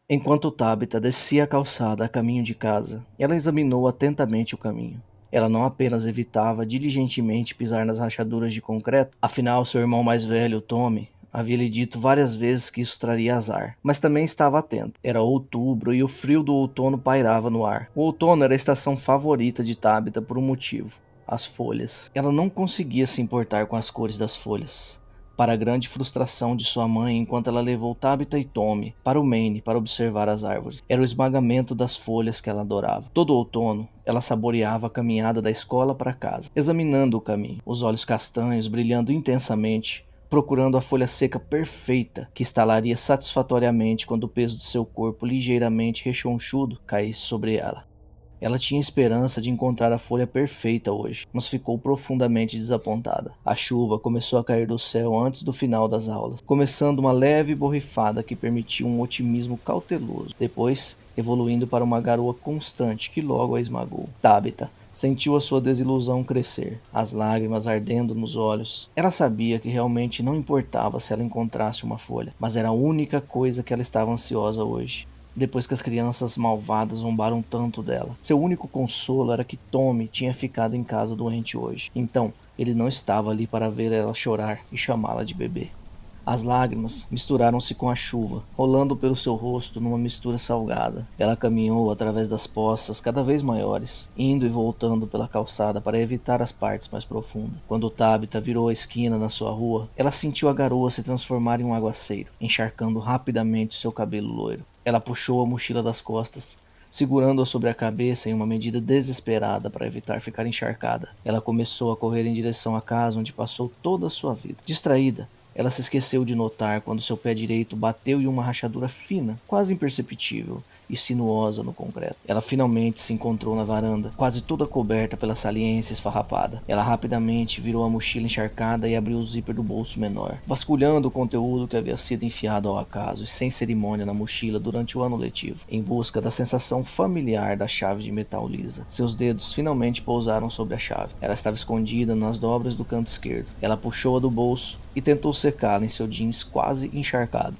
Enquanto Tabitha descia a calçada a caminho de casa, ela examinou atentamente o caminho. Ela não apenas evitava diligentemente pisar nas rachaduras de concreto, afinal seu irmão mais velho, Tommy, havia lhe dito várias vezes que isso traria azar, mas também estava atenta. Era outubro e o frio do outono pairava no ar. O outono era a estação favorita de Tabitha por um motivo: as folhas. Ela não conseguia se importar com as cores das folhas, para a grande frustração de sua mãe, enquanto ela levou Tabitha e Tommy para o Maine para observar as árvores. Era o esmagamento das folhas que ela adorava. Todo outono, ela saboreava a caminhada da escola para casa, examinando o caminho, os olhos castanhos brilhando intensamente, procurando a folha seca perfeita que estalaria satisfatoriamente quando o peso do seu corpo ligeiramente rechonchudo caísse sobre ela. Ela tinha esperança de encontrar a folha perfeita hoje, mas ficou profundamente desapontada. A chuva começou a cair do céu antes do final das aulas, começando uma leve borrifada que permitia um otimismo cauteloso, depois evoluindo para uma garoa constante que logo a esmagou. Tabitha sentiu a sua desilusão crescer, as lágrimas ardendo nos olhos. Ela sabia que realmente não importava se ela encontrasse uma folha, mas era a única coisa que ela estava ansiosa hoje. Depois que as crianças malvadas zombaram tanto dela, seu único consolo era que Tommy tinha ficado em casa doente hoje. Então, ele não estava ali para ver ela chorar e chamá-la de bebê. As lágrimas misturaram-se com a chuva, rolando pelo seu rosto numa mistura salgada. Ela caminhou através das poças cada vez maiores, indo e voltando pela calçada para evitar as partes mais profundas. Quando Tabitha virou a esquina na sua rua, ela sentiu a garoa se transformar em um aguaceiro, encharcando rapidamente seu cabelo loiro. Ela puxou a mochila das costas, segurando-a sobre a cabeça em uma medida desesperada para evitar ficar encharcada. Ela começou a correr em direção à casa onde passou toda a sua vida. Distraída, ela se esqueceu de notar quando seu pé direito bateu em uma rachadura fina, quase imperceptível e sinuosa no concreto. Ela finalmente se encontrou na varanda, quase toda coberta pela saliência esfarrapada. Ela rapidamente virou a mochila encharcada e abriu o zíper do bolso menor, vasculhando o conteúdo que havia sido enfiado ao acaso e sem cerimônia na mochila durante o ano letivo, em busca da sensação familiar da chave de metal lisa. Seus dedos finalmente pousaram sobre a chave. Ela estava escondida nas dobras do canto esquerdo. Ela puxou-a do bolso e tentou secá-la em seu jeans quase encharcado.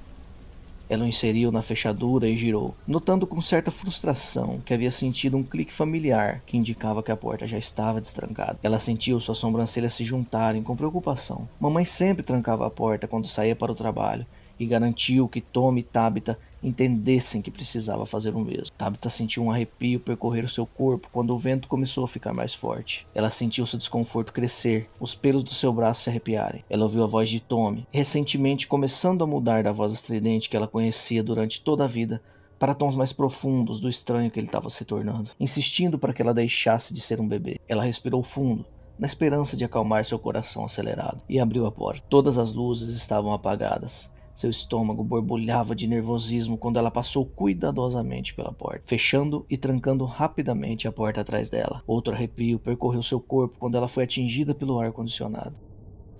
Ela o inseriu na fechadura e girou, notando com certa frustração que havia sentido um clique familiar que indicava que a porta já estava destrancada. Ela sentiu suas sobrancelhas se juntarem com preocupação. Mamãe sempre trancava a porta quando saía para o trabalho e garantiu que Tommy e Tabitha entendessem que precisava fazer o mesmo. Tabitha sentiu um arrepio percorrer o seu corpo quando o vento começou a ficar mais forte. Ela sentiu seu desconforto crescer, os pelos do seu braço se arrepiarem. Ela ouviu a voz de Tommy, recentemente começando a mudar da voz estridente que ela conhecia durante toda a vida para tons mais profundos do estranho que ele estava se tornando, insistindo para que ela deixasse de ser um bebê. Ela respirou fundo, na esperança de acalmar seu coração acelerado, e abriu a porta. Todas as luzes estavam apagadas. Seu estômago borbulhava de nervosismo quando ela passou cuidadosamente pela porta, fechando e trancando rapidamente a porta atrás dela. Outro arrepio percorreu seu corpo quando ela foi atingida pelo ar-condicionado.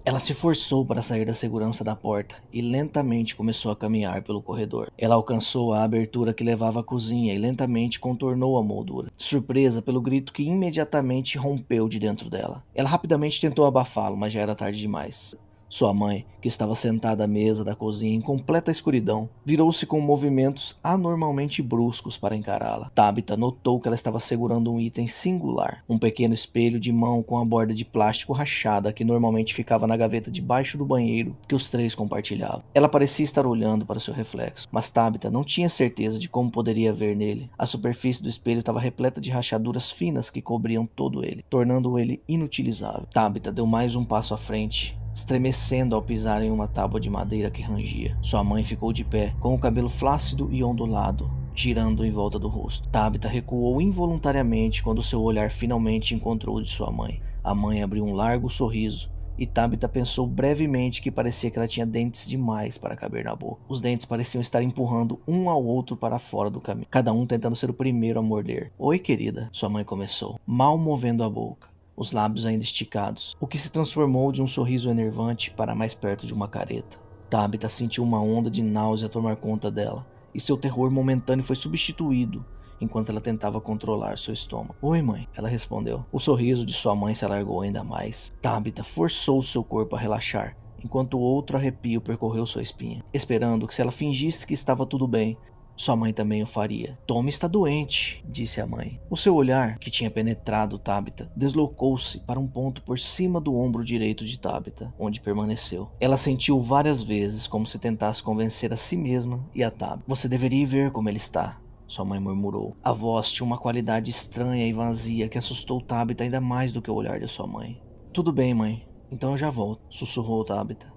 Ela se forçou para sair da segurança da porta e lentamente começou a caminhar pelo corredor. Ela alcançou a abertura que levava à cozinha e lentamente contornou a moldura, surpresa pelo grito que imediatamente rompeu de dentro dela. Ela rapidamente tentou abafá-lo, mas já era tarde demais. Sua mãe, que estava sentada à mesa da cozinha em completa escuridão, virou-se com movimentos anormalmente bruscos para encará-la. Tabitha notou que ela estava segurando um item singular, um pequeno espelho de mão com a borda de plástico rachada que normalmente ficava na gaveta debaixo do banheiro que os três compartilhavam. Ela parecia estar olhando para seu reflexo, mas Tabitha não tinha certeza de como poderia ver nele. A superfície do espelho estava repleta de rachaduras finas que cobriam todo ele, tornando ele inutilizável. Tabitha deu mais um passo à frente, estremecendo ao pisar em uma tábua de madeira que rangia. Sua mãe ficou de pé, com o cabelo flácido e ondulado, girando em volta do rosto. Tabitha recuou involuntariamente quando seu olhar finalmente encontrou o de sua mãe. A mãe abriu um largo sorriso, e Tabitha pensou brevemente que parecia que ela tinha dentes demais para caber na boca. Os dentes pareciam estar empurrando um ao outro para fora do caminho, cada um tentando ser o primeiro a morder. "Oi, querida", sua mãe começou, mal movendo a boca, os lábios ainda esticados, o que se transformou de um sorriso enervante para mais perto de uma careta. Tabitha sentiu uma onda de náusea tomar conta dela, e seu terror momentâneo foi substituído enquanto ela tentava controlar seu estômago. "Oi, mãe", ela respondeu. O sorriso de sua mãe se alargou ainda mais. Tabitha forçou seu corpo a relaxar, enquanto outro arrepio percorreu sua espinha, esperando que se ela fingisse que estava tudo bem, Sua mãe também o faria. Tommy está doente, disse a mãe. O seu olhar, que tinha penetrado Tabitha, deslocou-se para um ponto por cima do ombro direito de Tabitha, onde permaneceu. Ela sentiu várias vezes como se tentasse convencer a si mesma e a Tabitha. Você deveria ver como ele está, sua mãe murmurou. A voz tinha uma qualidade estranha e vazia que assustou Tabitha ainda mais do que o olhar de sua mãe. Tudo bem, mãe. Então eu já volto, sussurrou Tabitha.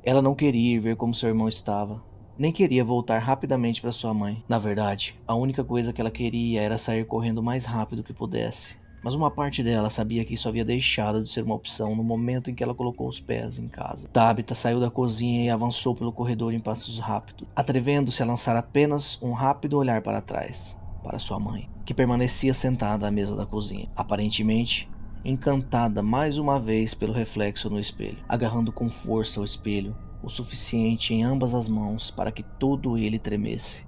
Ela não queria ir ver como seu irmão estava. Nem queria voltar rapidamente para sua mãe. Na verdade, a única coisa que ela queria era sair correndo o mais rápido que pudesse. Mas uma parte dela sabia que isso havia deixado de ser uma opção no momento em que ela colocou os pés em casa. Tabitha saiu da cozinha e avançou pelo corredor em passos rápidos, atrevendo-se a lançar apenas um rápido olhar para trás, para sua mãe, que permanecia sentada à mesa da cozinha, aparentemente encantada mais uma vez pelo reflexo no espelho, agarrando com força o espelho, o suficiente em ambas as mãos para que todo ele tremesse.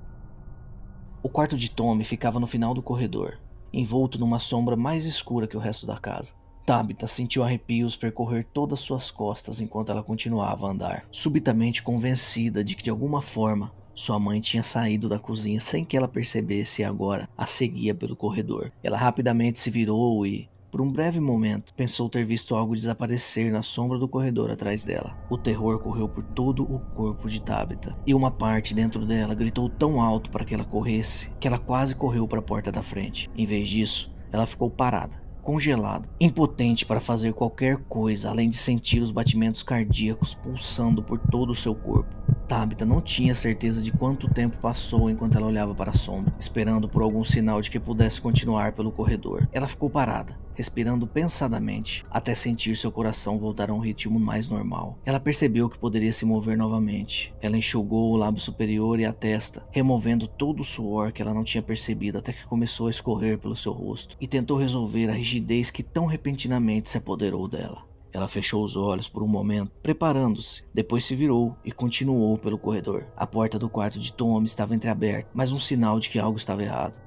O quarto de Tommy ficava no final do corredor, envolto numa sombra mais escura que o resto da casa. Tabitha sentiu arrepios percorrer todas suas costas enquanto ela continuava a andar, subitamente convencida de que de alguma forma sua mãe tinha saído da cozinha sem que ela percebesse e agora a seguia pelo corredor. Ela rapidamente se virou e, por um breve momento, pensou ter visto algo desaparecer na sombra do corredor atrás dela. O terror correu por todo o corpo de Tabitha, e uma parte dentro dela gritou tão alto para que ela corresse, que ela quase correu para a porta da frente. Em vez disso, ela ficou parada, congelada, impotente para fazer qualquer coisa além de sentir os batimentos cardíacos pulsando por todo o seu corpo. Tabitha não tinha certeza de quanto tempo passou enquanto ela olhava para a sombra, esperando por algum sinal de que pudesse continuar pelo corredor. Ela ficou parada, respirando pensadamente, até sentir seu coração voltar a um ritmo mais normal. Ela percebeu que poderia se mover novamente. Ela enxugou o lábio superior e a testa, removendo todo o suor que ela não tinha percebido até que começou a escorrer pelo seu rosto, e tentou resolver a rigidez que tão repentinamente se apoderou dela. Ela fechou os olhos por um momento, preparando-se, depois se virou e continuou pelo corredor. A porta do quarto de Tommy estava entreaberta, mas um sinal de que algo estava errado.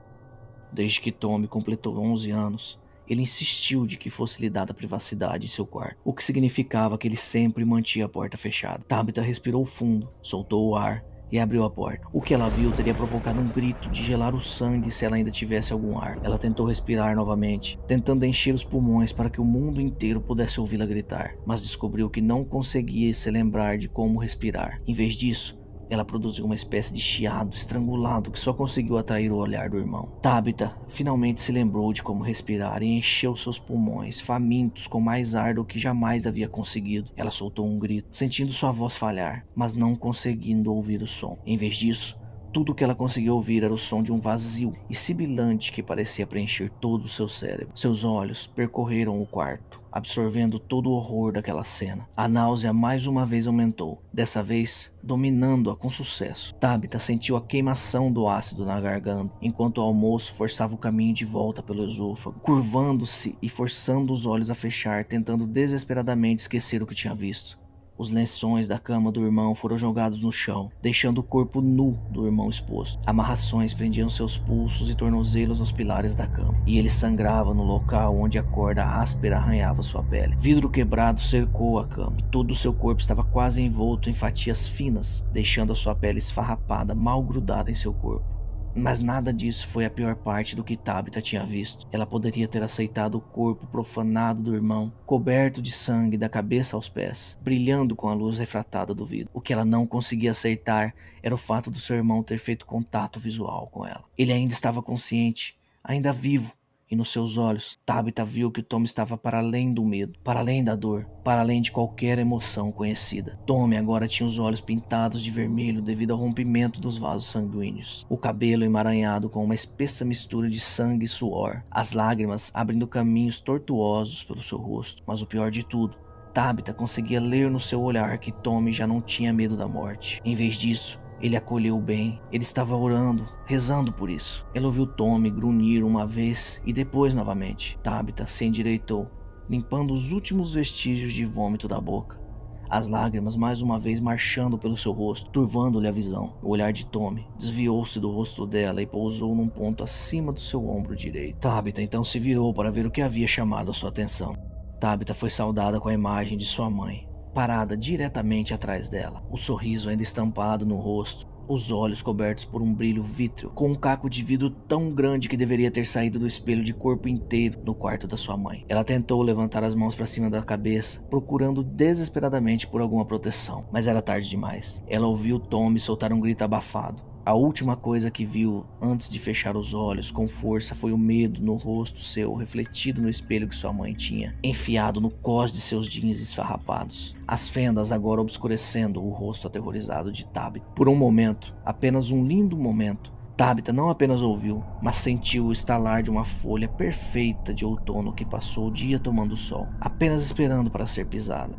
Desde que Tommy completou 11 anos, ele insistiu de que fosse lhe dada privacidade em seu quarto, o que significava que ele sempre mantinha a porta fechada. Tabitha respirou fundo, soltou o ar e abriu a porta. O que ela viu teria provocado um grito de gelar o sangue se ela ainda tivesse algum ar. Ela tentou respirar novamente, tentando encher os pulmões para que o mundo inteiro pudesse ouvi-la gritar, mas descobriu que não conseguia se lembrar de como respirar. Em vez disso, ela produziu uma espécie de chiado estrangulado que só conseguiu atrair o olhar do irmão. Tabitha finalmente se lembrou de como respirar e encheu seus pulmões, famintos com mais ar do que jamais havia conseguido. Ela soltou um grito, sentindo sua voz falhar, mas não conseguindo ouvir o som. Em vez disso, tudo o que ela conseguia ouvir era o som de um vazio e sibilante que parecia preencher todo o seu cérebro. Seus olhos percorreram o quarto, absorvendo todo o horror daquela cena. A náusea mais uma vez aumentou, dessa vez dominando-a com sucesso. Tabitha sentiu a queimação do ácido na garganta, enquanto o almoço forçava o caminho de volta pelo esôfago, curvando-se e forçando os olhos a fechar, tentando desesperadamente esquecer o que tinha visto. Os lençóis da cama do irmão foram jogados no chão, deixando o corpo nu do irmão exposto. Amarrações prendiam seus pulsos e tornozelos nos pilares da cama, e ele sangrava no local onde a corda áspera arranhava sua pele. Vidro quebrado cercou a cama, e todo o seu corpo estava quase envolto em fatias finas, deixando a sua pele esfarrapada, mal grudada em seu corpo. Mas nada disso foi a pior parte do que Tabitha tinha visto. Ela poderia ter aceitado o corpo profanado do irmão, coberto de sangue da cabeça aos pés, brilhando com a luz refratada do vidro. O que ela não conseguia aceitar era o fato do seu irmão ter feito contato visual com ela. Ele ainda estava consciente, ainda vivo, e nos seus olhos, Tabitha viu que Tommy estava para além do medo, para além da dor, para além de qualquer emoção conhecida. Tommy agora tinha os olhos pintados de vermelho devido ao rompimento dos vasos sanguíneos, o cabelo emaranhado com uma espessa mistura de sangue e suor, as lágrimas abrindo caminhos tortuosos pelo seu rosto. Mas o pior de tudo, Tabitha conseguia ler no seu olhar que Tommy já não tinha medo da morte. Em vez disso, ele acolheu bem. Ele estava orando, rezando por isso. Ela ouviu Tommy grunhir uma vez e depois novamente. Tabitha se endireitou, limpando os últimos vestígios de vômito da boca. As lágrimas mais uma vez marchando pelo seu rosto, turvando-lhe a visão. O olhar de Tommy desviou-se do rosto dela e pousou num ponto acima do seu ombro direito. Tabitha então se virou para ver o que havia chamado a sua atenção. Tabitha foi saudada com a imagem de sua mãe, parada diretamente atrás dela, o sorriso ainda estampado no rosto, os olhos cobertos por um brilho vítreo, com um caco de vidro tão grande que deveria ter saído do espelho de corpo inteiro no quarto da sua mãe. Ela tentou levantar as mãos para cima da cabeça, procurando desesperadamente por alguma proteção, mas era tarde demais. Ela ouviu Tommy soltar um grito abafado. A última coisa que viu antes de fechar os olhos com força foi o medo no rosto seu, refletido no espelho que sua mãe tinha enfiado no cós de seus jeans esfarrapados, as fendas agora obscurecendo o rosto aterrorizado de Tabitha. Por um momento, apenas um lindo momento, Tabitha não apenas ouviu, mas sentiu o estalar de uma folha perfeita de outono que passou o dia tomando sol, apenas esperando para ser pisada.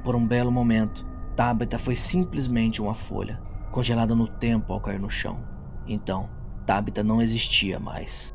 Por um belo momento, Tabitha foi simplesmente uma folha, congelada no tempo ao cair no chão. Então, Tabitha não existia mais.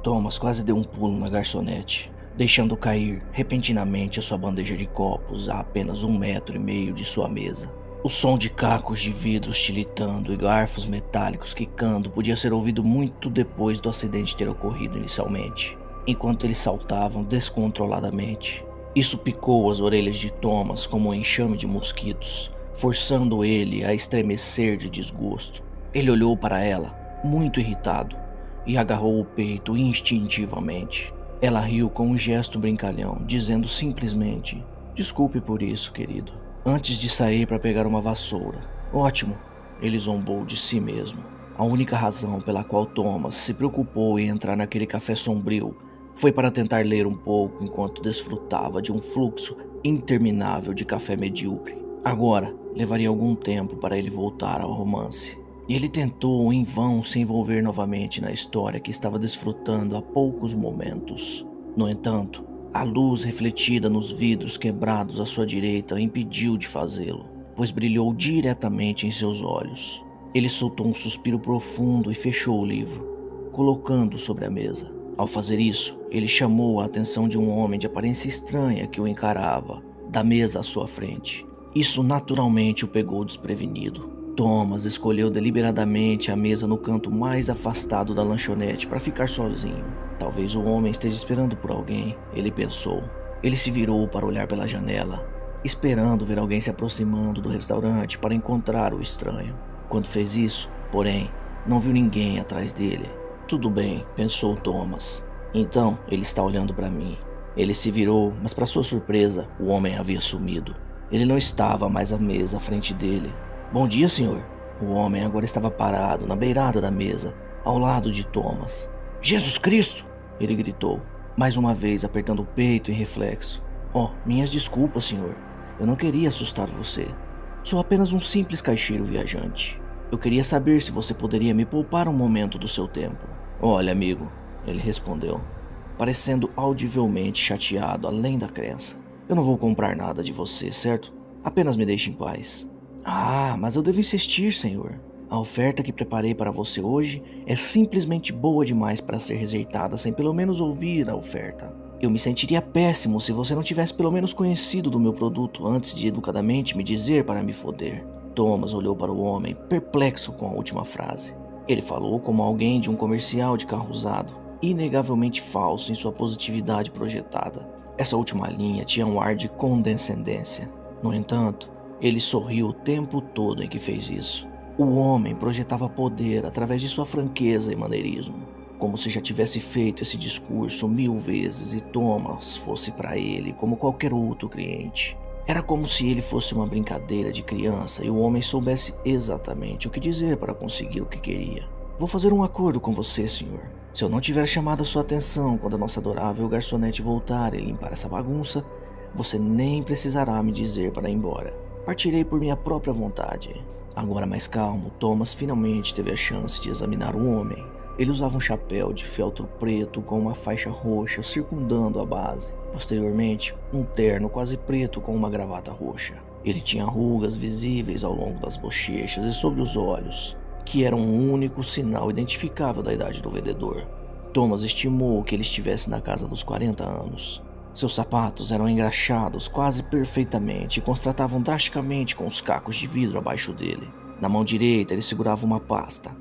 Thomas quase deu um pulo na garçonete, deixando cair repentinamente a sua bandeja de copos a apenas 1,5 metros de sua mesa. O som de cacos de vidros tilitando e garfos metálicos quicando podia ser ouvido muito depois do acidente ter ocorrido inicialmente, enquanto eles saltavam descontroladamente. Isso picou as orelhas de Thomas como um enxame de mosquitos, forçando ele a estremecer de desgosto. Ele olhou para ela, muito irritado, e agarrou o peito instintivamente. Ela riu com um gesto brincalhão, dizendo simplesmente: "Desculpe por isso, querido", antes de sair para pegar uma vassoura. "Ótimo", ele zombou de si mesmo. A única razão pela qual Thomas se preocupou em entrar naquele café sombrio foi para tentar ler um pouco enquanto desfrutava de um fluxo interminável de café medíocre. Agora, levaria algum tempo para ele voltar ao romance. Ele tentou em vão se envolver novamente na história que estava desfrutando há poucos momentos. No entanto, a luz refletida nos vidros quebrados à sua direita o impediu de fazê-lo, pois brilhou diretamente em seus olhos. Ele soltou um suspiro profundo e fechou o livro, colocando-o sobre a mesa. Ao fazer isso, ele chamou a atenção de um homem de aparência estranha que o encarava, da mesa à sua frente. Isso naturalmente o pegou desprevenido. Thomas escolheu deliberadamente a mesa no canto mais afastado da lanchonete para ficar sozinho. Talvez o homem esteja esperando por alguém, ele pensou. Ele se virou para olhar pela janela, esperando ver alguém se aproximando do restaurante para encontrar o estranho. Quando fez isso, porém, não viu ninguém atrás dele. "Tudo bem", pensou Thomas. "Então ele está olhando para mim." Ele se virou, mas para sua surpresa, o homem havia sumido. Ele não estava mais à mesa à frente dele. "Bom dia, senhor." O homem agora estava parado na beirada da mesa, ao lado de Thomas. "Jesus Cristo!" ele gritou, mais uma vez apertando o peito em reflexo. "Oh, minhas desculpas, senhor. Eu não queria assustar você. Sou apenas um simples caixeiro viajante. Eu queria saber se você poderia me poupar um momento do seu tempo." "Olha, amigo", ele respondeu, parecendo audivelmente chateado além da crença. "Eu não vou comprar nada de você, certo? Apenas me deixe em paz." "Ah, mas eu devo insistir, senhor. A oferta que preparei para você hoje é simplesmente boa demais para ser rejeitada sem pelo menos ouvir a oferta. Eu me sentiria péssimo se você não tivesse pelo menos conhecido do meu produto antes de educadamente me dizer para me foder." Thomas olhou para o homem, perplexo com a última frase. Ele falou como alguém de um comercial de carro usado, inegavelmente falso em sua positividade projetada. Essa última linha tinha um ar de condescendência. No entanto, ele sorriu o tempo todo em que fez isso. O homem projetava poder através de sua franqueza e maneirismo, como se já tivesse feito esse discurso 1000 vezes e Thomas fosse para ele como qualquer outro cliente. Era como se ele fosse uma brincadeira de criança e o homem soubesse exatamente o que dizer para conseguir o que queria. "Vou fazer um acordo com você, senhor. Se eu não tiver chamado a sua atenção quando a nossa adorável garçonete voltar e limpar essa bagunça, você nem precisará me dizer para ir embora. Partirei por minha própria vontade." Agora mais calmo, Thomas finalmente teve a chance de examinar o homem. Ele usava um chapéu de feltro preto com uma faixa roxa circundando a base. Posteriormente, um terno quase preto com uma gravata roxa. Ele tinha rugas visíveis ao longo das bochechas e sobre os olhos, que eram o único sinal identificável da idade do vendedor. Thomas estimou que ele estivesse na casa dos 40 anos. Seus sapatos eram engraxados quase perfeitamente e contrastavam drasticamente com os cacos de vidro abaixo dele. Na mão direita ele segurava uma pasta.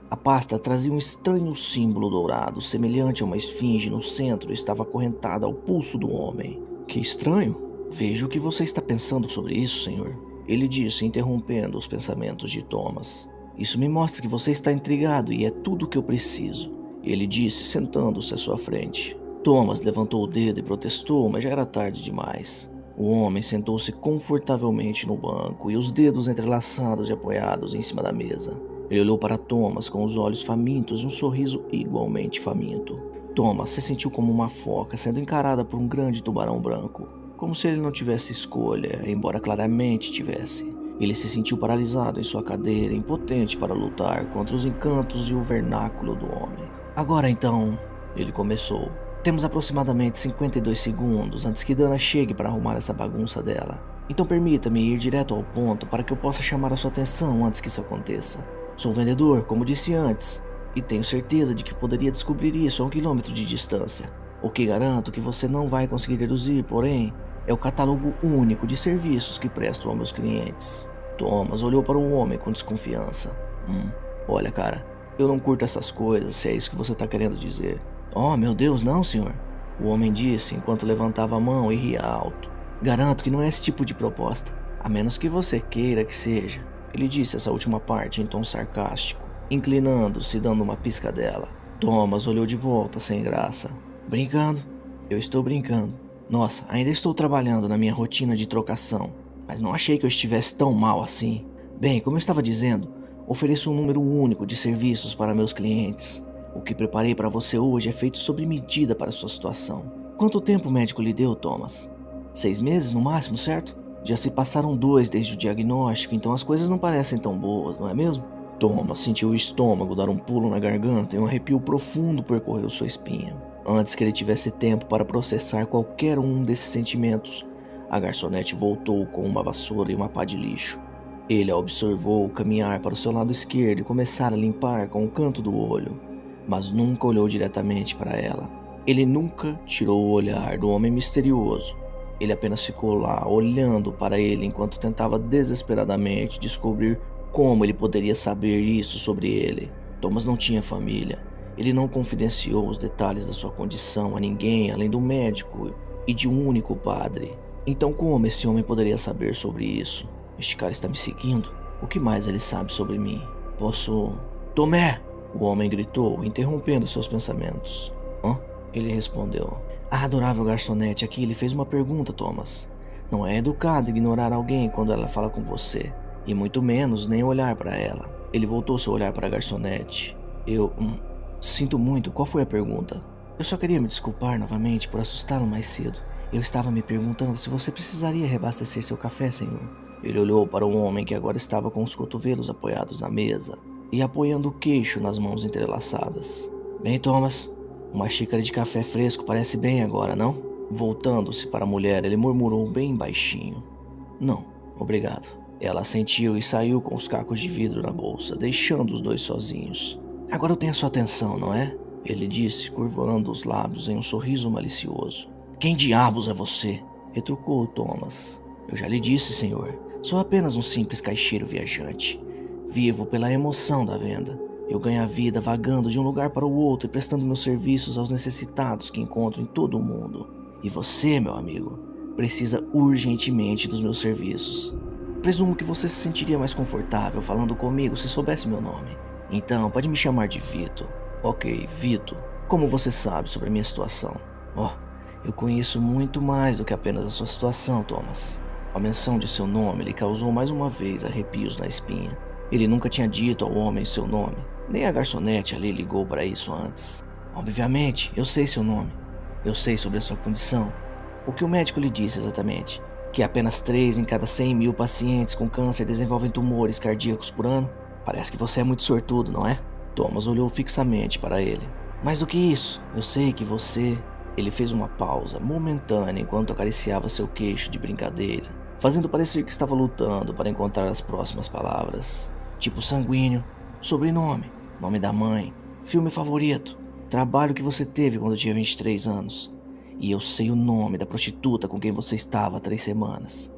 A pasta trazia um estranho símbolo dourado, semelhante a uma esfinge no centro, e estava acorrentada ao pulso do homem. Que estranho. Vejo que você está pensando sobre isso, senhor. Ele disse, interrompendo os pensamentos de Thomas. Isso me mostra que você está intrigado e é tudo o que eu preciso. Ele disse, sentando-se à sua frente. Thomas levantou o dedo e protestou, mas já era tarde demais. O homem sentou-se confortavelmente no banco e os dedos entrelaçados e apoiados em cima da mesa. Ele olhou para Thomas com os olhos famintos e um sorriso igualmente faminto. Thomas se sentiu como uma foca sendo encarada por um grande tubarão branco, como se ele não tivesse escolha, embora claramente tivesse. Ele se sentiu paralisado em sua cadeira, impotente para lutar contra os encantos e o vernáculo do homem. Agora então, ele começou. Temos aproximadamente 52 segundos antes que Dana chegue para arrumar essa bagunça dela. Então permita-me ir direto ao ponto para que eu possa chamar a sua atenção antes que isso aconteça. Sou vendedor, como disse antes, e tenho certeza de que poderia descobrir isso a 1 quilômetro de distância. O que garanto que você não vai conseguir deduzir, porém, é o catálogo único de serviços que presto aos meus clientes. Thomas olhou para o homem com desconfiança. Olha, cara, eu não curto essas coisas, se é isso que você está querendo dizer. Oh, meu Deus, não, senhor. O homem disse enquanto levantava a mão e ria alto. Garanto que não é esse tipo de proposta, a menos que você queira que seja. Ele disse essa última parte em tom sarcástico, inclinando-se e dando uma piscadela. Thomas olhou de volta sem graça. Brincando? Eu estou brincando. Nossa, ainda estou trabalhando na minha rotina de trocação, mas não achei que eu estivesse tão mal assim. Bem, como eu estava dizendo, ofereço um número único de serviços para meus clientes. O que preparei para você hoje é feito sob medida para sua situação. Quanto tempo o médico lhe deu, Thomas? 6 meses no máximo, certo? Já se passaram 2 desde o diagnóstico, então as coisas não parecem tão boas, não é mesmo? Thomas sentiu o estômago dar um pulo na garganta e um arrepio profundo percorreu sua espinha. Antes que ele tivesse tempo para processar qualquer um desses sentimentos, a garçonete voltou com uma vassoura e uma pá de lixo. Ele a observou caminhar para o seu lado esquerdo e começar a limpar com o canto do olho, mas nunca olhou diretamente para ela. Ele nunca tirou o olhar do homem misterioso. Ele apenas ficou lá, olhando para ele enquanto tentava desesperadamente descobrir como ele poderia saber isso sobre ele. Thomas não tinha família. Ele não confidenciou os detalhes da sua condição a ninguém além do médico e de um único padre. Então como esse homem poderia saber sobre isso? Este cara está me seguindo? O que mais ele sabe sobre mim? Posso... Tomé! O homem gritou, interrompendo seus pensamentos. Hã? Ele respondeu. A adorável garçonete aqui lhe fez uma pergunta, Thomas. Não é educado ignorar alguém quando ela fala com você, e muito menos nem olhar para ela. Ele voltou seu olhar para a garçonete. Sinto muito, qual foi a pergunta? Eu só queria me desculpar novamente por assustá-lo mais cedo. Eu estava me perguntando se você precisaria reabastecer seu café, senhor. Ele olhou para o homem que agora estava com os cotovelos apoiados na mesa e apoiando o queixo nas mãos entrelaçadas. Bem, Thomas, uma xícara de café fresco parece bem agora, não? Voltando-se para a mulher, ele murmurou bem baixinho. Não, obrigado. Ela assentiu e saiu com os cacos de vidro na bolsa, deixando os dois sozinhos. Agora eu tenho a sua atenção, não é? Ele disse, curvando os lábios em um sorriso malicioso. Quem diabos é você? Retrucou Thomas. Eu já lhe disse, senhor. Sou apenas um simples caixeiro viajante. Vivo pela emoção da venda. Eu ganho a vida vagando de um lugar para o outro e prestando meus serviços aos necessitados que encontro em todo o mundo. E você, meu amigo, precisa urgentemente dos meus serviços. Presumo que você se sentiria mais confortável falando comigo se soubesse meu nome. Então, pode me chamar de Vito. Ok, Vito. Como você sabe sobre a minha situação? Eu conheço muito mais do que apenas a sua situação, Thomas. A menção de seu nome lhe causou mais uma vez arrepios na espinha. Ele nunca tinha dito ao homem seu nome. Nem a garçonete ali ligou para isso antes. Obviamente, eu sei seu nome. Eu sei sobre a sua condição. O que o médico lhe disse exatamente? Que apenas 3 em cada 100 mil pacientes com câncer desenvolvem tumores cardíacos por ano? Parece que você é muito sortudo, não é? Thomas olhou fixamente para ele. Mais do que isso, eu sei que você... Ele fez uma pausa momentânea enquanto acariciava seu queixo de brincadeira, fazendo parecer que estava lutando para encontrar as próximas palavras. Tipo sanguíneo, sobrenome, nome da mãe, filme favorito, trabalho que você teve quando tinha 23 anos. E eu sei o nome da prostituta com quem você estava há 3 semanas.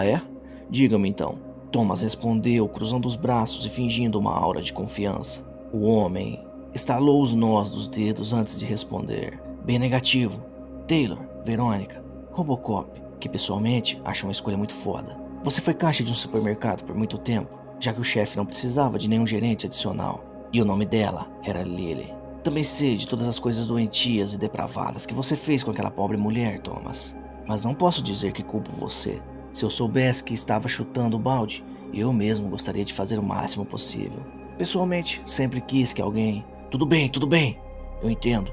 É? Diga-me então, Thomas respondeu, cruzando os braços e fingindo uma aura de confiança. O homem estalou os nós dos dedos antes de responder. Bem negativo. Taylor, Verônica, Robocop, que pessoalmente acho uma escolha muito foda. Você foi caixa de um supermercado por muito tempo, já que o chefe não precisava de nenhum gerente adicional. E o nome dela era Lily. Também sei de todas as coisas doentias e depravadas que você fez com aquela pobre mulher, Thomas. Mas não posso dizer que culpo você. Se eu soubesse que estava chutando o balde, eu mesmo gostaria de fazer o máximo possível. Pessoalmente, sempre quis que alguém... Tudo bem. Eu entendo.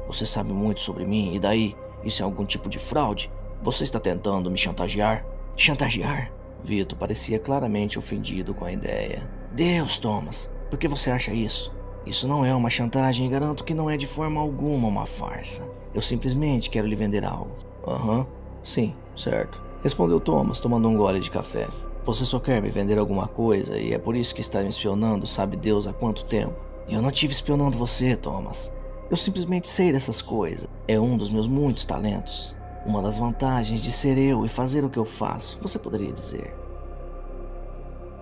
Você sabe muito sobre mim, e daí? Isso é algum tipo de fraude? Você está tentando me chantagear? Chantagear? Vito parecia claramente ofendido com a ideia. Deus, Thomas, por que você acha isso? Isso não é uma chantagem e garanto que não é de forma alguma uma farsa. Eu simplesmente quero lhe vender algo. Aham, sim, certo. Respondeu Thomas, tomando um gole de café. Você só quer me vender alguma coisa e é por isso que está me espionando, sabe Deus há quanto tempo? Eu não estive espionando você, Thomas. Eu simplesmente sei dessas coisas. É um dos meus muitos talentos. Uma das vantagens de ser eu e fazer o que eu faço, você poderia dizer.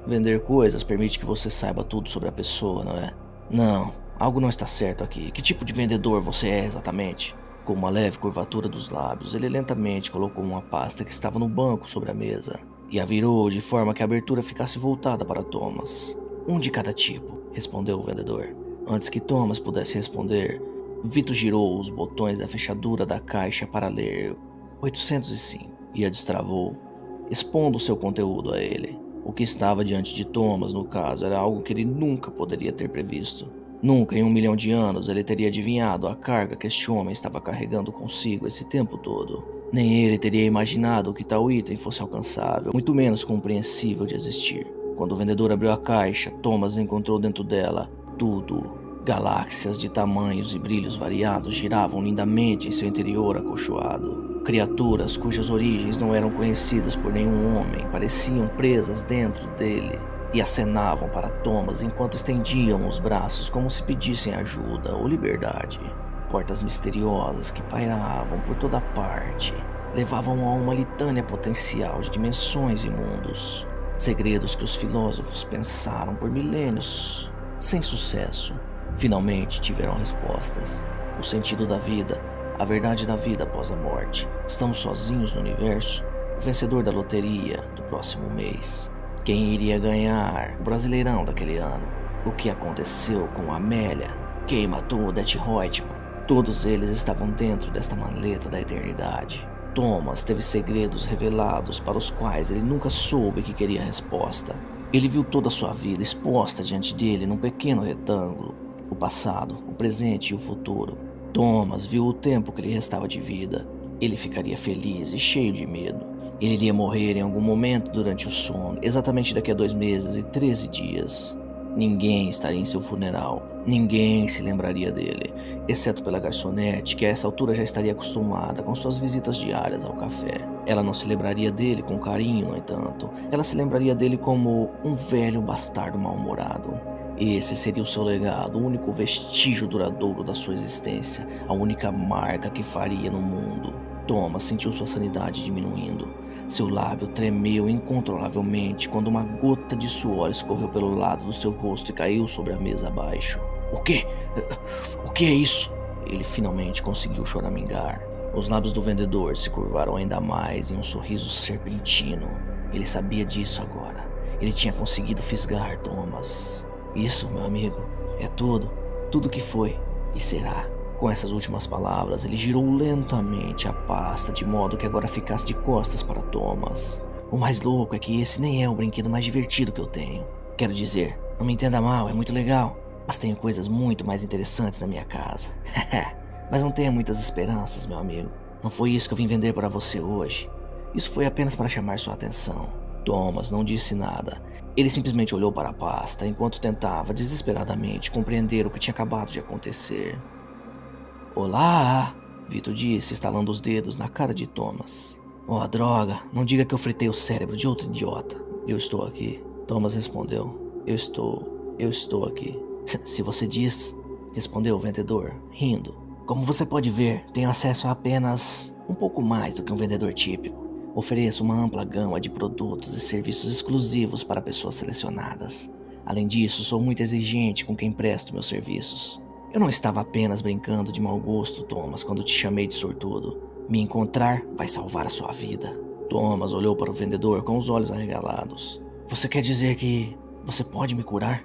Vender coisas permite que você saiba tudo sobre a pessoa, não é? Não, algo não está certo aqui. Que tipo de vendedor você é exatamente? Com uma leve curvatura dos lábios, ele lentamente colocou uma pasta que estava no banco sobre a mesa e a virou de forma que a abertura ficasse voltada para Thomas. Um de cada tipo, respondeu o vendedor. Antes que Thomas pudesse responder, Vito girou os botões da fechadura da caixa para ler 805 e a destravou, expondo seu conteúdo a ele. O que estava diante de Thomas, no caso, era algo que ele nunca poderia ter previsto. Nunca em 1 milhão de anos ele teria adivinhado a carga que este homem estava carregando consigo esse tempo todo. Nem ele teria imaginado que tal item fosse alcançável, muito menos compreensível de existir. Quando o vendedor abriu a caixa, Thomas encontrou dentro dela tudo. Galáxias de tamanhos e brilhos variados giravam lindamente em seu interior acolchoado. Criaturas cujas origens não eram conhecidas por nenhum homem pareciam presas dentro dele e acenavam para Thomas enquanto estendiam os braços como se pedissem ajuda ou liberdade. Portas misteriosas que pairavam por toda parte levavam a uma litânia potencial de dimensões e mundos. Segredos que os filósofos pensaram por milênios, sem sucesso, finalmente tiveram respostas. O sentido da vida, a verdade da vida após a morte. Estamos sozinhos no universo? O vencedor da loteria do próximo mês. Quem iria ganhar o Brasileirão daquele ano? O que aconteceu com Amélia? Quem matou Odette Reutemann? Todos eles estavam dentro desta maleta da eternidade. Thomas teve segredos revelados para os quais ele nunca soube que queria resposta. Ele viu toda a sua vida exposta diante dele num pequeno retângulo. O passado, o presente e o futuro. Thomas viu o tempo que lhe restava de vida. Ele ficaria feliz e cheio de medo. Ele iria morrer em algum momento durante o sono, exatamente daqui a 2 meses e 13 dias. Ninguém estaria em seu funeral. Ninguém se lembraria dele, exceto pela garçonete, que a essa altura já estaria acostumada com suas visitas diárias ao café. Ela não se lembraria dele com carinho, no entanto. Ela se lembraria dele como um velho bastardo mal-humorado. Esse seria o seu legado, o único vestígio duradouro da sua existência, a única marca que faria no mundo. Thomas sentiu sua sanidade diminuindo. Seu lábio tremeu incontrolavelmente quando uma gota de suor escorreu pelo lado do seu rosto e caiu sobre a mesa abaixo. O quê? O que é isso? Ele finalmente conseguiu choramingar. Os lábios do vendedor se curvaram ainda mais em um sorriso serpentino. Ele sabia disso agora. Ele tinha conseguido fisgar Thomas. Isso, meu amigo, é tudo. Tudo que foi e será. Com essas últimas palavras, ele girou lentamente a pasta de modo que agora ficasse de costas para Thomas. O mais louco é que esse nem é o brinquedo mais divertido que eu tenho. Quero dizer, não me entenda mal, é muito legal, mas tenho coisas muito mais interessantes na minha casa. Mas não tenha muitas esperanças, meu amigo. Não foi isso que eu vim vender para você hoje. Isso foi apenas para chamar sua atenção. Thomas não disse nada. Ele simplesmente olhou para a pasta enquanto tentava desesperadamente compreender o que tinha acabado de acontecer. Olá, Vito disse, estalando os dedos na cara de Thomas. Oh, droga, não diga que eu fritei o cérebro de outro idiota. Eu estou aqui, Thomas respondeu. Eu estou aqui. Se você diz, respondeu o vendedor, rindo. Como você pode ver, tenho acesso a apenas um pouco mais do que um vendedor típico. Ofereço uma ampla gama de produtos e serviços exclusivos para pessoas selecionadas. Além disso, sou muito exigente com quem presto meus serviços. Eu não estava apenas brincando de mau gosto, Thomas, quando te chamei de sortudo. Me encontrar vai salvar a sua vida. Thomas olhou para o vendedor com os olhos arregalados. Você quer dizer que você pode me curar?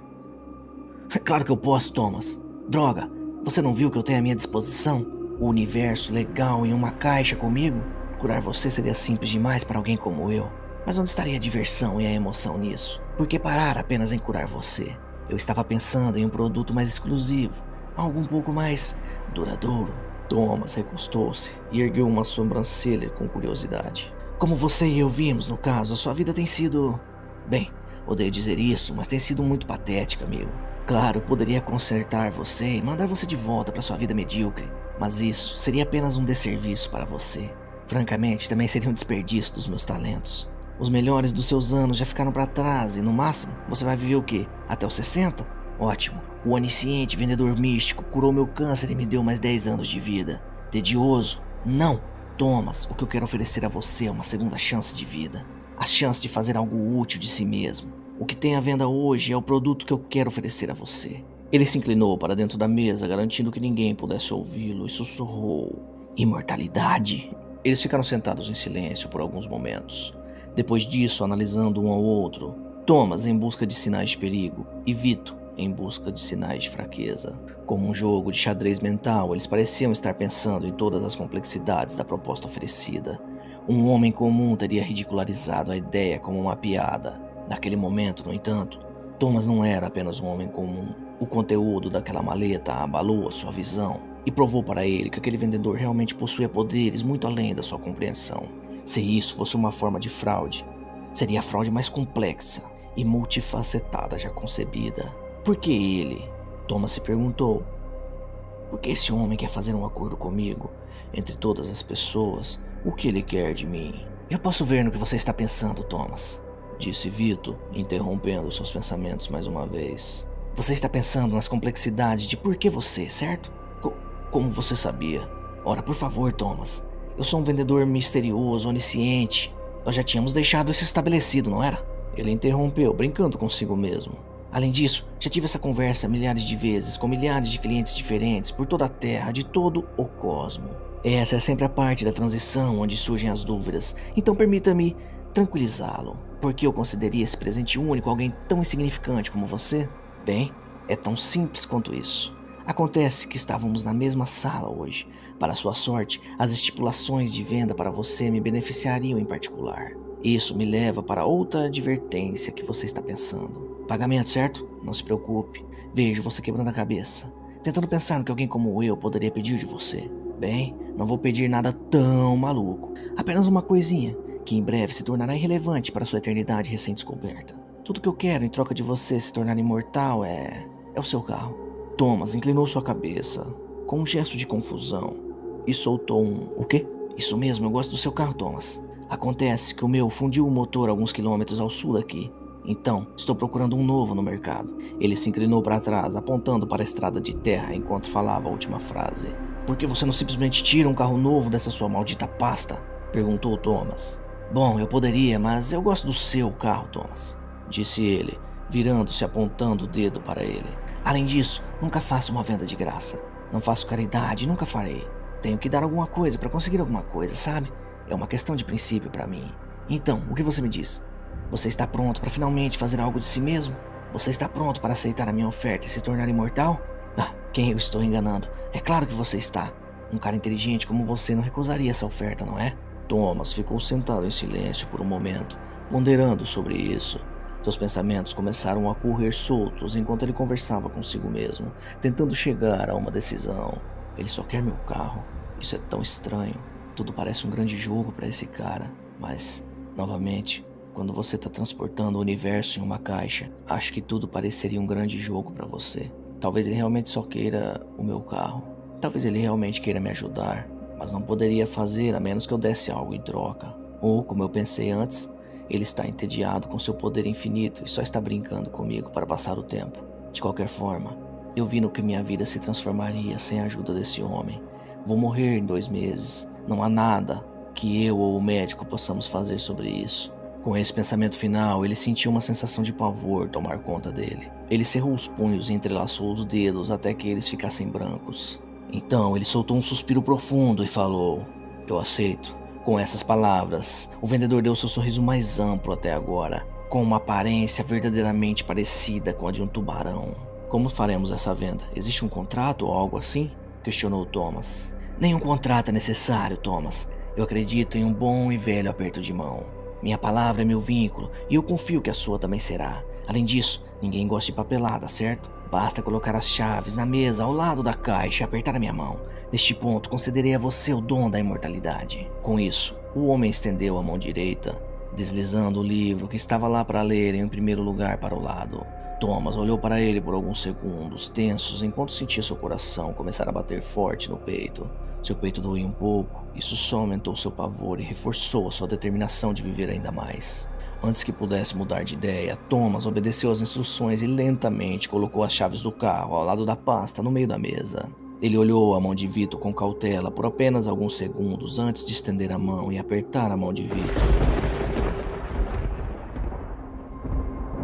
É claro que eu posso, Thomas. Droga, você não viu que eu tenho à minha disposição? O universo legal em uma caixa comigo? Curar você seria simples demais para alguém como eu. Mas onde estaria a diversão e a emoção nisso? Por que parar apenas em curar você? Eu estava pensando em um produto mais exclusivo, algo um pouco mais duradouro. Thomas recostou-se e ergueu uma sobrancelha com curiosidade. Como você e eu vimos no caso, a sua vida tem sido... Bem, odeio dizer isso, mas tem sido muito patética, amigo. Claro, eu poderia consertar você e mandar você de volta para sua vida medíocre, mas isso seria apenas um desserviço para você. Francamente, também seria um desperdício dos meus talentos. Os melhores dos seus anos já ficaram para trás e, no máximo, você vai viver o quê? Até os 60? Ótimo. O onisciente vendedor místico curou meu câncer e me deu mais 10 anos de vida. Tedioso? Não. Thomas, o que eu quero oferecer a você é uma segunda chance de vida. A chance de fazer algo útil de si mesmo. O que tem à venda hoje é o produto que eu quero oferecer a você. Ele se inclinou para dentro da mesa, garantindo que ninguém pudesse ouvi-lo, e sussurrou: Imortalidade. Eles ficaram sentados em silêncio por alguns momentos. Depois disso, analisando um ao outro, Thomas em busca de sinais de perigo e Vito em busca de sinais de fraqueza. Como um jogo de xadrez mental, eles pareciam estar pensando em todas as complexidades da proposta oferecida. Um homem comum teria ridicularizado a ideia como uma piada. Naquele momento, no entanto, Thomas não era apenas um homem comum. O conteúdo daquela maleta abalou a sua visão e provou para ele que aquele vendedor realmente possuía poderes muito além da sua compreensão. Se isso fosse uma forma de fraude, seria a fraude mais complexa e multifacetada já concebida. Por que ele? Thomas se perguntou. Por que esse homem quer fazer um acordo comigo? Entre todas as pessoas, o que ele quer de mim? Eu posso ver no que você está pensando, Thomas, disse Vito, interrompendo seus pensamentos mais uma vez. Você está pensando nas complexidades de por que você, certo? Como você sabia? Ora, por favor, Thomas. Eu sou um vendedor misterioso, onisciente. Nós já tínhamos deixado isso estabelecido, não era? Ele interrompeu, brincando consigo mesmo. Além disso, já tive essa conversa milhares de vezes com milhares de clientes diferentes por toda a Terra, de todo o cosmo. Essa é sempre a parte da transição onde surgem as dúvidas, então permita-me tranquilizá-lo. Por que eu consideraria esse presente único alguém tão insignificante como você? Bem, é tão simples quanto isso. Acontece que estávamos na mesma sala hoje. Para sua sorte, as estipulações de venda para você me beneficiariam em particular. Isso me leva para outra advertência que você está pensando. Pagamento, certo? Não se preocupe. Vejo você quebrando a cabeça, tentando pensar no que alguém como eu poderia pedir de você. Bem, não vou pedir nada tão maluco. Apenas uma coisinha, que em breve se tornará irrelevante para sua eternidade recém-descoberta. Tudo que eu quero em troca de você se tornar imortal é o seu carro. Thomas inclinou sua cabeça, com um gesto de confusão, e soltou um... O quê? Isso mesmo, eu gosto do seu carro, Thomas. Acontece que o meu fundiu o motor alguns quilômetros ao sul daqui. Então, estou procurando um novo no mercado. Ele se inclinou para trás, apontando para a estrada de terra enquanto falava a última frase. Por que você não simplesmente tira um carro novo dessa sua maldita pasta? Perguntou Thomas. Bom, eu poderia, mas eu gosto do seu carro, Thomas, disse ele, virando-se apontando o dedo para ele. Além disso, nunca faço uma venda de graça. Não faço caridade, nunca farei. Tenho que dar alguma coisa para conseguir alguma coisa, sabe? É uma questão de princípio para mim. Então, o que você me diz? Você está pronto para finalmente fazer algo de si mesmo? Você está pronto para aceitar a minha oferta e se tornar imortal? Ah, quem eu estou enganando? É claro que você está. Um cara inteligente como você não recusaria essa oferta, não é? Thomas ficou sentado em silêncio por um momento, ponderando sobre isso. Seus pensamentos começaram a correr soltos enquanto ele conversava consigo mesmo, tentando chegar a uma decisão. Ele só quer meu carro. Isso é tão estranho. Tudo parece um grande jogo para esse cara. Mas, novamente, quando você está transportando o universo em uma caixa, acho que tudo pareceria um grande jogo para você. Talvez ele realmente só queira o meu carro. Talvez ele realmente queira me ajudar, mas não poderia fazer a menos que eu desse algo em troca. Ou, como eu pensei antes, ele está entediado com seu poder infinito e só está brincando comigo para passar o tempo. De qualquer forma, eu vi no que minha vida se transformaria sem a ajuda desse homem. Vou morrer em 2 meses. Não há nada que eu ou o médico possamos fazer sobre isso. Com esse pensamento final, ele sentiu uma sensação de pavor tomar conta dele. Ele cerrou os punhos e entrelaçou os dedos até que eles ficassem brancos. Então ele soltou um suspiro profundo e falou: "Eu aceito." Com essas palavras, o vendedor deu seu sorriso mais amplo até agora, com uma aparência verdadeiramente parecida com a de um tubarão. "Como faremos essa venda? Existe um contrato ou algo assim?" questionou Thomas. "Nenhum contrato é necessário, Thomas. Eu acredito em um bom e velho aperto de mão. Minha palavra é meu vínculo e eu confio que a sua também será. Além disso, ninguém gosta de papelada, certo? Basta colocar as chaves na mesa ao lado da caixa e apertar a minha mão. Neste ponto, concederei a você o dom da imortalidade." Com isso, o homem estendeu a mão direita, deslizando o livro que estava lá para ler em primeiro lugar para o lado. Thomas olhou para ele por alguns segundos, tensos, enquanto sentia seu coração começar a bater forte no peito. Seu peito doía um pouco, isso só aumentou seu pavor e reforçou a sua determinação de viver ainda mais. Antes que pudesse mudar de ideia, Thomas obedeceu às instruções e lentamente colocou as chaves do carro ao lado da pasta no meio da mesa. Ele olhou a mão de Vito com cautela por apenas alguns segundos antes de estender a mão e apertar a mão de Vito.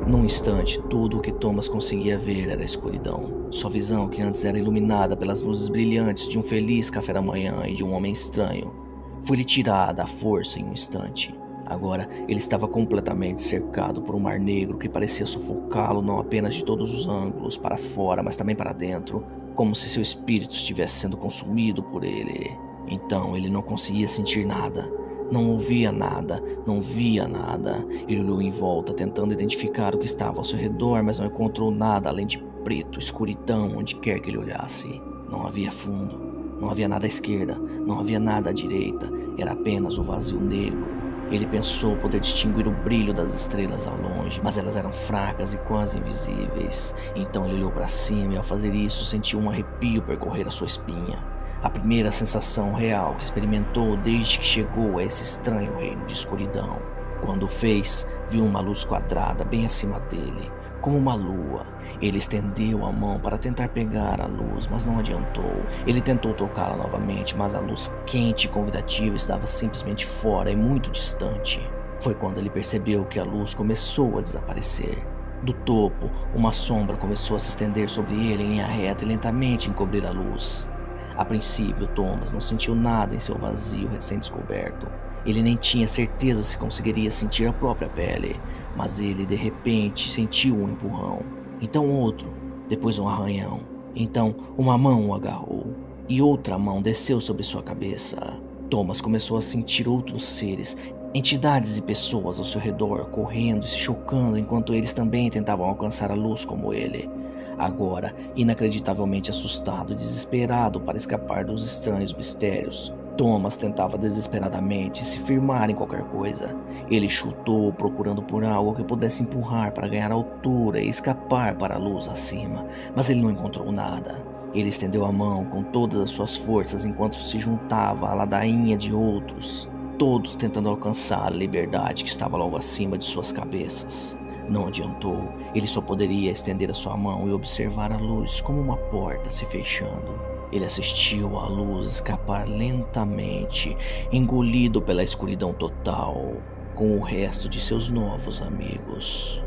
Num instante, tudo o que Thomas conseguia ver era escuridão. Sua visão, que antes era iluminada pelas luzes brilhantes de um feliz café da manhã e de um homem estranho, foi-lhe tirada à força em um instante. Agora, ele estava completamente cercado por um mar negro que parecia sufocá-lo não apenas de todos os ângulos, para fora, mas também para dentro, como se seu espírito estivesse sendo consumido por ele. Então, ele não conseguia sentir nada. Não ouvia nada, não via nada. Ele olhou em volta, tentando identificar o que estava ao seu redor, mas não encontrou nada além de preto, escuridão, onde quer que ele olhasse. Não havia fundo, não havia nada à esquerda, não havia nada à direita, era apenas um vazio negro. Ele pensou poder distinguir o brilho das estrelas ao longe, mas elas eram fracas e quase invisíveis. Então ele olhou para cima e, ao fazer isso, sentiu um arrepio percorrer a sua espinha. A primeira sensação real que experimentou desde que chegou a esse estranho reino de escuridão. Quando o fez, viu uma luz quadrada bem acima dele, como uma lua. Ele estendeu a mão para tentar pegar a luz, mas não adiantou. Ele tentou tocá-la novamente, mas a luz quente e convidativa estava simplesmente fora e muito distante. Foi quando ele percebeu que a luz começou a desaparecer. Do topo, uma sombra começou a se estender sobre ele em linha reta e lentamente encobrir a luz. A princípio, Thomas não sentiu nada em seu vazio recém-descoberto. Ele nem tinha certeza se conseguiria sentir a própria pele, mas ele de repente sentiu um empurrão, então outro, depois um arranhão. Então uma mão o agarrou e outra mão desceu sobre sua cabeça. Thomas começou a sentir outros seres, entidades e pessoas ao seu redor correndo e se chocando enquanto eles também tentavam alcançar a luz como ele. Agora, inacreditavelmente assustado e desesperado para escapar dos estranhos mistérios, Thomas tentava desesperadamente se firmar em qualquer coisa. Ele chutou, procurando por algo que pudesse empurrar para ganhar altura e escapar para a luz acima, mas ele não encontrou nada. Ele estendeu a mão com todas as suas forças enquanto se juntava à ladainha de outros, todos tentando alcançar a liberdade que estava logo acima de suas cabeças. Não adiantou, ele só poderia estender a sua mão e observar a luz como uma porta se fechando. Ele assistiu à luz escapar lentamente, engolido pela escuridão total, com o resto de seus novos amigos.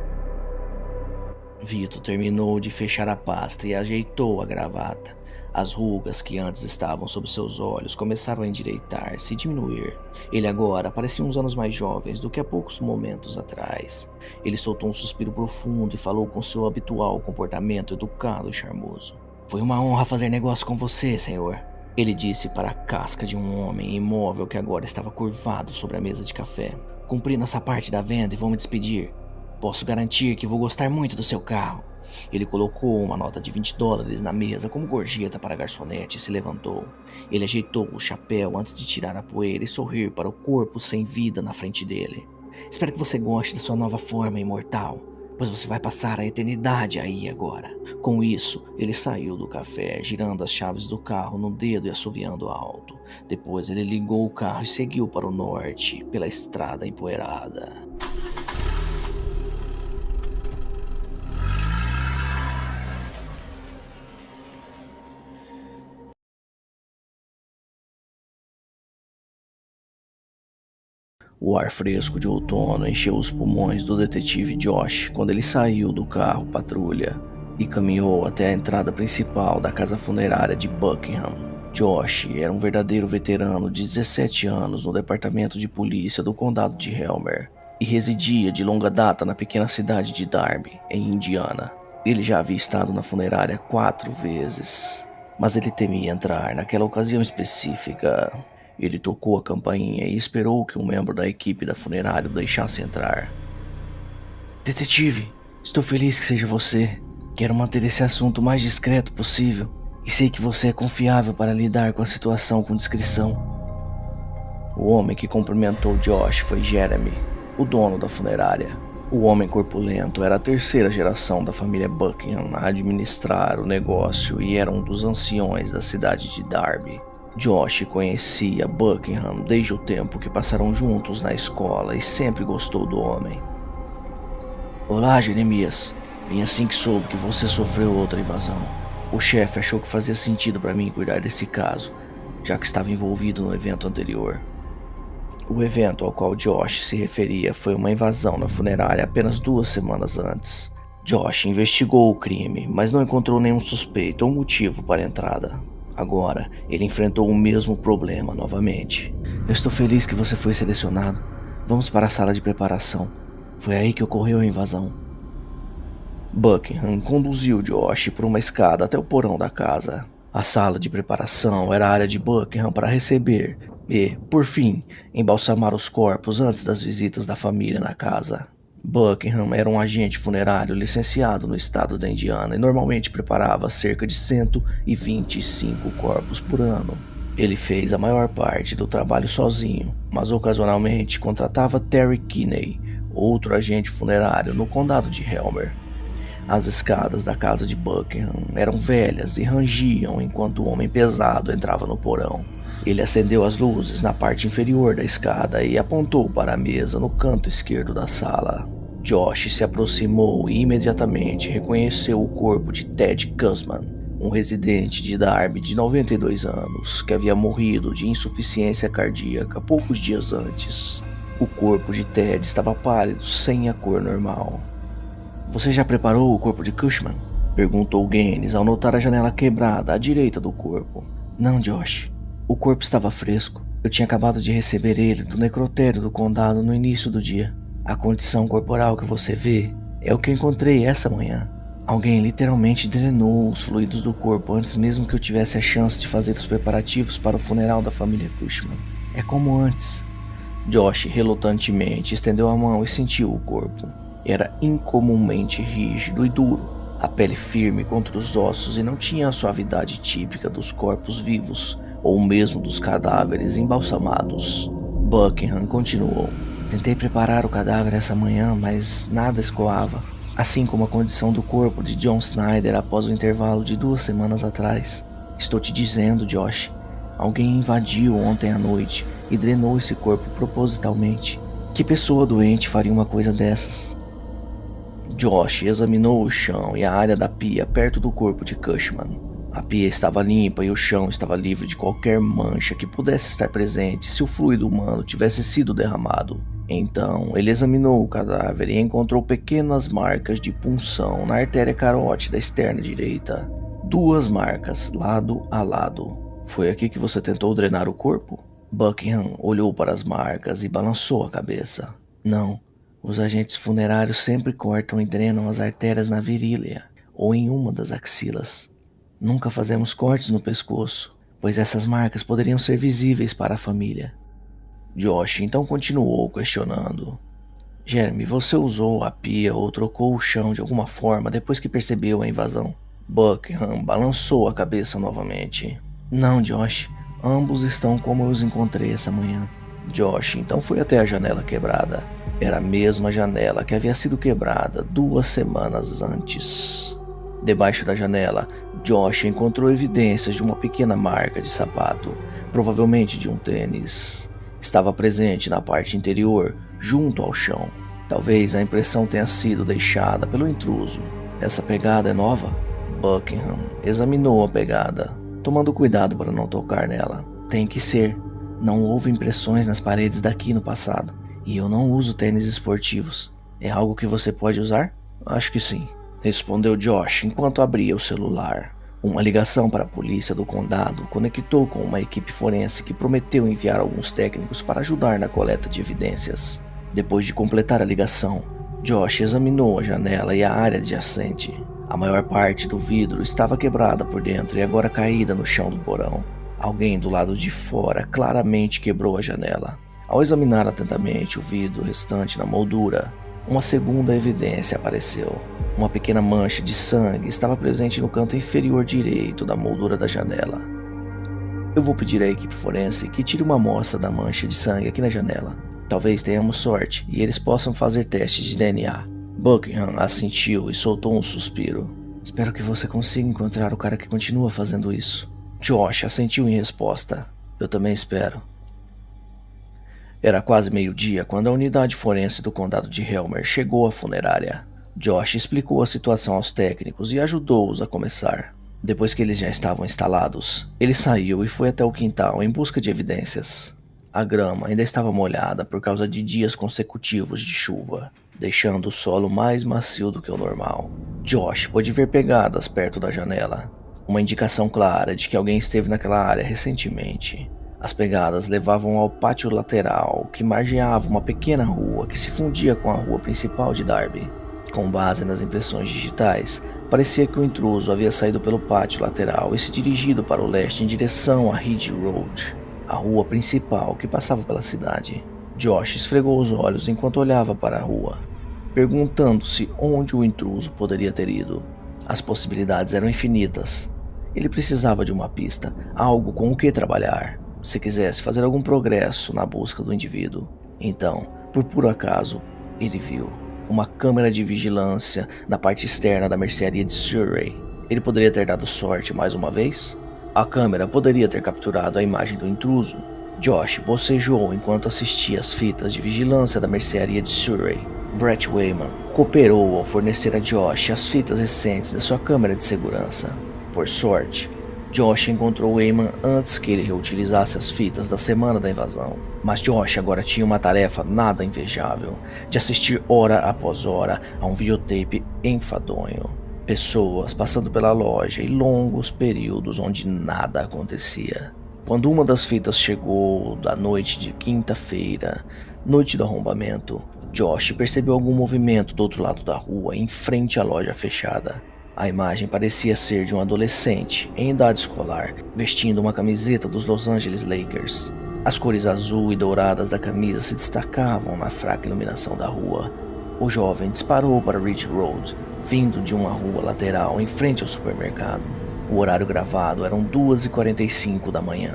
Vito terminou de fechar a pasta e ajeitou a gravata. As rugas que antes estavam sob seus olhos começaram a endireitar-se e diminuir. Ele agora parecia uns anos mais jovens do que há poucos momentos atrás. Ele soltou um suspiro profundo e falou com seu habitual comportamento educado e charmoso. "Foi uma honra fazer negócio com você, senhor." Ele disse para a casca de um homem imóvel que agora estava curvado sobre a mesa de café. "Cumpri nossa parte da venda e vou me despedir. Posso garantir que vou gostar muito do seu carro." Ele colocou uma nota de $20 na mesa como gorjeta para a garçonete e se levantou. Ele ajeitou o chapéu antes de tirar a poeira e sorrir para o corpo sem vida na frente dele. "Espero que você goste da sua nova forma imortal, pois você vai passar a eternidade aí agora." Com isso, ele saiu do café, girando as chaves do carro no dedo e assoviando alto. Depois ele ligou o carro e seguiu para o norte, pela estrada empoeirada. O ar fresco de outono encheu os pulmões do detetive Josh quando ele saiu do carro patrulha e caminhou até a entrada principal da casa funerária de Buckingham. Josh era um verdadeiro veterano de 17 anos no departamento de polícia do condado de Helmer e residia de longa data na pequena cidade de Darby, em Indiana. Ele já havia estado na funerária 4 vezes, mas ele temia entrar naquela ocasião específica. Ele tocou a campainha e esperou que um membro da equipe da funerária o deixasse entrar. Detetive, estou feliz que seja você. Quero manter esse assunto o mais discreto possível e sei que você é confiável para lidar com a situação com discrição. O homem que cumprimentou Josh foi Jeremy, o dono da funerária. O homem corpulento era a terceira geração da família Buckingham a administrar o negócio e era um dos anciões da cidade de Darby. Josh conhecia Buckingham desde o tempo que passaram juntos na escola e sempre gostou do homem. Olá, Jeremias. Vim assim que soube que você sofreu outra invasão. O chefe achou que fazia sentido para mim cuidar desse caso, já que estava envolvido no evento anterior. O evento ao qual Josh se referia foi uma invasão na funerária apenas 2 semanas antes. Josh investigou o crime, mas não encontrou nenhum suspeito ou motivo para a entrada. Agora, ele enfrentou o mesmo problema novamente. Eu estou feliz que você foi selecionado. Vamos para a sala de preparação. Foi aí que ocorreu a invasão. Buckingham conduziu Josh por uma escada até o porão da casa. A sala de preparação era a área de Buckingham para receber e, por fim, embalsamar os corpos antes das visitas da família na casa. Buckingham era um agente funerário licenciado no estado da Indiana e normalmente preparava cerca de 125 corpos por ano. Ele fez a maior parte do trabalho sozinho, mas ocasionalmente contratava Terry Kinney, outro agente funerário no condado de Helmer. As escadas da casa de Buckingham eram velhas e rangiam enquanto o homem pesado entrava no porão. Ele acendeu as luzes na parte inferior da escada e apontou para a mesa no canto esquerdo da sala. Josh se aproximou e imediatamente reconheceu o corpo de Ted Guzman, um residente de Darby de 92 anos, que havia morrido de insuficiência cardíaca poucos dias antes. O corpo de Ted estava pálido, sem a cor normal. Você já preparou o corpo de Cushman? Perguntou Gaines ao notar a janela quebrada à direita do corpo. Não, Josh. O corpo estava fresco. Eu tinha acabado de receber ele do necrotério do condado no início do dia. A condição corporal que você vê é o que eu encontrei essa manhã. Alguém literalmente drenou os fluidos do corpo antes mesmo que eu tivesse a chance de fazer os preparativos para o funeral da família Cushman. É como antes. Josh relutantemente estendeu a mão e sentiu o corpo. Era incomumente rígido e duro, a pele firme contra os ossos e não tinha a suavidade típica dos corpos vivos ou mesmo dos cadáveres embalsamados. Buckingham continuou. Tentei preparar o cadáver essa manhã, mas nada escoava, assim como a condição do corpo de John Snyder após o intervalo de 2 semanas atrás. Estou te dizendo, Josh, alguém invadiu ontem à noite e drenou esse corpo propositalmente. Que pessoa doente faria uma coisa dessas? Josh examinou o chão e a área da pia perto do corpo de Cushman. A pia estava limpa e o chão estava livre de qualquer mancha que pudesse estar presente se o fluido humano tivesse sido derramado. Então, ele examinou o cadáver e encontrou pequenas marcas de punção na artéria carótida externa direita. 2 marcas, lado a lado. Foi aqui que você tentou drenar o corpo? Buckingham olhou para as marcas e balançou a cabeça. Não. Os agentes funerários sempre cortam e drenam as artérias na virilha ou em uma das axilas. Nunca fazemos cortes no pescoço, pois essas marcas poderiam ser visíveis para a família. Josh então continuou questionando. Jeremy, você usou a pia ou trocou o chão de alguma forma depois que percebeu a invasão? Buckingham balançou a cabeça novamente. Não, Josh. Ambos estão como eu os encontrei essa manhã. Josh então foi até a janela quebrada. Era a mesma janela que havia sido quebrada 2 semanas antes. Debaixo da janela, Josh encontrou evidências de uma pequena marca de sapato, provavelmente de um tênis. Estava presente na parte interior, junto ao chão. Talvez a impressão tenha sido deixada pelo intruso. Essa pegada é nova? Buckingham examinou a pegada, tomando cuidado para não tocar nela. Tem que ser. Não houve impressões nas paredes daqui no passado. E eu não uso tênis esportivos. É algo que você pode usar? Acho que sim, respondeu Josh enquanto abria o celular. Uma ligação para a polícia do condado conectou com uma equipe forense que prometeu enviar alguns técnicos para ajudar na coleta de evidências. Depois de completar a ligação, Josh examinou a janela e a área adjacente. A maior parte do vidro estava quebrada por dentro e agora caída no chão do porão. Alguém do lado de fora claramente quebrou a janela. Ao examinar atentamente o vidro restante na moldura, uma segunda evidência apareceu. Uma pequena mancha de sangue estava presente no canto inferior direito da moldura da janela. Eu vou pedir à equipe forense que tire uma amostra da mancha de sangue aqui na janela. Talvez tenhamos sorte e eles possam fazer testes de DNA. Buckingham assentiu e soltou um suspiro. Espero que você consiga encontrar o cara que continua fazendo isso. Josh assentiu em resposta. Eu também espero. Era quase meio-dia quando a unidade forense do condado de Helmer chegou à funerária. Josh explicou a situação aos técnicos e ajudou-os a começar. Depois que eles já estavam instalados, ele saiu e foi até o quintal em busca de evidências. A grama ainda estava molhada por causa de dias consecutivos de chuva, deixando o solo mais macio do que o normal. Josh pôde ver pegadas perto da janela, uma indicação clara de que alguém esteve naquela área recentemente. As pegadas levavam ao pátio lateral, que margeava uma pequena rua que se fundia com a rua principal de Darby. Com base nas impressões digitais, parecia que o intruso havia saído pelo pátio lateral e se dirigido para o leste em direção a Ridge Road, a rua principal que passava pela cidade. Josh esfregou os olhos enquanto olhava para a rua, perguntando-se onde o intruso poderia ter ido. As possibilidades eram infinitas. Ele precisava de uma pista, algo com o que trabalhar, se quisesse fazer algum progresso na busca do indivíduo. Então, por puro acaso, ele viu uma câmera de vigilância na parte externa da mercearia de Surrey. Ele poderia ter dado sorte mais uma vez? A câmera poderia ter capturado a imagem do intruso. Josh bocejou enquanto assistia às fitas de vigilância da mercearia de Surrey. Brett Wayman cooperou ao fornecer a Josh as fitas recentes da sua câmera de segurança. Por sorte, Josh encontrou Wayman antes que ele reutilizasse as fitas da semana da invasão. Mas Josh agora tinha uma tarefa nada invejável, de assistir hora após hora a um videotape enfadonho. Pessoas passando pela loja e longos períodos onde nada acontecia. Quando uma das fitas chegou da noite de quinta-feira, noite do arrombamento, Josh percebeu algum movimento do outro lado da rua, em frente à loja fechada. A imagem parecia ser de um adolescente, em idade escolar, vestindo uma camiseta dos Los Angeles Lakers. As cores azul e douradas da camisa se destacavam na fraca iluminação da rua. O jovem disparou para Ridge Road, vindo de uma rua lateral em frente ao supermercado. O horário gravado eram 2h45 da manhã,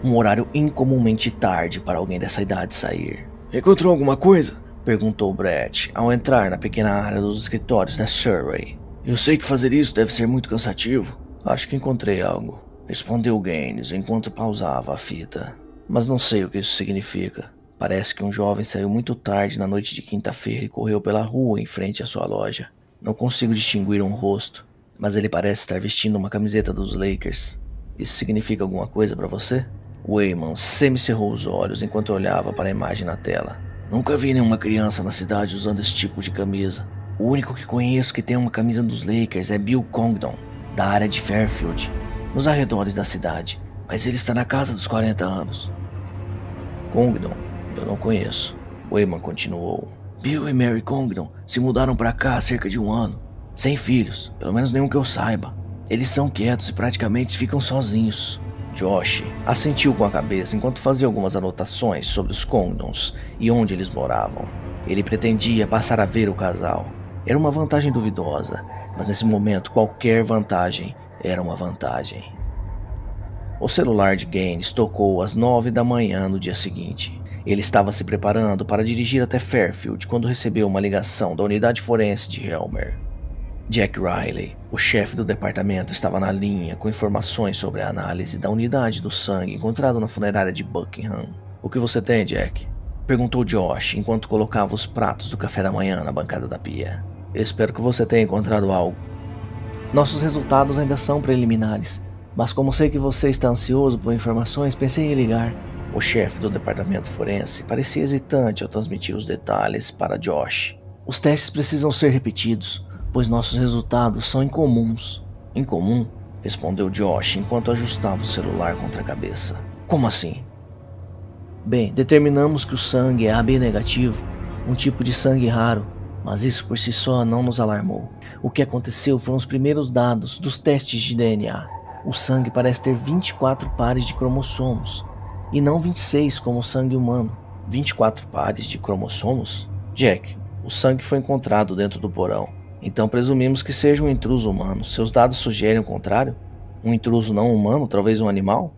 um horário incomumente tarde para alguém dessa idade sair. "Encontrou alguma coisa?" perguntou Brett ao entrar na pequena área dos escritórios da Surrey. "Eu sei que fazer isso deve ser muito cansativo." "Acho que encontrei algo", respondeu Gaines enquanto pausava a fita. "Mas não sei o que isso significa. Parece que um jovem saiu muito tarde na noite de quinta-feira e correu pela rua em frente à sua loja. Não consigo distinguir um rosto, mas ele parece estar vestindo uma camiseta dos Lakers. Isso significa alguma coisa para você?" Wayman semicerrou os olhos enquanto olhava para a imagem na tela. "Nunca vi nenhuma criança na cidade usando esse tipo de camisa. O único que conheço que tem uma camisa dos Lakers é Bill Congdon, da área de Fairfield, nos arredores da cidade, mas ele está na casa dos 40 anos. "Congdon? Eu não conheço." Wayman continuou. "Bill e Mary Congdon se mudaram para cá há cerca de um ano, sem filhos, pelo menos nenhum que eu saiba. Eles são quietos e praticamente ficam sozinhos." Josh assentiu com a cabeça enquanto fazia algumas anotações sobre os Congdons e onde eles moravam. Ele pretendia passar a ver o casal. Era uma vantagem duvidosa, mas nesse momento qualquer vantagem era uma vantagem. O celular de Gaines tocou às 9 da manhã no dia seguinte. Ele estava se preparando para dirigir até Fairfield quando recebeu uma ligação da unidade forense de Helmer. Jack Riley, o chefe do departamento, estava na linha com informações sobre a análise da unidade do sangue encontrado na funerária de Buckingham. "O que você tem, Jack?" perguntou Josh enquanto colocava os pratos do café da manhã na bancada da pia. "Espero que você tenha encontrado algo." "Nossos resultados ainda são preliminares, mas como sei que você está ansioso por informações, pensei em ligar." O chefe do departamento forense parecia hesitante ao transmitir os detalhes para Josh. Os testes precisam ser repetidos, pois nossos resultados são incomuns. Incomum? Respondeu Josh enquanto ajustava o celular contra a cabeça. Como assim? Bem, determinamos que o sangue é AB negativo, um tipo de sangue raro, mas isso por si só não nos alarmou. O que aconteceu foram os primeiros dados dos testes de DNA. O sangue parece ter 24 pares de cromossomos, e não 26 como o sangue humano. 24 pares de cromossomos? Jack, o sangue foi encontrado dentro do porão, então presumimos que seja um intruso humano. Seus dados sugerem o contrário? Um intruso não humano, talvez um animal?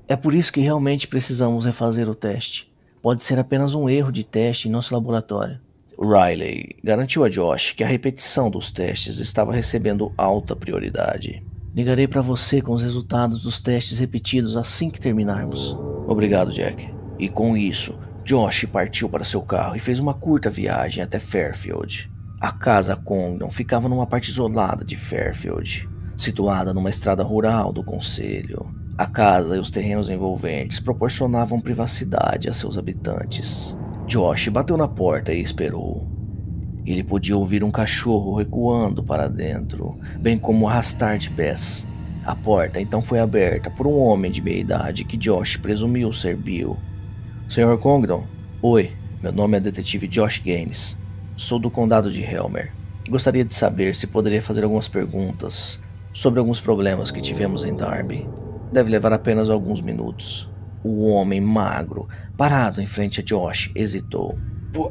É por isso que realmente precisamos refazer o teste. Pode ser apenas um erro de teste em nosso laboratório. Riley garantiu a Josh que a repetição dos testes estava recebendo alta prioridade. Ligarei para você com os resultados dos testes repetidos assim que terminarmos. Obrigado, Jack. E com isso, Josh partiu para seu carro e fez uma curta viagem até Fairfield. A casa Congdon ficava numa parte isolada de Fairfield, situada numa estrada rural do concelho. A casa e os terrenos envolventes proporcionavam privacidade a seus habitantes. Josh bateu na porta e esperou. Ele podia ouvir um cachorro recuando para dentro, bem como o arrastar de pés. A porta então foi aberta por um homem de meia idade que Josh presumiu ser Bill. Sr. Congdon? Oi, meu nome é detetive Josh Gaines. Sou do condado de Helmer. Gostaria de saber se poderia fazer algumas perguntas sobre alguns problemas que tivemos em Darby. Deve levar apenas alguns minutos. O homem magro, parado em frente a Josh, hesitou.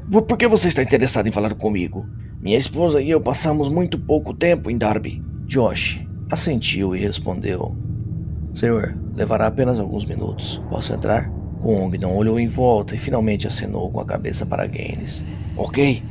Por que você está interessado em falar comigo? Minha esposa e eu passamos muito pouco tempo em Darby. Josh assentiu e respondeu. Senhor, levará apenas alguns minutos. Posso entrar? Congdon olhou em volta e finalmente acenou com a cabeça para Gaines. Ok,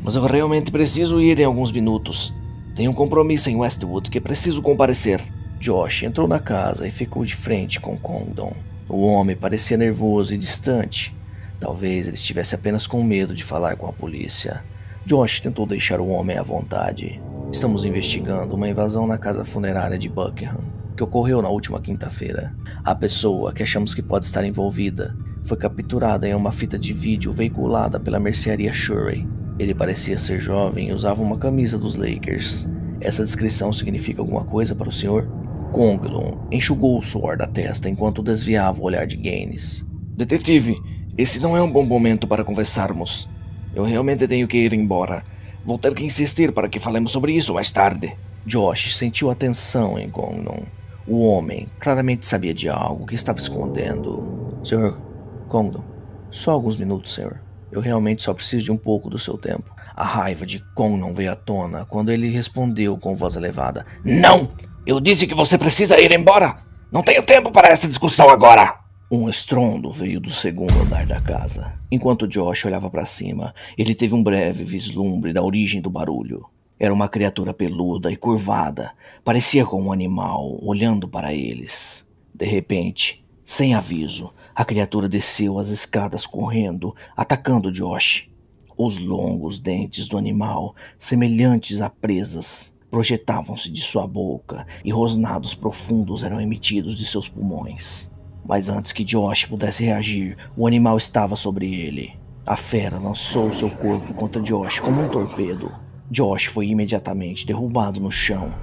mas eu realmente preciso ir em alguns minutos. Tenho um compromisso em Westwood que preciso comparecer. Josh entrou na casa e ficou de frente com Congdon. O homem parecia nervoso e distante. Talvez ele estivesse apenas com medo de falar com a polícia. Josh tentou deixar o homem à vontade. Estamos investigando uma invasão na casa funerária de Buckingham, que ocorreu na última quinta-feira. A pessoa que achamos que pode estar envolvida foi capturada em uma fita de vídeo veiculada pela mercearia Shurey. Ele parecia ser jovem e usava uma camisa dos Lakers. Essa descrição significa alguma coisa para o senhor? Congdon enxugou o suor da testa enquanto desviava o olhar de Gaines. Detetive, esse não é um bom momento para conversarmos. Eu realmente tenho que ir embora. Vou ter que insistir para que falemos sobre isso mais tarde. Josh sentiu a tensão em Congdon. O homem claramente sabia de algo que estava escondendo. Senhor Congdon, só alguns minutos, senhor. Eu realmente só preciso de um pouco do seu tempo. A raiva de Congdon veio à tona quando ele respondeu com voz elevada. Não! Eu disse que você precisa ir embora! Não tenho tempo para essa discussão agora! Um estrondo veio do segundo andar da casa. Enquanto Josh olhava para cima, ele teve um breve vislumbre da origem do barulho. Era uma criatura peluda e curvada, parecia com um animal olhando para eles. De repente, sem aviso, a criatura desceu as escadas correndo, atacando Josh. Os longos dentes do animal, semelhantes a presas, projetavam-se de sua boca e rosnados profundos eram emitidos de seus pulmões. Mas antes que Josh pudesse reagir, o animal estava sobre ele. A fera lançou seu corpo contra Josh como um torpedo. Josh foi imediatamente derrubado no chão,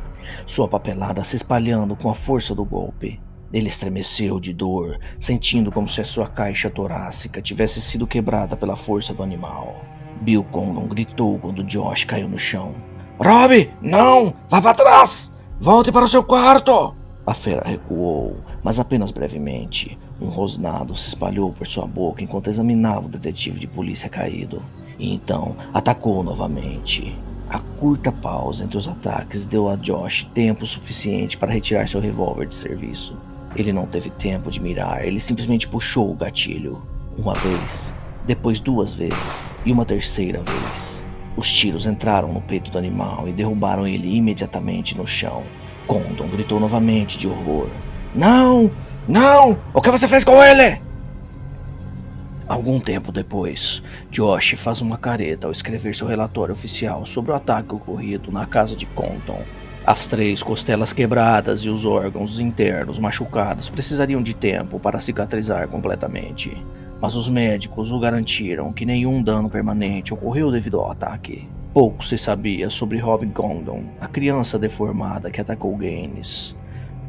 sua papelada se espalhando com a força do golpe. Ele estremeceu de dor, sentindo como se a sua caixa torácica tivesse sido quebrada pela força do animal. Bill Congdon gritou quando Josh caiu no chão. Robbie, não! Vá para trás! Volte para o seu quarto! A fera recuou, mas apenas brevemente. Um rosnado se espalhou por sua boca enquanto examinava o detetive de polícia caído. E então atacou novamente. A curta pausa entre os ataques deu a Josh tempo suficiente para retirar seu revólver de serviço. Ele não teve tempo de mirar, ele simplesmente puxou o gatilho. Uma vez, depois duas vezes e uma terceira vez. Os tiros entraram no peito do animal e derrubaram ele imediatamente no chão. Congdon gritou novamente de horror. Não! Não! O que você fez com ele? Algum tempo depois, Josh faz uma careta ao escrever seu relatório oficial sobre o ataque ocorrido na casa de Congdon. As 3 costelas quebradas e os órgãos internos machucados precisariam de tempo para cicatrizar completamente, mas os médicos o garantiram que nenhum dano permanente ocorreu devido ao ataque. Pouco se sabia sobre Rob Condon, a criança deformada que atacou Gaines.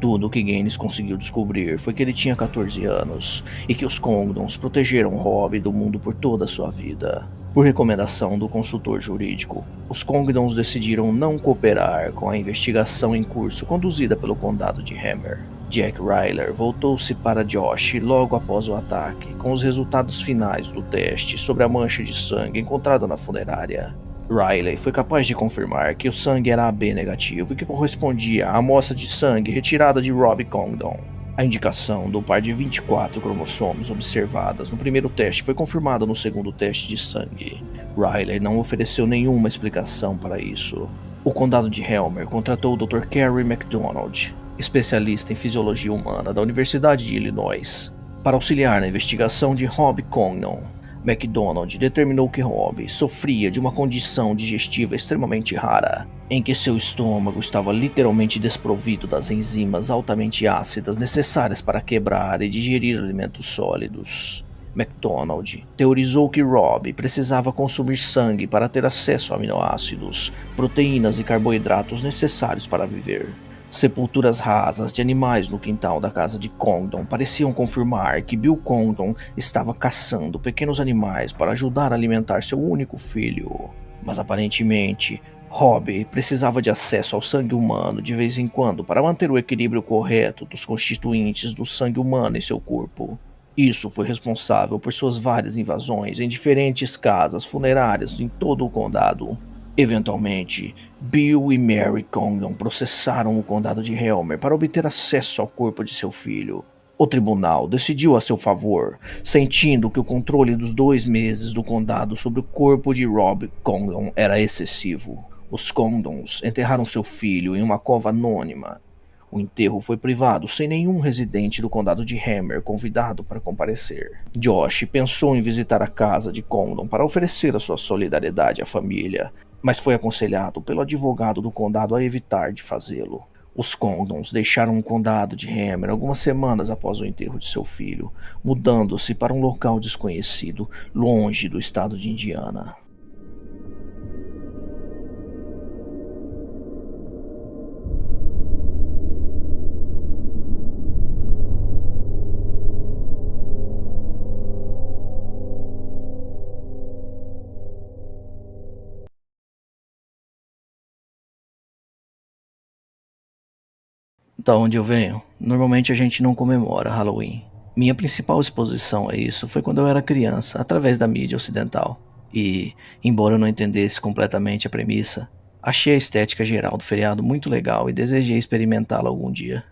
Tudo o que Gaines conseguiu descobrir foi que ele tinha 14 anos e que os Condons protegeram Rob do mundo por toda a sua vida. Por recomendação do consultor jurídico, os Condons decidiram não cooperar com a investigação em curso conduzida pelo condado de Hammer. Jack Ryler voltou-se para Josh logo após o ataque, com os resultados finais do teste sobre a mancha de sangue encontrada na funerária. Riley foi capaz de confirmar que o sangue era AB negativo e que correspondia à amostra de sangue retirada de Rob Condon. A indicação do par de 24 cromossomos observadas no primeiro teste foi confirmada no segundo teste de sangue. Riley não ofereceu nenhuma explicação para isso. O condado de Helmer contratou o Dr. Carey MacDonald, especialista em fisiologia humana da Universidade de Illinois, para auxiliar na investigação de Rob Condon. MacDonald determinou que Rob sofria de uma condição digestiva extremamente rara, em que seu estômago estava literalmente desprovido das enzimas altamente ácidas necessárias para quebrar e digerir alimentos sólidos. MacDonald teorizou que Rob precisava consumir sangue para ter acesso a aminoácidos, proteínas e carboidratos necessários para viver. Sepulturas rasas de animais no quintal da casa de Condon pareciam confirmar que Bill Condon estava caçando pequenos animais para ajudar a alimentar seu único filho. Mas aparentemente, Rob precisava de acesso ao sangue humano de vez em quando para manter o equilíbrio correto dos constituintes do sangue humano em seu corpo. Isso foi responsável por suas várias invasões em diferentes casas funerárias em todo o condado. Eventualmente, Bill e Mary Condon processaram o condado de Helmer para obter acesso ao corpo de seu filho. O tribunal decidiu a seu favor, sentindo que o controle dos 2 meses do condado sobre o corpo de Rob Condon era excessivo. Os Condons enterraram seu filho em uma cova anônima. O enterro foi privado, sem nenhum residente do condado de Hammer convidado para comparecer. Josh pensou em visitar a casa de Condon para oferecer a sua solidariedade à família, mas foi aconselhado pelo advogado do condado a evitar de fazê-lo. Os Condons deixaram o condado de Hammer algumas semanas após o enterro de seu filho, mudando-se para um local desconhecido, longe do estado de Indiana. Da onde eu venho, normalmente a gente não comemora Halloween. Minha principal exposição a isso foi quando eu era criança, através da mídia ocidental. E, embora eu não entendesse completamente a premissa, achei a estética geral do feriado muito legal e desejei experimentá-la algum dia.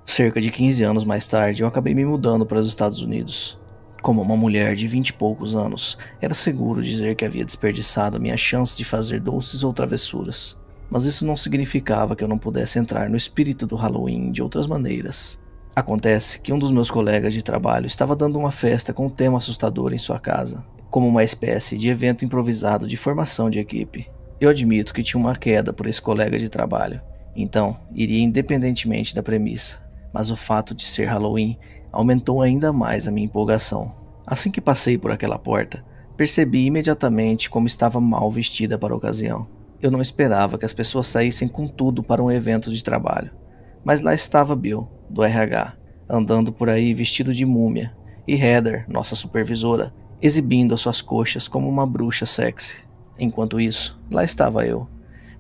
Cerca de 15 anos mais tarde, eu acabei me mudando para os Estados Unidos. Como uma mulher de 20 e poucos anos, era seguro dizer que havia desperdiçado a minha chance de fazer doces ou travessuras. Mas isso não significava que eu não pudesse entrar no espírito do Halloween de outras maneiras. Acontece que um dos meus colegas de trabalho estava dando uma festa com um tema assustador em sua casa, como uma espécie de evento improvisado de formação de equipe. Eu admito que tinha uma queda por esse colega de trabalho, então iria independentemente da premissa, mas o fato de ser Halloween aumentou ainda mais a minha empolgação. Assim que passei por aquela porta, percebi imediatamente como estava mal vestida para a ocasião. Eu não esperava que as pessoas saíssem com tudo para um evento de trabalho. Mas lá estava Bill, do RH, andando por aí vestido de múmia, e Heather, nossa supervisora, exibindo as suas coxas como uma bruxa sexy. Enquanto isso, lá estava eu,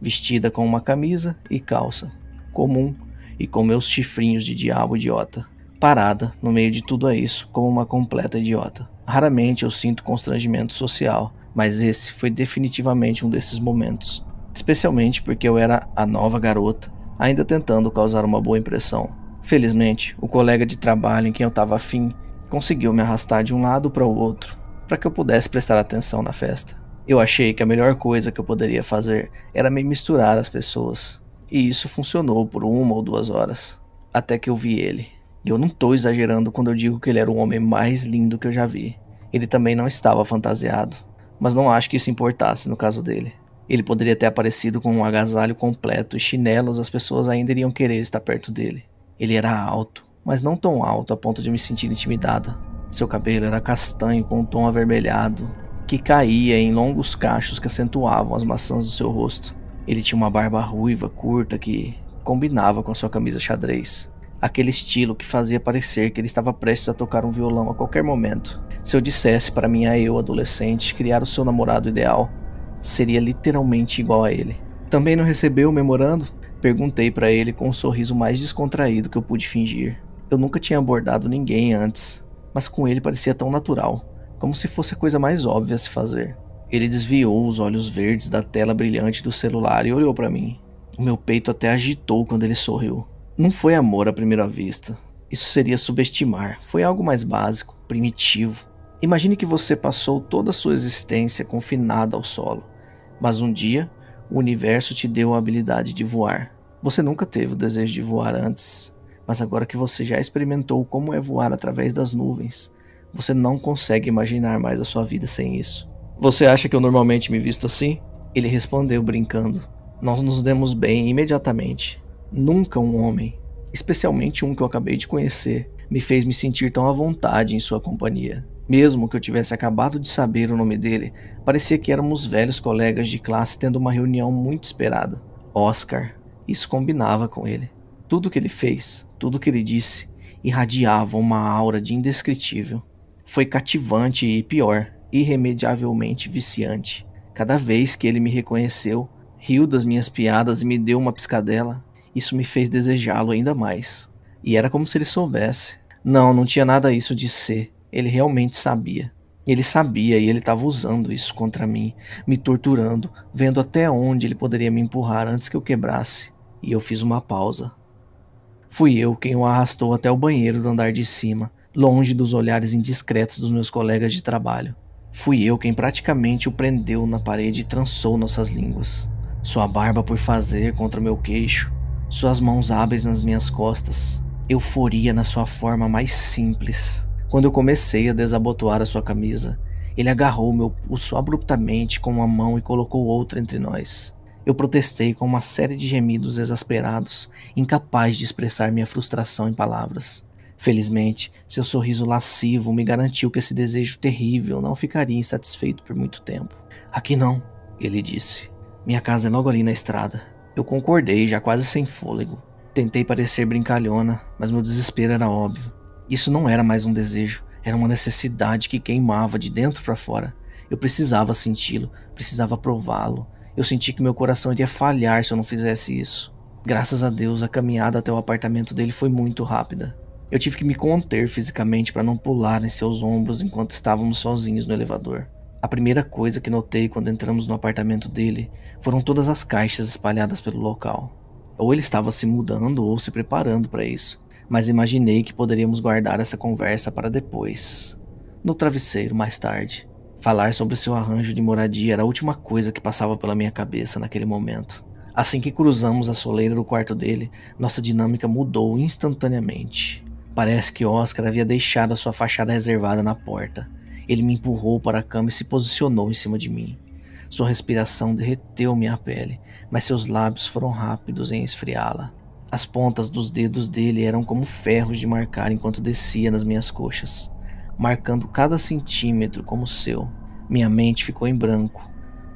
vestida com uma camisa e calça, comum, e com meus chifrinhos de diabo idiota, parada no meio de tudo isso como uma completa idiota. Raramente eu sinto constrangimento social, mas esse foi definitivamente um desses momentos. Especialmente porque eu era a nova garota, ainda tentando causar uma boa impressão. Felizmente, o colega de trabalho em quem eu estava afim conseguiu me arrastar de um lado para o outro, para que eu pudesse prestar atenção na festa. Eu achei que a melhor coisa que eu poderia fazer era me misturar às pessoas, e isso funcionou por 1 ou 2 horas, até que eu vi ele. E eu não estou exagerando quando eu digo que ele era o homem mais lindo que eu já vi. Ele também não estava fantasiado, mas não acho que isso importasse no caso dele. Ele poderia ter aparecido com um agasalho completo e chinelos, as pessoas ainda iriam querer estar perto dele. Ele era alto, mas não tão alto a ponto de me sentir intimidada. Seu cabelo era castanho com um tom avermelhado, que caía em longos cachos que acentuavam as maçãs do seu rosto. Ele tinha uma barba ruiva, curta, que combinava com a sua camisa xadrez. Aquele estilo que fazia parecer que ele estava prestes a tocar um violão a qualquer momento. Se eu dissesse para minha eu adolescente criar o seu namorado ideal, seria literalmente igual a ele. Também não recebeu o memorando? Perguntei para ele com o sorriso mais descontraído que eu pude fingir. Eu nunca tinha abordado ninguém antes, mas com ele parecia tão natural, como se fosse a coisa mais óbvia a se fazer. Ele desviou os olhos verdes da tela brilhante do celular e olhou para mim. O meu peito até agitou quando ele sorriu. Não foi amor à primeira vista. Isso seria subestimar. Foi algo mais básico, primitivo. Imagine que você passou toda a sua existência confinada ao solo, mas um dia o universo te deu a habilidade de voar. Você nunca teve o desejo de voar antes, mas agora que você já experimentou como é voar através das nuvens, você não consegue imaginar mais a sua vida sem isso. Você acha que eu normalmente me visto assim? Ele respondeu brincando. Nós nos demos bem imediatamente. Nunca um homem, especialmente um que eu acabei de conhecer, me fez me sentir tão à vontade em sua companhia. Mesmo que eu tivesse acabado de saber o nome dele, parecia que éramos velhos colegas de classe tendo uma reunião muito esperada. Oscar. Isso combinava com ele. Tudo que ele fez, tudo que ele disse, irradiava uma aura de indescritível. Foi cativante e, pior, irremediavelmente viciante. Cada vez que ele me reconheceu, riu das minhas piadas e me deu uma piscadela, isso me fez desejá-lo ainda mais. E era como se ele soubesse. Não tinha nada isso de ser. Ele realmente sabia. Ele sabia e ele estava usando isso contra mim, me torturando, vendo até onde ele poderia me empurrar antes que eu quebrasse. E eu fiz uma pausa. Fui eu quem o arrastou até o banheiro do andar de cima, longe dos olhares indiscretos dos meus colegas de trabalho. Fui eu quem praticamente o prendeu na parede e trançou nossas línguas. Sua barba por fazer contra meu queixo, suas mãos hábeis nas minhas costas, euforia na sua forma mais simples. Quando eu comecei a desabotoar a sua camisa, ele agarrou meu pulso abruptamente com uma mão e colocou outra entre nós. Eu protestei com uma série de gemidos exasperados, incapaz de expressar minha frustração em palavras. Felizmente, seu sorriso lascivo me garantiu que esse desejo terrível não ficaria insatisfeito por muito tempo. Aqui não, ele disse. Minha casa é logo ali na estrada. Eu concordei, já quase sem fôlego. Tentei parecer brincalhona, mas meu desespero era óbvio. Isso não era mais um desejo, era uma necessidade que queimava de dentro para fora. Eu precisava senti-lo, precisava prová-lo. Eu senti que meu coração iria falhar se eu não fizesse isso. Graças a Deus, a caminhada até o apartamento dele foi muito rápida. Eu tive que me conter fisicamente para não pular em seus ombros enquanto estávamos sozinhos no elevador. A primeira coisa que notei quando entramos no apartamento dele foram todas as caixas espalhadas pelo local. Ou ele estava se mudando ou se preparando para isso, mas imaginei que poderíamos guardar essa conversa para depois. No travesseiro, mais tarde. Falar sobre seu arranjo de moradia era a última coisa que passava pela minha cabeça naquele momento. Assim que cruzamos a soleira do quarto dele, nossa dinâmica mudou instantaneamente. Parece que Oscar havia deixado a sua fachada reservada na porta. Ele me empurrou para a cama e se posicionou em cima de mim. Sua respiração derreteu minha pele, mas seus lábios foram rápidos em esfriá-la. As pontas dos dedos dele eram como ferros de marcar enquanto descia nas minhas coxas, marcando cada centímetro como o seu. Minha mente ficou em branco.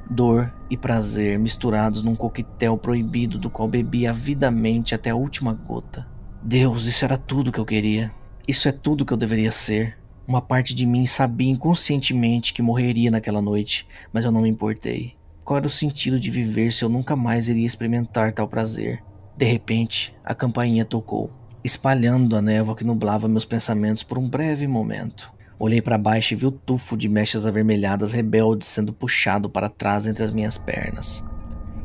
Dor e prazer misturados num coquetel proibido do qual bebi avidamente até a última gota. Deus, isso era tudo que eu queria. Isso é tudo que eu deveria ser. Uma parte de mim sabia inconscientemente que morreria naquela noite, mas eu não me importei. Qual era o sentido de viver se eu nunca mais iria experimentar tal prazer? De repente, a campainha tocou, espalhando a névoa que nublava meus pensamentos por um breve momento. Olhei para baixo e vi o tufo de mechas avermelhadas rebeldes sendo puxado para trás entre as minhas pernas.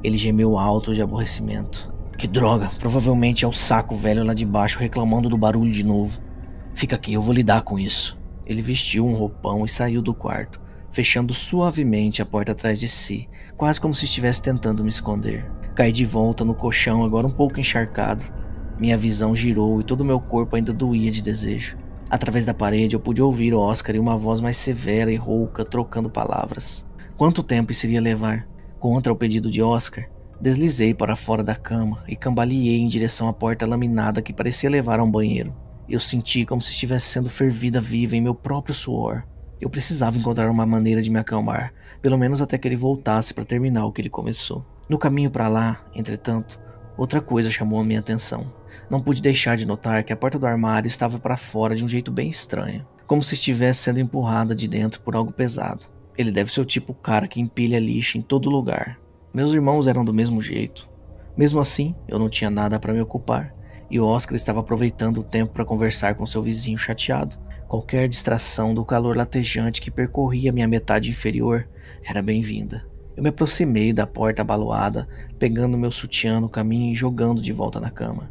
Ele gemeu alto de aborrecimento. Que droga, provavelmente é o saco velho lá de baixo reclamando do barulho de novo. Fica aqui, eu vou lidar com isso. Ele vestiu um roupão e saiu do quarto, fechando suavemente a porta atrás de si, quase como se estivesse tentando me esconder. Caí de volta no colchão, agora um pouco encharcado. Minha visão girou e todo o meu corpo ainda doía de desejo. Através da parede eu pude ouvir Oscar e uma voz mais severa e rouca trocando palavras. Quanto tempo isso iria levar? Contra o pedido de Oscar, deslizei para fora da cama e cambaleei em direção à porta laminada que parecia levar a um banheiro. Eu senti como se estivesse sendo fervida viva em meu próprio suor. Eu precisava encontrar uma maneira de me acalmar, pelo menos até que ele voltasse para terminar o que ele começou. No caminho para lá, entretanto, outra coisa chamou a minha atenção. Não pude deixar de notar que a porta do armário estava para fora de um jeito bem estranho, como se estivesse sendo empurrada de dentro por algo pesado. Ele deve ser o tipo cara que empilha lixo em todo lugar. Meus irmãos eram do mesmo jeito. Mesmo assim, eu não tinha nada para me ocupar, e o Oscar estava aproveitando o tempo para conversar com seu vizinho chateado. Qualquer distração do calor latejante que percorria minha metade inferior era bem-vinda. Eu me aproximei da porta abaloada, pegando meu sutiã no caminho e jogando de volta na cama.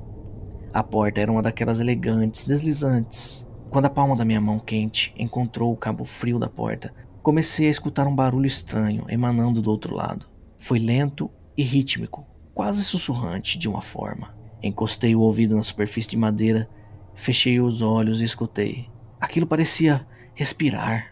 A porta era uma daquelas elegantes, deslizantes. Quando a palma da minha mão quente encontrou o cabo frio da porta, comecei a escutar um barulho estranho emanando do outro lado. Foi lento e rítmico, quase sussurrante de uma forma. Encostei o ouvido na superfície de madeira, fechei os olhos e escutei. Aquilo parecia respirar.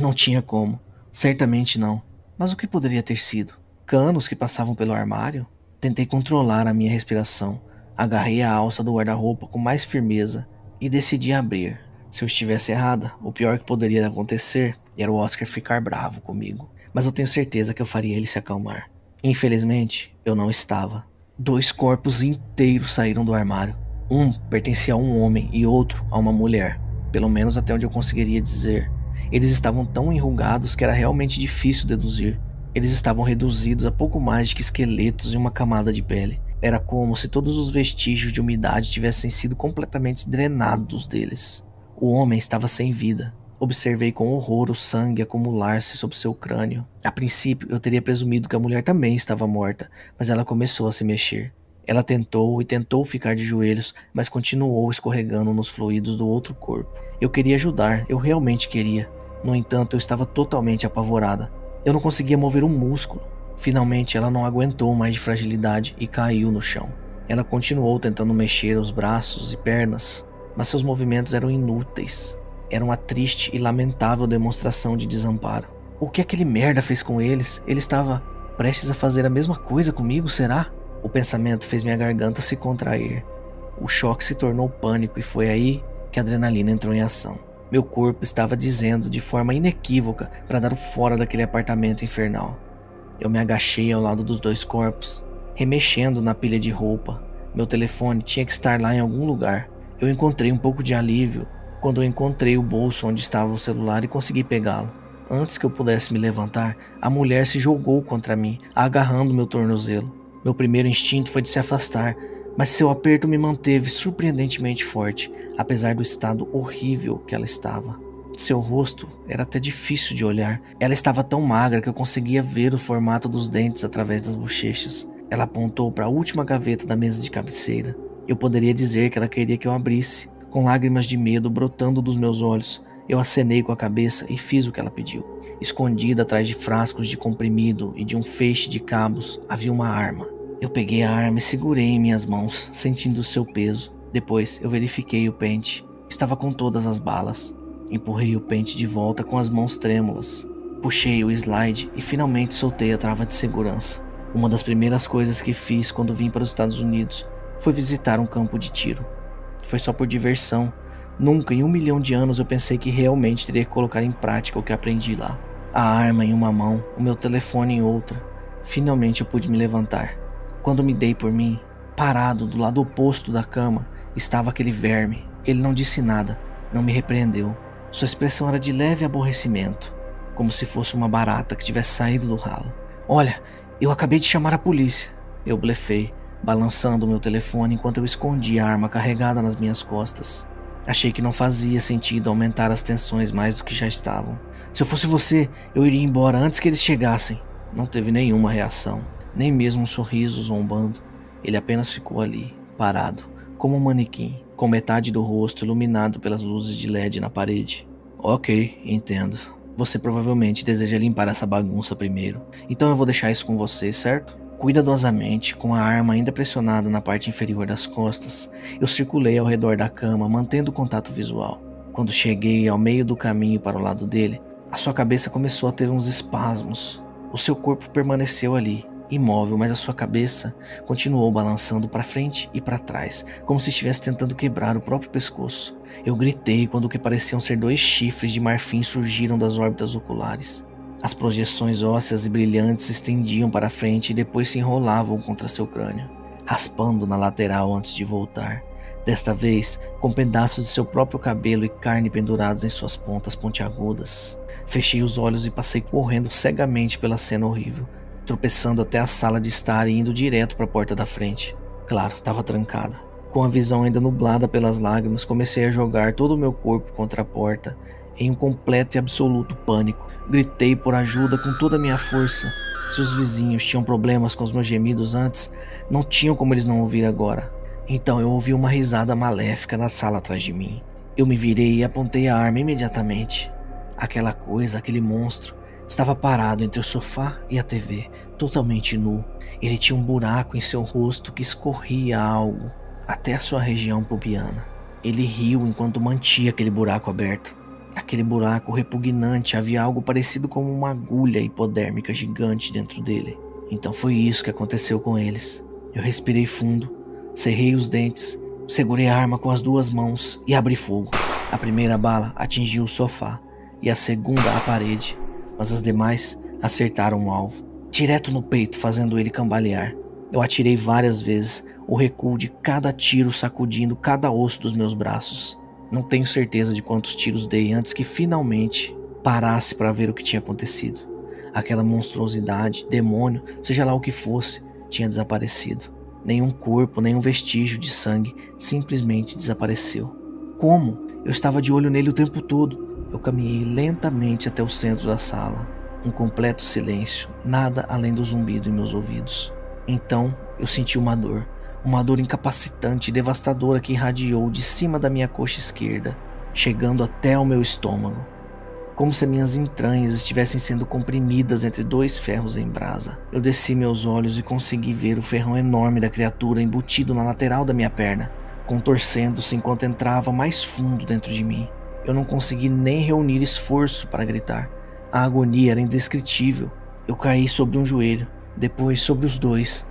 Não tinha como. Certamente não. Mas o que poderia ter sido? Canos que passavam pelo armário? Tentei controlar a minha respiração. Agarrei a alça do guarda-roupa com mais firmeza e decidi abrir. Se eu estivesse errada, o pior que poderia acontecer era o Oscar ficar bravo comigo. Mas eu tenho certeza que eu faria ele se acalmar. Infelizmente, eu não estava. 2 corpos inteiros saíram do armário. Um pertencia a um homem e outro a uma mulher. Pelo menos até onde eu conseguiria dizer. Eles estavam tão enrugados que era realmente difícil deduzir. Eles estavam reduzidos a pouco mais de que esqueletos e uma camada de pele. Era como se todos os vestígios de umidade tivessem sido completamente drenados deles. O homem estava sem vida. Observei com horror o sangue acumular-se sobre seu crânio. A princípio, eu teria presumido que a mulher também estava morta, mas ela começou a se mexer. Ela tentou e tentou ficar de joelhos, mas continuou escorregando nos fluidos do outro corpo. Eu queria ajudar, eu realmente queria. No entanto, eu estava totalmente apavorada. Eu não conseguia mover um músculo. Finalmente, ela não aguentou mais de fragilidade e caiu no chão. Ela continuou tentando mexer os braços e pernas, mas seus movimentos eram inúteis. Era uma triste e lamentável demonstração de desamparo. O que aquele merda fez com eles? Ele estava prestes a fazer a mesma coisa comigo, será? O pensamento fez minha garganta se contrair. O choque se tornou pânico e foi aí que a adrenalina entrou em ação. Meu corpo estava dizendo de forma inequívoca para dar o fora daquele apartamento infernal. Eu me agachei ao lado dos 2 corpos, remexendo na pilha de roupa. Meu telefone tinha que estar lá em algum lugar. Eu encontrei um pouco de alívio quando eu encontrei o bolso onde estava o celular e consegui pegá-lo. Antes que eu pudesse me levantar, a mulher se jogou contra mim, agarrando meu tornozelo. Meu primeiro instinto foi de se afastar, mas seu aperto me manteve surpreendentemente forte, apesar do estado horrível que ela estava. Seu rosto era até difícil de olhar. Ela estava tão magra que eu conseguia ver o formato dos dentes através das bochechas. Ela apontou para a última gaveta da mesa de cabeceira. Eu poderia dizer que ela queria que eu abrisse. Com lágrimas de medo brotando dos meus olhos, eu acenei com a cabeça e fiz o que ela pediu. Escondida atrás de frascos de comprimido e de um feixe de cabos, havia uma arma. Eu peguei a arma e segurei em minhas mãos, sentindo o seu peso. Depois eu verifiquei o pente. Estava com todas as balas. Empurrei o pente de volta com as mãos trêmulas. Puxei o slide e finalmente soltei a trava de segurança. Uma das primeiras coisas que fiz quando vim para os Estados Unidos foi visitar um campo de tiro. Foi só por diversão. Nunca em 1 milhão de anos eu pensei que realmente teria que colocar em prática o que aprendi lá. A arma em uma mão, o meu telefone em outra. Finalmente eu pude me levantar. Quando me dei por mim, parado do lado oposto da cama, estava aquele verme. Ele não disse nada, não me repreendeu. Sua expressão era de leve aborrecimento, como se fosse uma barata que tivesse saído do ralo. Olha, eu acabei de chamar a polícia. Eu blefei, balançando o meu telefone enquanto eu escondia a arma carregada nas minhas costas. Achei que não fazia sentido aumentar as tensões mais do que já estavam. Se eu fosse você, eu iria embora antes que eles chegassem. Não teve nenhuma reação, nem mesmo um sorriso zombando. Ele apenas ficou ali, parado, como um manequim, com metade do rosto iluminado pelas luzes de LED na parede. Ok, entendo. Você provavelmente deseja limpar essa bagunça primeiro, então eu vou deixar isso com você, certo? Cuidadosamente, com a arma ainda pressionada na parte inferior das costas, eu circulei ao redor da cama, mantendo o contato visual. Quando cheguei ao meio do caminho para o lado dele, a sua cabeça começou a ter uns espasmos. O seu corpo permaneceu ali, imóvel, mas a sua cabeça continuou balançando para frente e para trás, como se estivesse tentando quebrar o próprio pescoço. Eu gritei quando o que pareciam ser 2 chifres de marfim surgiram das órbitas oculares. As projeções ósseas e brilhantes se estendiam para frente e depois se enrolavam contra seu crânio, raspando na lateral antes de voltar. Desta vez, com pedaços de seu próprio cabelo e carne pendurados em suas pontas pontiagudas. Fechei os olhos e passei correndo cegamente pela cena horrível, tropeçando até a sala de estar e indo direto para a porta da frente. Claro, estava trancada. Com a visão ainda nublada pelas lágrimas, comecei a jogar todo o meu corpo contra a porta, em um completo e absoluto pânico. Gritei por ajuda com toda a minha força. Se os vizinhos tinham problemas com os meus gemidos antes, não tinham como eles não ouvir agora. Então eu ouvi uma risada maléfica na sala atrás de mim. Eu me virei e apontei a arma imediatamente. Aquela coisa, aquele monstro, estava parado entre o sofá e a TV, totalmente nu. Ele tinha um buraco em seu rosto que escorria algo até a sua região pubiana. Ele riu enquanto mantinha aquele buraco aberto. Aquele buraco repugnante, havia algo parecido com uma agulha hipodérmica gigante dentro dele. Então foi isso que aconteceu com eles. Eu respirei fundo, cerrei os dentes, segurei a arma com as 2 mãos e abri fogo. A primeira bala atingiu o sofá e a segunda a parede, mas as demais acertaram o alvo, direto no peito, fazendo ele cambalear. Eu atirei várias vezes, o recuo de cada tiro sacudindo cada osso dos meus braços. Não tenho certeza de quantos tiros dei antes que finalmente parasse para ver o que tinha acontecido. Aquela monstruosidade, demônio, seja lá o que fosse, tinha desaparecido. Nenhum corpo, nenhum vestígio de sangue simplesmente desapareceu. Como? Eu estava de olho nele o tempo todo. Eu caminhei lentamente até o centro da sala. Um completo silêncio, nada além do zumbido em meus ouvidos. Então eu senti uma dor incapacitante e devastadora que irradiou de cima da minha coxa esquerda, chegando até o meu estômago, como se minhas entranhas estivessem sendo comprimidas entre 2 ferros em brasa. Eu desci meus olhos e consegui ver o ferrão enorme da criatura embutido na lateral da minha perna, contorcendo-se enquanto entrava mais fundo dentro de mim. Eu não consegui nem reunir esforço para gritar. A agonia era indescritível. Eu caí sobre um joelho, depois sobre os 2,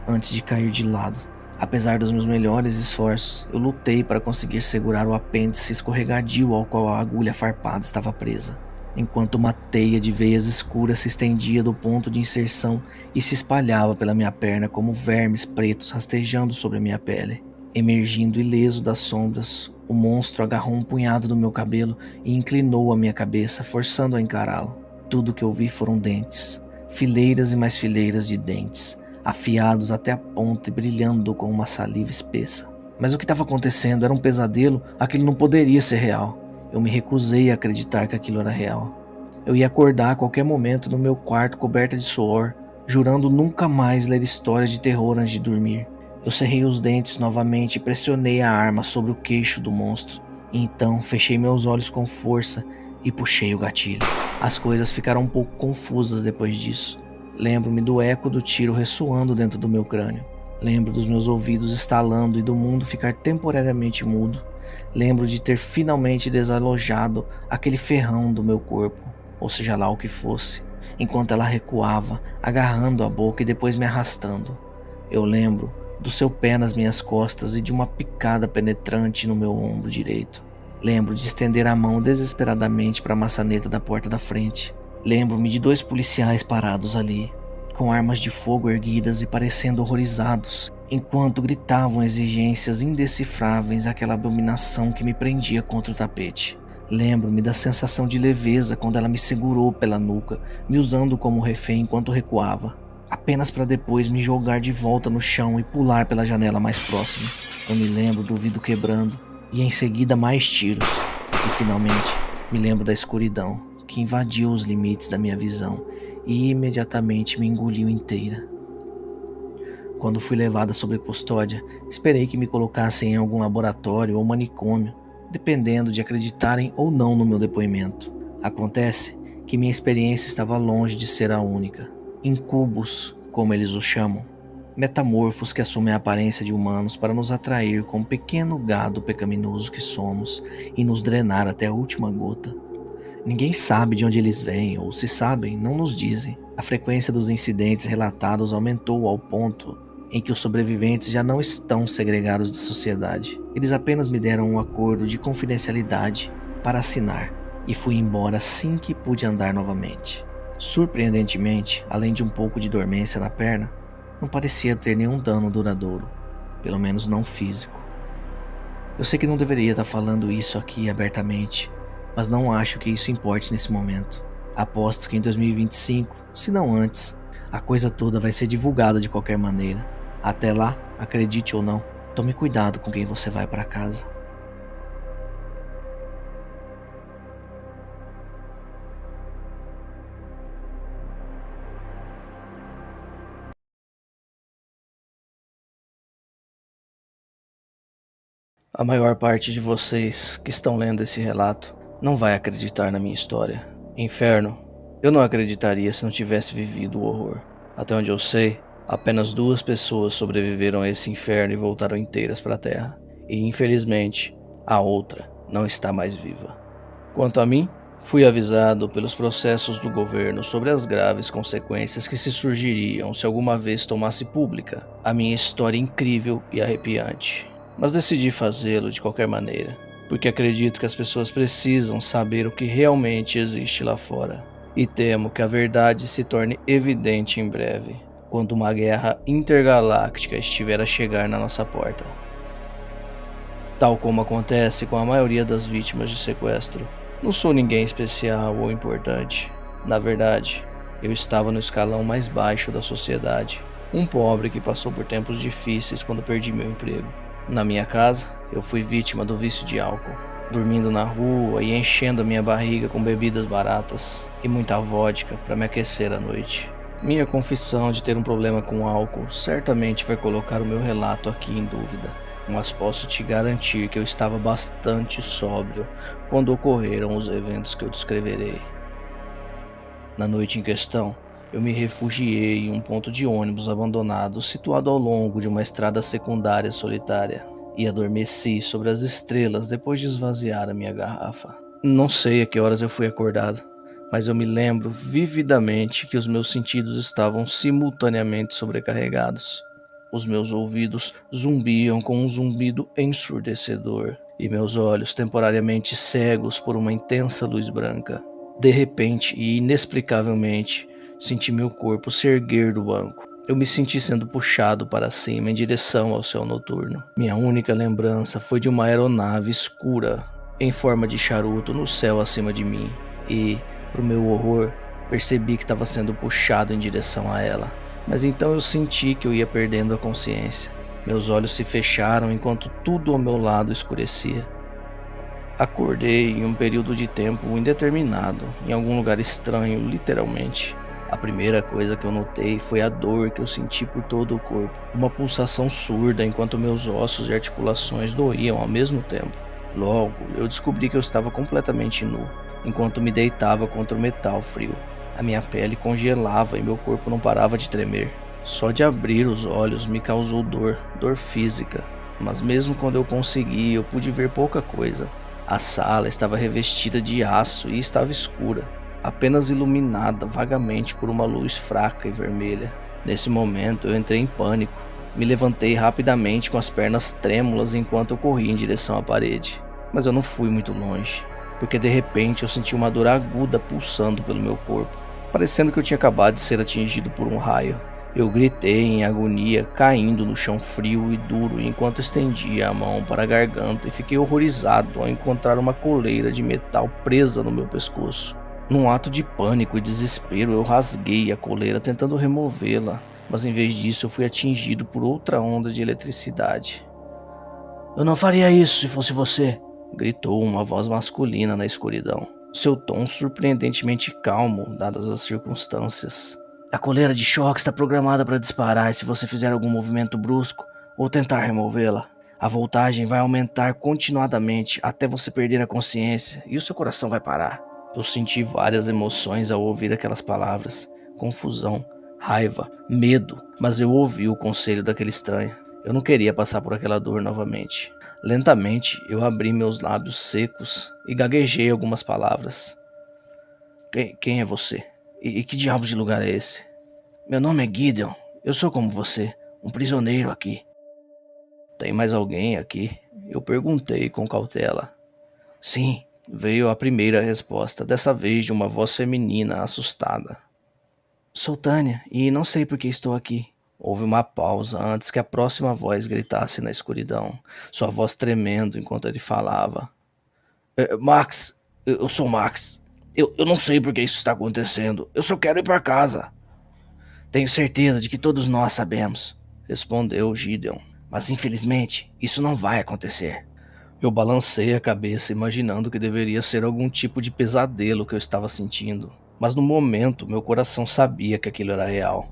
antes de cair de lado. Apesar dos meus melhores esforços, eu lutei para conseguir segurar o apêndice escorregadio ao qual a agulha farpada estava presa, enquanto uma teia de veias escuras se estendia do ponto de inserção e se espalhava pela minha perna como vermes pretos rastejando sobre a minha pele. Emergindo ileso das sombras, o monstro agarrou um punhado do meu cabelo e inclinou a minha cabeça, forçando a encará-lo. Tudo que eu vi foram dentes, fileiras e mais fileiras de dentes, afiados até a ponta e brilhando com uma saliva espessa. Mas o que estava acontecendo era um pesadelo, aquilo não poderia ser real. Eu me recusei a acreditar que aquilo era real. Eu ia acordar a qualquer momento no meu quarto coberta de suor, jurando nunca mais ler histórias de terror antes de dormir. Eu cerrei os dentes novamente e pressionei a arma sobre o queixo do monstro. E então fechei meus olhos com força e puxei o gatilho. As coisas ficaram um pouco confusas depois disso. Lembro-me do eco do tiro ressoando dentro do meu crânio. Lembro dos meus ouvidos estalando e do mundo ficar temporariamente mudo. Lembro de ter finalmente desalojado aquele ferrão do meu corpo, ou seja lá o que fosse, enquanto ela recuava, agarrando a boca e depois me arrastando. Eu lembro do seu pé nas minhas costas e de uma picada penetrante no meu ombro direito. Lembro de estender a mão desesperadamente para a maçaneta da porta da frente. Lembro-me de 2 policiais parados ali, com armas de fogo erguidas e parecendo horrorizados, enquanto gritavam exigências indecifráveis àquela abominação que me prendia contra o tapete. Lembro-me da sensação de leveza quando ela me segurou pela nuca, me usando como refém enquanto recuava, apenas para depois me jogar de volta no chão e pular pela janela mais próxima. Eu me lembro do vidro quebrando e em seguida mais tiros. E finalmente me lembro da escuridão que invadiu os limites da minha visão e imediatamente me engoliu inteira. Quando fui levada sob custódia, esperei que me colocassem em algum laboratório ou manicômio, dependendo de acreditarem ou não no meu depoimento. Acontece que minha experiência estava longe de ser a única. Incubos, como eles os chamam, metamorfos que assumem a aparência de humanos para nos atrair com o pequeno gado pecaminoso que somos e nos drenar até a última gota. Ninguém sabe de onde eles vêm, ou se sabem, não nos dizem. A frequência dos incidentes relatados aumentou ao ponto em que os sobreviventes já não estão segregados da sociedade. Eles apenas me deram um acordo de confidencialidade para assinar e fui embora assim que pude andar novamente. Surpreendentemente, além de um pouco de dormência na perna, não parecia ter nenhum dano duradouro, pelo menos não físico. Eu sei que não deveria estar falando isso aqui abertamente, mas não acho que isso importe nesse momento. Aposto que em 2025, se não antes, a coisa toda vai ser divulgada de qualquer maneira. Até lá, acredite ou não, tome cuidado com quem você vai para casa. A maior parte de vocês que estão lendo esse relato não vai acreditar na minha história. Inferno, eu não acreditaria se não tivesse vivido o horror. Até onde eu sei, apenas 2 pessoas sobreviveram a esse inferno e voltaram inteiras para a Terra. E infelizmente, a outra não está mais viva. Quanto a mim, fui avisado pelos processos do governo sobre as graves consequências que se surgiriam se alguma vez tomasse pública a minha história incrível e arrepiante. Mas decidi fazê-lo de qualquer maneira, porque acredito que as pessoas precisam saber o que realmente existe lá fora. E temo que a verdade se torne evidente em breve, quando uma guerra intergaláctica estiver a chegar na nossa porta. Tal como acontece com a maioria das vítimas de sequestro, não sou ninguém especial ou importante. Na verdade, eu estava no escalão mais baixo da sociedade, um pobre que passou por tempos difíceis quando perdi meu emprego. Na minha casa, eu fui vítima do vício de álcool, dormindo na rua e enchendo a minha barriga com bebidas baratas e muita vodka para me aquecer à noite. Minha confissão de ter um problema com álcool certamente vai colocar o meu relato aqui em dúvida, mas posso te garantir que eu estava bastante sóbrio quando ocorreram os eventos que eu descreverei. Na noite em questão, eu me refugiei em um ponto de ônibus abandonado situado ao longo de uma estrada secundária solitária e adormeci sobre as estrelas depois de esvaziar a minha garrafa. Não sei a que horas eu fui acordado, mas eu me lembro vividamente que os meus sentidos estavam simultaneamente sobrecarregados. Os meus ouvidos zumbiam com um zumbido ensurdecedor e meus olhos temporariamente cegos por uma intensa luz branca. De repente e inexplicavelmente, senti meu corpo se erguer do banco. Eu me senti sendo puxado para cima em direção ao céu noturno. Minha única lembrança foi de uma aeronave escura em forma de charuto no céu acima de mim e, para o meu horror, percebi que estava sendo puxado em direção a ela. Mas então eu senti que eu ia perdendo a consciência. Meus olhos se fecharam enquanto tudo ao meu lado escurecia. Acordei em um período de tempo indeterminado, em algum lugar estranho, literalmente. A primeira coisa que eu notei foi a dor que eu senti por todo o corpo. Uma pulsação surda enquanto meus ossos e articulações doíam ao mesmo tempo. Logo, eu descobri que eu estava completamente nu, enquanto me deitava contra o metal frio. A minha pele congelava e meu corpo não parava de tremer. Só de abrir os olhos me causou dor física. Mas mesmo quando eu consegui, eu pude ver pouca coisa. A sala estava revestida de aço e estava escura, apenas iluminada vagamente por uma luz fraca e vermelha. Nesse momento eu entrei em pânico. Me levantei rapidamente com as pernas trêmulas enquanto eu corria em direção à parede. Mas eu não fui muito longe, porque de repente eu senti uma dor aguda pulsando pelo meu corpo, parecendo que eu tinha acabado de ser atingido por um raio. Eu gritei em agonia, caindo no chão frio e duro enquanto estendia a mão para a garganta e fiquei horrorizado ao encontrar uma coleira de metal presa no meu pescoço. Num ato de pânico e desespero, eu rasguei a coleira tentando removê-la, mas em vez disso eu fui atingido por outra onda de eletricidade. "Eu não faria isso se fosse você", gritou uma voz masculina na escuridão, seu tom surpreendentemente calmo, dadas as circunstâncias. "A coleira de choque está programada para disparar se você fizer algum movimento brusco ou tentar removê-la. A voltagem vai aumentar continuadamente até você perder a consciência e o seu coração vai parar." Eu senti várias emoções ao ouvir aquelas palavras: confusão, raiva, medo, mas eu ouvi o conselho daquele estranho. Eu não queria passar por aquela dor novamente. Lentamente, eu abri meus lábios secos e gaguejei algumas palavras. Quem é você?" E que diabos de lugar é esse? Meu nome é Gideon. Eu sou como você, um prisioneiro aqui. Tem mais alguém aqui? Eu perguntei com cautela. Sim, veio a primeira resposta, dessa vez de uma voz feminina assustada. Sou Tânia e não sei por que estou aqui. Houve uma pausa antes que a próxima voz gritasse na escuridão, sua voz tremendo enquanto ele falava. Max, eu sou Max. Eu não sei por que isso está acontecendo. Eu só quero ir para casa. Tenho certeza de que todos nós sabemos, respondeu Gideon. Mas infelizmente, isso não vai acontecer. Eu balancei a cabeça, imaginando que deveria ser algum tipo de pesadelo que eu estava sentindo. Mas no momento, meu coração sabia que aquilo era real.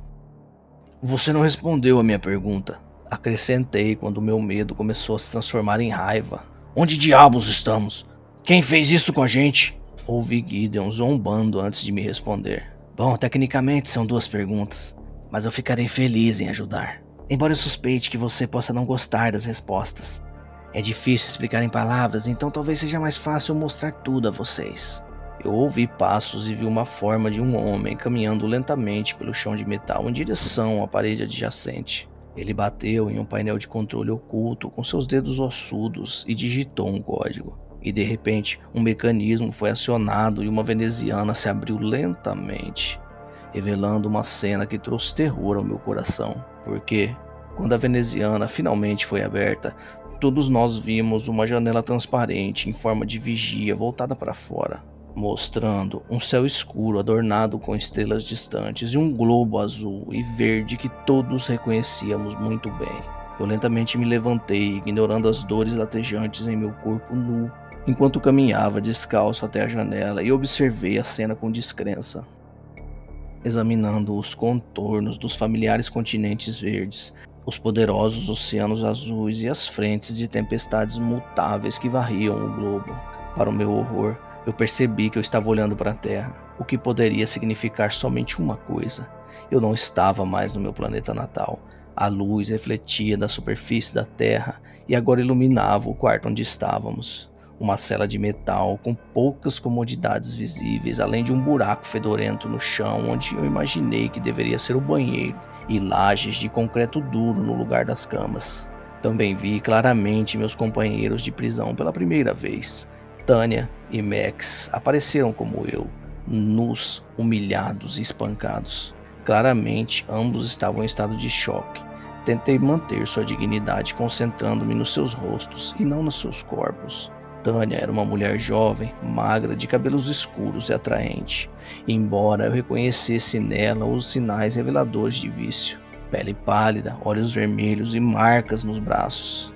Você não respondeu a minha pergunta. Acrescentei quando meu medo começou a se transformar em raiva. Onde diabos estamos? Quem fez isso com a gente? Ouvi Gideon zombando antes de me responder. Bom, tecnicamente são duas perguntas, mas eu ficarei feliz em ajudar. Embora eu suspeite que você possa não gostar das respostas. É difícil explicar em palavras, então talvez seja mais fácil eu mostrar tudo a vocês. Eu ouvi passos e vi uma forma de um homem caminhando lentamente pelo chão de metal em direção à parede adjacente. Ele bateu em um painel de controle oculto com seus dedos ossudos e digitou um código. E de repente, um mecanismo foi acionado e uma veneziana se abriu lentamente, revelando uma cena que trouxe terror ao meu coração. Porque, quando a veneziana finalmente foi aberta, todos nós vimos uma janela transparente em forma de vigia voltada para fora, mostrando um céu escuro adornado com estrelas distantes e um globo azul e verde que todos reconhecíamos muito bem. Eu lentamente me levantei, ignorando as dores latejantes em meu corpo nu, enquanto caminhava descalço até a janela e observei a cena com descrença, examinando os contornos dos familiares continentes verdes, os poderosos oceanos azuis e as frentes de tempestades mutáveis que varriam o globo. Para o meu horror, eu percebi que eu estava olhando para a Terra, o que poderia significar somente uma coisa. Eu não estava mais no meu planeta natal. A luz refletia da superfície da Terra e agora iluminava o quarto onde estávamos. Uma cela de metal com poucas comodidades visíveis, além de um buraco fedorento no chão onde eu imaginei que deveria ser o banheiro, e lajes de concreto duro no lugar das camas. Também vi claramente meus companheiros de prisão pela primeira vez. Tânia e Max apareceram como eu, nus, humilhados e espancados. Claramente, ambos estavam em estado de choque. Tentei manter sua dignidade concentrando-me nos seus rostos e não nos seus corpos. Tânia era uma mulher jovem, magra, de cabelos escuros e atraente, embora eu reconhecesse nela os sinais reveladores de vício. Pele pálida, olhos vermelhos e marcas nos braços.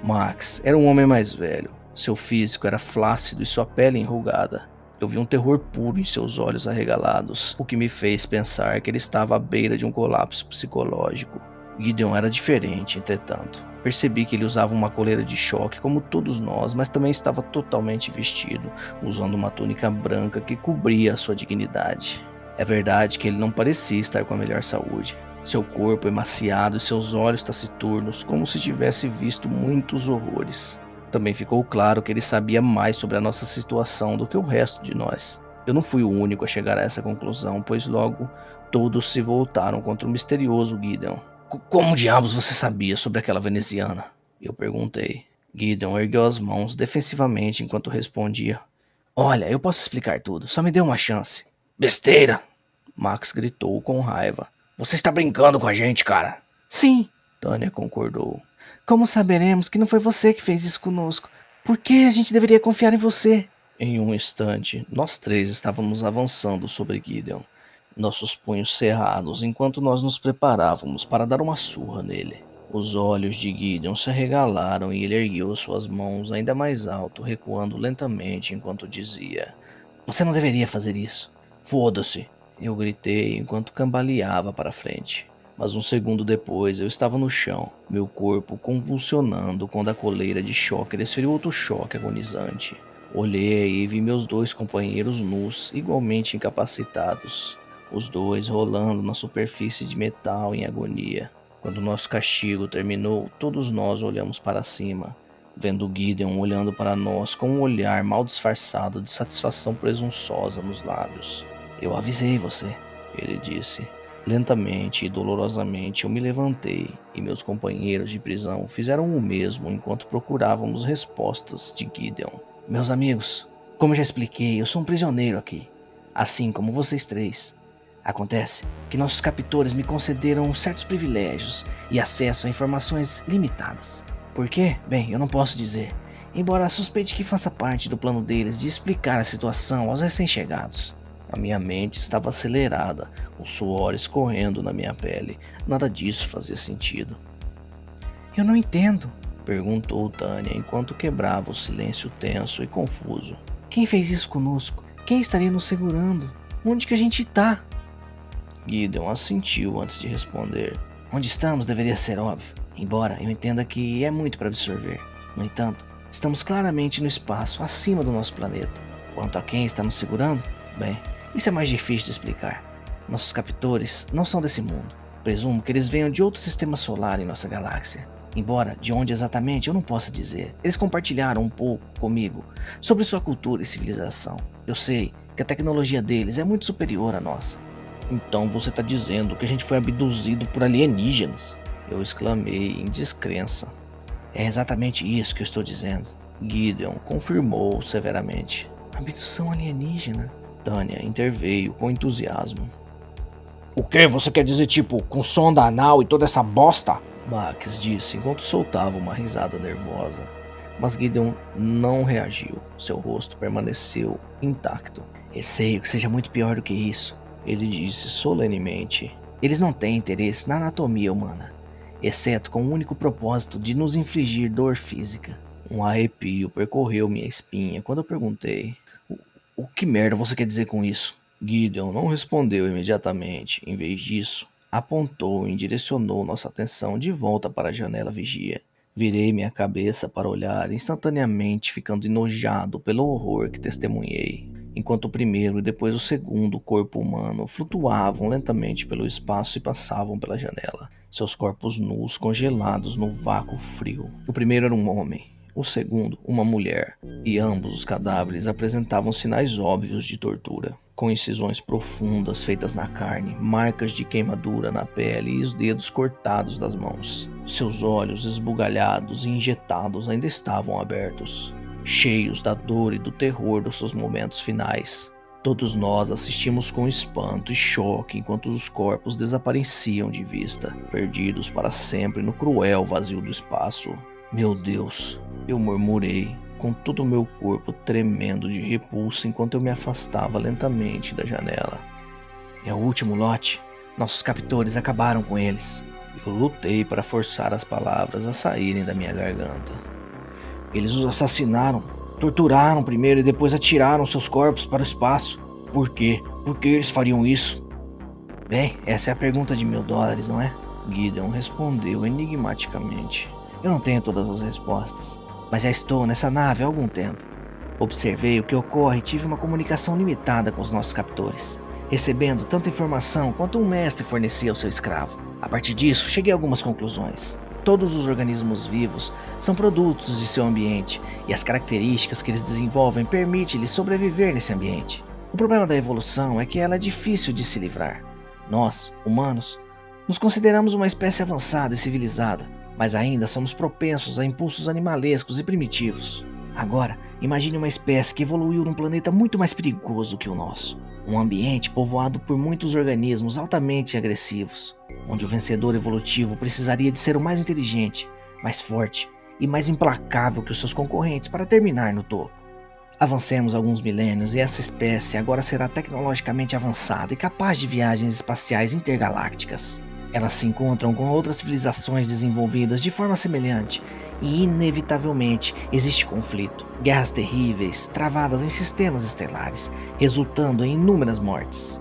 Max era um homem mais velho. Seu físico era flácido e sua pele enrugada. Eu vi um terror puro em seus olhos arregalados, o que me fez pensar que ele estava à beira de um colapso psicológico. Gideon era diferente, entretanto. Percebi que ele usava uma coleira de choque como todos nós, mas também estava totalmente vestido, usando uma túnica branca que cobria a sua dignidade. É verdade que ele não parecia estar com a melhor saúde. Seu corpo emaciado e seus olhos taciturnos, como se tivesse visto muitos horrores. Também ficou claro que ele sabia mais sobre a nossa situação do que o resto de nós. Eu não fui o único a chegar a essa conclusão, pois logo todos se voltaram contra o misterioso Gideon. Como diabos você sabia sobre aquela veneziana? Eu perguntei. Gideon ergueu as mãos defensivamente enquanto respondia. Olha, eu posso explicar tudo, só me dê uma chance. Besteira! Max gritou com raiva. Você está brincando com a gente, cara? Sim, Tânia concordou. Como saberemos que não foi você que fez isso conosco? Por que a gente deveria confiar em você? Em um instante, nós três estávamos avançando sobre Gideon, nossos punhos cerrados enquanto nós nos preparávamos para dar uma surra nele. Os olhos de Gideon se arregalaram e ele ergueu suas mãos ainda mais alto, recuando lentamente enquanto dizia: Você não deveria fazer isso. Foda-se, eu gritei enquanto cambaleava para frente. Mas um segundo depois eu estava no chão, meu corpo convulsionando quando a coleira de choque desferiu outro choque agonizante. Olhei e vi meus dois companheiros nus, igualmente incapacitados, os dois rolando na superfície de metal em agonia. Quando nosso castigo terminou, todos nós olhamos para cima, vendo Gideon olhando para nós com um olhar mal disfarçado de satisfação presunçosa nos lábios. Eu avisei você, ele disse. Lentamente e dolorosamente eu me levantei e meus companheiros de prisão fizeram o mesmo enquanto procurávamos respostas de Gideon. Meus amigos, como já expliquei, eu sou um prisioneiro aqui, assim como vocês três. Acontece que nossos captores me concederam certos privilégios e acesso a informações limitadas. Por quê? Bem, eu não posso dizer, embora suspeite que faça parte do plano deles de explicar a situação aos recém-chegados. A minha mente estava acelerada, o suor escorrendo na minha pele. Nada disso fazia sentido. Eu não entendo, perguntou Tânia enquanto quebrava o silêncio tenso e confuso. Quem fez isso conosco? Quem estaria nos segurando? Onde que a gente tá? Gideon assentiu antes de responder. Onde estamos deveria ser óbvio, embora eu entenda que é muito para absorver. No entanto, estamos claramente no espaço acima do nosso planeta. Quanto a quem está nos segurando, bem, isso é mais difícil de explicar. Nossos captores não são desse mundo. Presumo que eles venham de outro sistema solar em nossa galáxia. Embora de onde exatamente eu não possa dizer. Eles compartilharam um pouco comigo sobre sua cultura e civilização. Eu sei que a tecnologia deles é muito superior à nossa. Então você está dizendo que a gente foi abduzido por alienígenas? Eu exclamei em descrença. É exatamente isso que eu estou dizendo. Gideon confirmou severamente. Abdução alienígena? Tânia interveio com entusiasmo. O que? Você quer dizer tipo, com sonda anal e toda essa bosta? Max disse enquanto soltava uma risada nervosa. Mas Gideon não reagiu. Seu rosto permaneceu intacto. Receio que seja muito pior do que isso, ele disse solenemente. Eles não têm interesse na anatomia humana, exceto com o único propósito de nos infligir dor física. Um arrepio percorreu minha espinha quando eu perguntei. O que merda você quer dizer com isso? Gideon não respondeu imediatamente. Em vez disso, apontou e direcionou nossa atenção de volta para a janela vigia. Virei minha cabeça para olhar, instantaneamente ficando enojado pelo horror que testemunhei, enquanto o primeiro e depois o segundo corpo humano flutuavam lentamente pelo espaço e passavam pela janela, seus corpos nus congelados no vácuo frio. O primeiro era um homem, o segundo, uma mulher, e ambos os cadáveres apresentavam sinais óbvios de tortura, com incisões profundas feitas na carne, marcas de queimadura na pele e os dedos cortados das mãos. Seus olhos esbugalhados e injetados ainda estavam abertos, cheios da dor e do terror dos seus momentos finais. Todos nós assistimos com espanto e choque enquanto os corpos desapareciam de vista, perdidos para sempre no cruel vazio do espaço. Meu Deus, eu murmurei, com todo o meu corpo tremendo de repulsa enquanto eu me afastava lentamente da janela. É o último lote. Nossos captores acabaram com eles. Eu lutei para forçar as palavras a saírem da minha garganta. Eles os assassinaram, torturaram primeiro e depois atiraram seus corpos para o espaço. Por quê? Por que eles fariam isso? Bem, essa é a pergunta de $1000, não é? Gideon respondeu enigmaticamente. Eu não tenho todas as respostas, mas já estou nessa nave há algum tempo. Observei o que ocorre e tive uma comunicação limitada com os nossos captores, recebendo tanta informação quanto um mestre fornecia ao seu escravo. A partir disso, cheguei a algumas conclusões. Todos os organismos vivos são produtos de seu ambiente e as características que eles desenvolvem permitem-lhes sobreviver nesse ambiente. O problema da evolução é que ela é difícil de se livrar. Nós, humanos, nos consideramos uma espécie avançada e civilizada, mas ainda somos propensos a impulsos animalescos e primitivos. Agora, imagine uma espécie que evoluiu num planeta muito mais perigoso que o nosso. Um ambiente povoado por muitos organismos altamente agressivos, onde o vencedor evolutivo precisaria de ser o mais inteligente, mais forte e mais implacável que os seus concorrentes para terminar no topo. Avancemos alguns milênios e essa espécie agora será tecnologicamente avançada e capaz de viagens espaciais intergalácticas. Elas se encontram com outras civilizações desenvolvidas de forma semelhante e inevitavelmente existe conflito, guerras terríveis travadas em sistemas estelares, resultando em inúmeras mortes.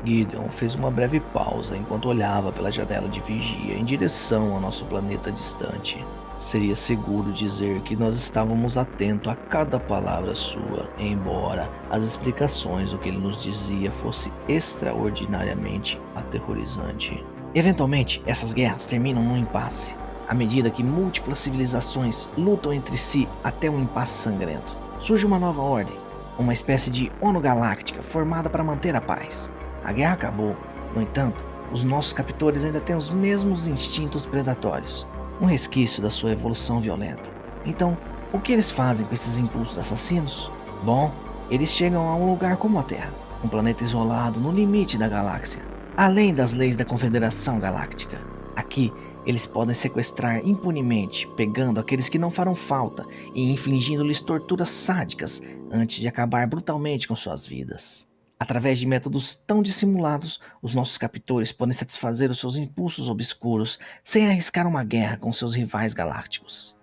Gideon fez uma breve pausa enquanto olhava pela janela de vigia em direção ao nosso planeta distante. Seria seguro dizer que nós estávamos atentos a cada palavra sua, embora as explicações do que ele nos dizia fosse extraordinariamente aterrorizante. Eventualmente, essas guerras terminam num impasse, à medida que múltiplas civilizações lutam entre si até um impasse sangrento. Surge uma nova ordem, uma espécie de ONU Galáctica formada para manter a paz. A guerra acabou, no entanto, os nossos captores ainda têm os mesmos instintos predatórios, um resquício da sua evolução violenta. Então, o que eles fazem com esses impulsos assassinos? Bom, eles chegam a um lugar como a Terra, um planeta isolado no limite da galáxia, além das leis da Confederação Galáctica. Aqui, eles podem sequestrar impunemente, pegando aqueles que não farão falta e infligindo-lhes torturas sádicas antes de acabar brutalmente com suas vidas. Através de métodos tão dissimulados, os nossos captores podem satisfazer os seus impulsos obscuros sem arriscar uma guerra com seus rivais galácticos.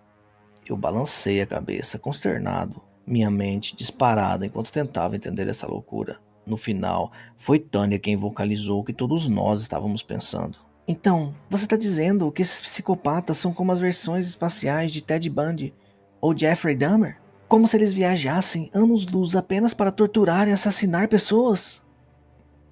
Eu balancei a cabeça, consternado, minha mente disparada enquanto tentava entender essa loucura. No final, foi Tânia quem vocalizou o que todos nós estávamos pensando. Então, você está dizendo que esses psicopatas são como as versões espaciais de Ted Bundy ou Jeffrey Dahmer? Como se eles viajassem anos-luz apenas para torturar e assassinar pessoas?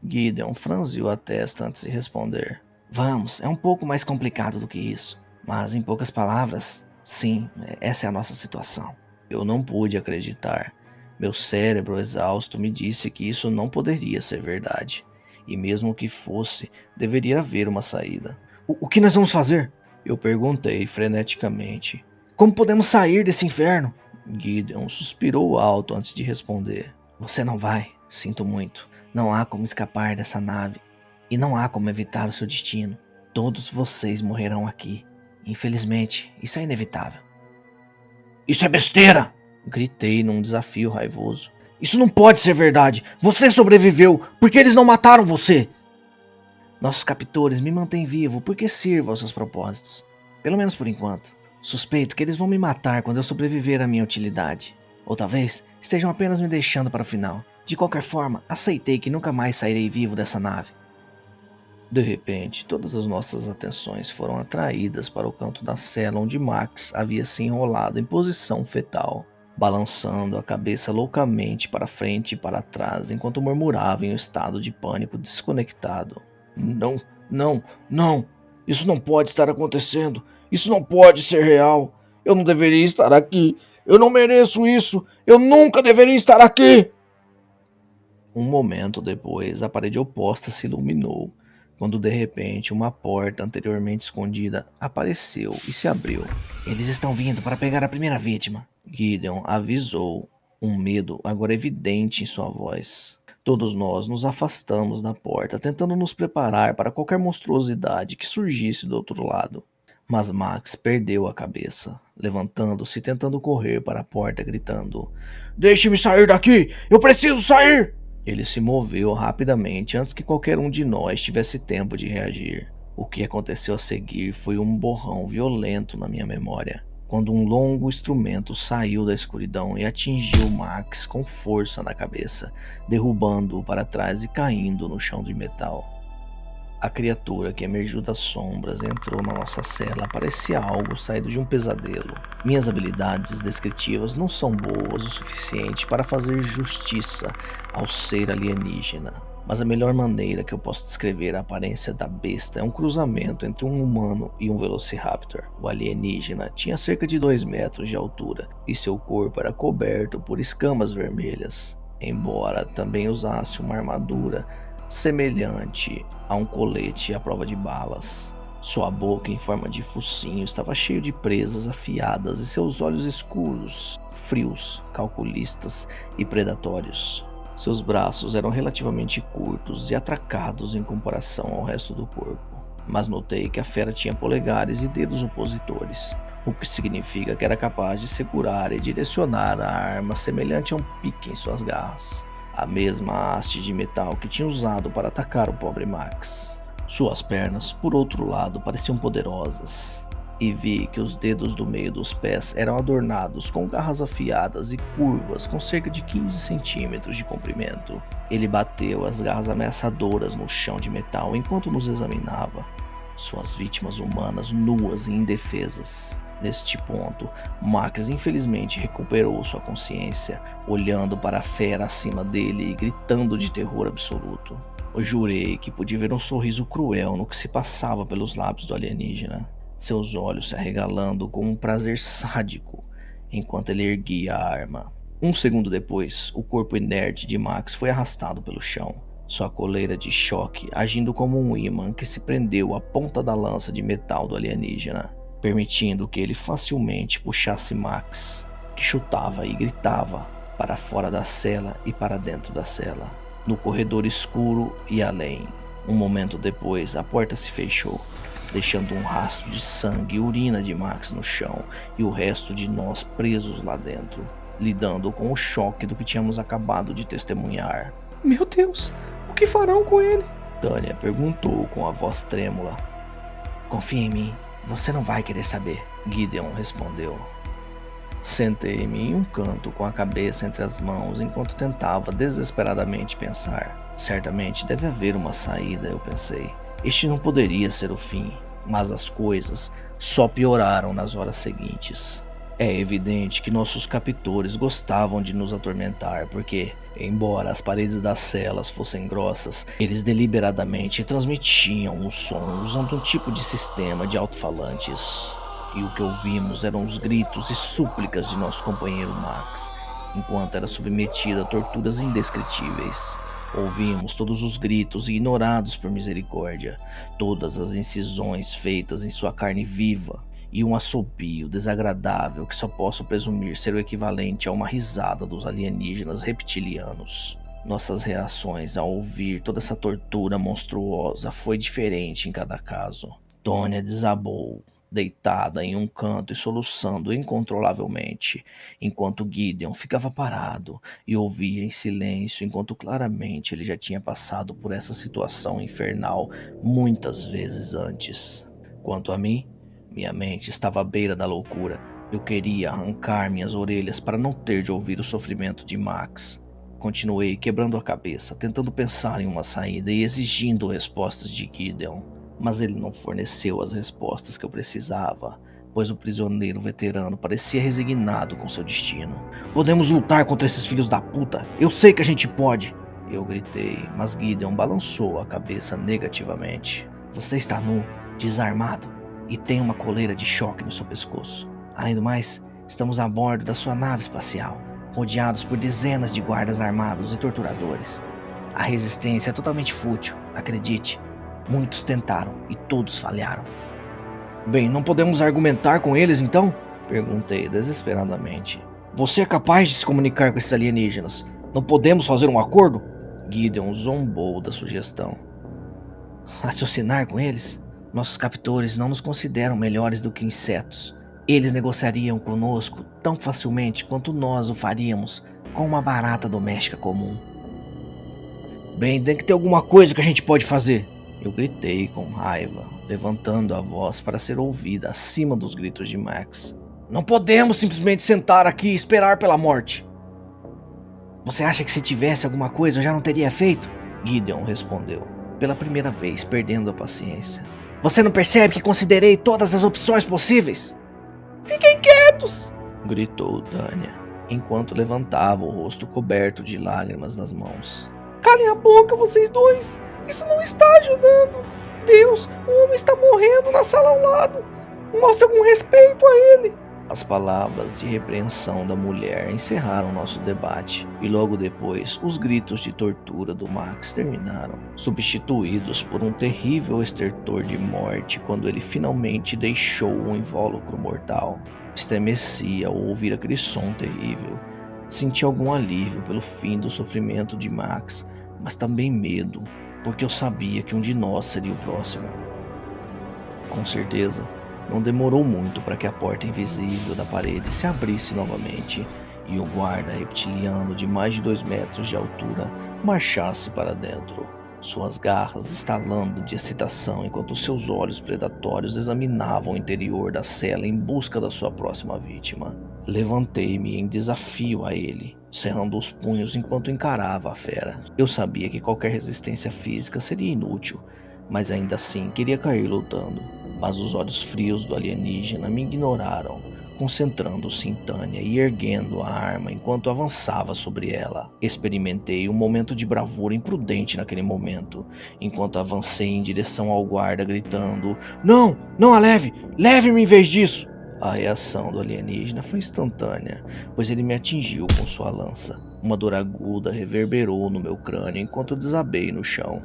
Gideon franziu a testa antes de responder. Vamos, é um pouco mais complicado do que isso. Mas em poucas palavras, sim, essa é a nossa situação. Eu não pude acreditar. Meu cérebro exausto me disse que isso não poderia ser verdade. E mesmo que fosse, deveria haver uma saída. O que nós vamos fazer? Eu perguntei freneticamente. Como podemos sair desse inferno? Gideon suspirou alto antes de responder. Você não vai, sinto muito. Não há como escapar dessa nave. E não há como evitar o seu destino. Todos vocês morrerão aqui. Infelizmente, isso é inevitável. Isso é besteira! Gritei num desafio raivoso. Isso não pode ser verdade! Você sobreviveu! Por que eles não mataram você? Nossos captores me mantêm vivo porque sirvo aos seus propósitos. Pelo menos por enquanto. Suspeito que eles vão me matar quando eu sobreviver à minha utilidade. Ou talvez estejam apenas me deixando para o final. De qualquer forma, aceitei que nunca mais sairei vivo dessa nave. De repente, todas as nossas atenções foram atraídas para o canto da cela onde Max havia se enrolado em posição fetal, balançando a cabeça loucamente para frente e para trás enquanto murmurava em um estado de pânico desconectado. Não, não, não! Isso não pode estar acontecendo! Isso não pode ser real! Eu não deveria estar aqui! Eu não mereço isso! Eu nunca deveria estar aqui! Um momento depois, a parede oposta se iluminou, quando de repente uma porta anteriormente escondida apareceu e se abriu. Eles estão vindo para pegar a primeira vítima, Gideon avisou, um medo agora evidente em sua voz. Todos nós nos afastamos da porta, tentando nos preparar para qualquer monstruosidade que surgisse do outro lado. Mas Max perdeu a cabeça, levantando-se e tentando correr para a porta, gritando: Deixe-me sair daqui! Eu preciso sair! Ele se moveu rapidamente antes que qualquer um de nós tivesse tempo de reagir. O que aconteceu a seguir foi um borrão violento na minha memória, quando um longo instrumento saiu da escuridão e atingiu Max com força na cabeça, derrubando-o para trás e caindo no chão de metal. A criatura que emergiu das sombras e entrou na nossa cela parecia algo saído de um pesadelo. Minhas habilidades descritivas não são boas o suficiente para fazer justiça ao ser alienígena, mas a melhor maneira que eu posso descrever a aparência da besta é um cruzamento entre um humano e um velociraptor. O alienígena tinha cerca de 2 metros de altura e seu corpo era coberto por escamas vermelhas, embora também usasse uma armadura semelhante a um colete à prova de balas. Sua boca em forma de focinho estava cheia de presas afiadas e seus olhos escuros, frios, calculistas e predatórios. Seus braços eram relativamente curtos e atracados em comparação ao resto do corpo, mas notei que a fera tinha polegares e dedos opositores, o que significa que era capaz de segurar e direcionar a arma semelhante a um pique em suas garras. A mesma haste de metal que tinha usado para atacar o pobre Max. Suas pernas, por outro lado, pareciam poderosas, e vi que os dedos do meio dos pés eram adornados com garras afiadas e curvas com cerca de 15 centímetros de comprimento. Ele bateu as garras ameaçadoras no chão de metal enquanto nos examinava, suas vítimas humanas nuas e indefesas. Neste ponto, Max infelizmente recuperou sua consciência, olhando para a fera acima dele e gritando de terror absoluto. Eu jurei que podia ver um sorriso cruel no que se passava pelos lábios do alienígena, seus olhos se arregalando com um prazer sádico enquanto ele erguia a arma. Um segundo depois, o corpo inerte de Max foi arrastado pelo chão, sua coleira de choque agindo como um ímã que se prendeu à ponta da lança de metal do alienígena, permitindo que ele facilmente puxasse Max, que chutava e gritava para fora da cela e para dentro da cela, no corredor escuro e além. Um momento depois, a porta se fechou, deixando um rastro de sangue e urina de Max no chão e o resto de nós presos lá dentro, lidando com o choque do que tínhamos acabado de testemunhar. Meu Deus, o que farão com ele? Tânia perguntou com a voz trêmula. Confia em mim, você não vai querer saber, Gideon respondeu. Sentei-me em um canto com a cabeça entre as mãos enquanto tentava desesperadamente pensar. Certamente deve haver uma saída, eu pensei. Este não poderia ser o fim, mas as coisas só pioraram nas horas seguintes. É evidente que nossos captores gostavam de nos atormentar porque, embora as paredes das celas fossem grossas, eles deliberadamente transmitiam o som usando um tipo de sistema de alto-falantes. E o que ouvimos eram os gritos e súplicas de nosso companheiro Max, enquanto era submetido a torturas indescritíveis. Ouvimos todos os gritos ignorados por misericórdia, todas as incisões feitas em sua carne viva, e um assobio desagradável que só posso presumir ser o equivalente a uma risada dos alienígenas reptilianos. Nossas reações ao ouvir toda essa tortura monstruosa foi diferente em cada caso. Tônia desabou, deitada em um canto e soluçando incontrolavelmente, enquanto Gideon ficava parado e ouvia em silêncio, enquanto claramente ele já tinha passado por essa situação infernal muitas vezes antes. Quanto a mim, minha mente estava à beira da loucura. Eu queria arrancar minhas orelhas para não ter de ouvir o sofrimento de Max. Continuei quebrando a cabeça, tentando pensar em uma saída e exigindo respostas de Gideon. Mas ele não forneceu as respostas que eu precisava, pois o prisioneiro veterano parecia resignado com seu destino. Podemos lutar contra esses filhos da puta, eu sei que a gente pode! Eu gritei, mas Gideon balançou a cabeça negativamente. Você está nu, desarmado, e tem uma coleira de choque no seu pescoço. Além do mais, estamos a bordo da sua nave espacial, rodeados por dezenas de guardas armados e torturadores. A resistência é totalmente fútil, acredite. Muitos tentaram e todos falharam. Bem, não podemos argumentar com eles então? Perguntei desesperadamente. Você é capaz de se comunicar com esses alienígenas? Não podemos fazer um acordo? Gideon zombou da sugestão. Raciocinar com eles? Nossos captores não nos consideram melhores do que insetos. Eles negociariam conosco tão facilmente quanto nós o faríamos com uma barata doméstica comum. Bem, tem que ter alguma coisa que a gente pode fazer. Eu gritei com raiva, levantando a voz para ser ouvida acima dos gritos de Max. Não podemos simplesmente sentar aqui e esperar pela morte. Você acha que se tivesse alguma coisa eu já não teria feito? Gideon respondeu, pela primeira vez perdendo a paciência. Você não percebe que considerei todas as opções possíveis? Fiquem quietos! Gritou Tânia, enquanto levantava o rosto coberto de lágrimas nas mãos. Calem a boca, vocês dois! Isso não está ajudando! Deus, um homem está morrendo na sala ao lado! Mostre algum respeito a ele! As palavras de repreensão da mulher encerraram nosso debate, e logo depois os gritos de tortura do Max terminaram, substituídos por um terrível estertor de morte quando ele finalmente deixou um invólucro mortal. Estremeci ao ouvir aquele som terrível. Senti algum alívio pelo fim do sofrimento de Max, mas também medo, porque eu sabia que um de nós seria o próximo. Com certeza, não demorou muito para que a porta invisível da parede se abrisse novamente e o guarda reptiliano de mais de 2 metros de altura marchasse para dentro, suas garras estalando de excitação enquanto seus olhos predatórios examinavam o interior da cela em busca da sua próxima vítima. Levantei-me em desafio a ele, cerrando os punhos enquanto encarava a fera. Eu sabia que qualquer resistência física seria inútil, mas ainda assim queria cair lutando. Mas os olhos frios do alienígena me ignoraram, concentrando-se em Tânia e erguendo a arma enquanto avançava sobre ela. Experimentei um momento de bravura imprudente naquele momento, enquanto avancei em direção ao guarda gritando: Não, não a leve! Leve-me em vez disso! A reação do alienígena foi instantânea, pois ele me atingiu com sua lança. Uma dor aguda reverberou no meu crânio enquanto eu desabei no chão.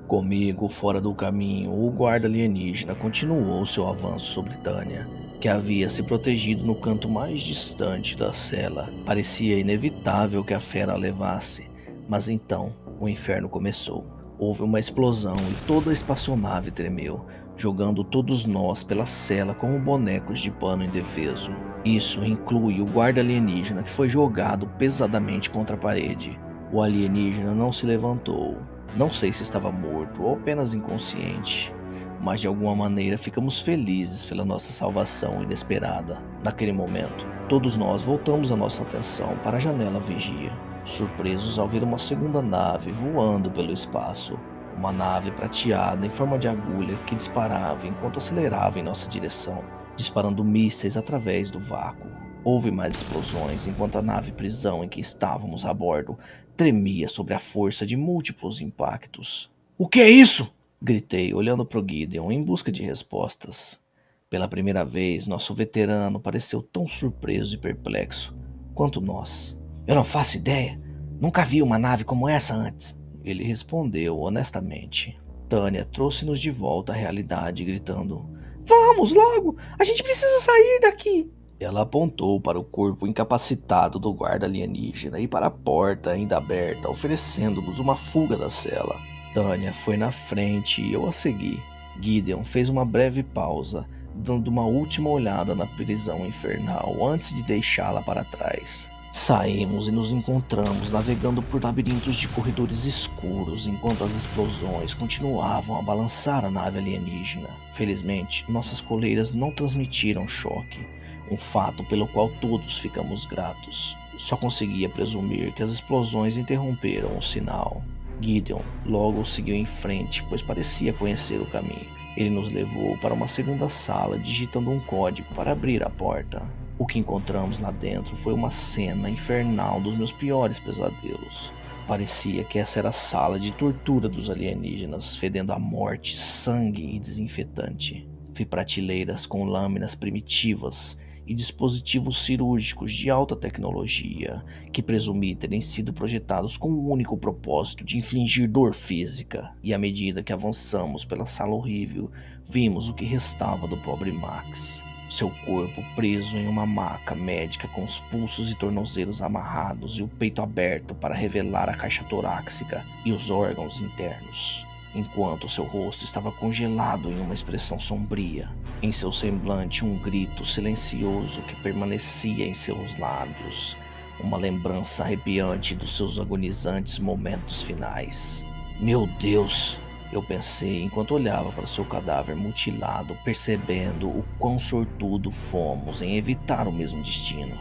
Comigo, fora do caminho, o guarda alienígena continuou seu avanço sobre Tânia, que havia se protegido no canto mais distante da cela. Parecia inevitável que a fera a levasse, mas então o inferno começou. Houve uma explosão e toda a espaçonave tremeu, jogando todos nós pela cela como bonecos de pano indefeso. Isso inclui o guarda alienígena, que foi jogado pesadamente contra a parede. O alienígena não se levantou. Não sei se estava morto ou apenas inconsciente, mas de alguma maneira ficamos felizes pela nossa salvação inesperada. Naquele momento, todos nós voltamos a nossa atenção para a janela vigia, surpresos ao ver uma segunda nave voando pelo espaço. Uma nave prateada em forma de agulha que disparava enquanto acelerava em nossa direção, disparando mísseis através do vácuo. Houve mais explosões enquanto a nave prisão em que estávamos a bordo tremia sob a força de múltiplos impactos. "O que é isso?" gritei, olhando para o Gideon em busca de respostas. Pela primeira vez, nosso veterano pareceu tão surpreso e perplexo quanto nós. "Eu não faço ideia. Nunca vi uma nave como essa antes." Ele respondeu honestamente. Tânia trouxe-nos de volta à realidade, gritando: "Vamos logo! A gente precisa sair daqui!" Ela apontou para o corpo incapacitado do guarda alienígena e para a porta ainda aberta, oferecendo-nos uma fuga da cela. Tânia foi na frente e eu a segui. Gideon fez uma breve pausa, dando uma última olhada na prisão infernal antes de deixá-la para trás. Saímos e nos encontramos navegando por labirintos de corredores escuros enquanto as explosões continuavam a balançar a nave alienígena. Felizmente, nossas coleiras não transmitiram choque, um fato pelo qual todos ficamos gratos. Só conseguia presumir que as explosões interromperam o sinal. Gideon logo seguiu em frente, pois parecia conhecer o caminho. Ele nos levou para uma segunda sala, digitando um código para abrir a porta. O que encontramos lá dentro foi uma cena infernal dos meus piores pesadelos. Parecia que essa era a sala de tortura dos alienígenas, fedendo a morte, sangue e desinfetante. Vi prateleiras com lâminas primitivas e dispositivos cirúrgicos de alta tecnologia, que presumi terem sido projetados com o único propósito de infligir dor física. E à medida que avançamos pela sala horrível, vimos o que restava do pobre Max. Seu corpo preso em uma maca médica com os pulsos e tornozelos amarrados e o peito aberto para revelar a caixa torácica e os órgãos internos, enquanto seu rosto estava congelado em uma expressão sombria. Em seu semblante um grito silencioso que permanecia em seus lábios, uma lembrança arrepiante dos seus agonizantes momentos finais. "Meu Deus!" eu pensei enquanto olhava para seu cadáver mutilado, percebendo o quão sortudo fomos em evitar o mesmo destino.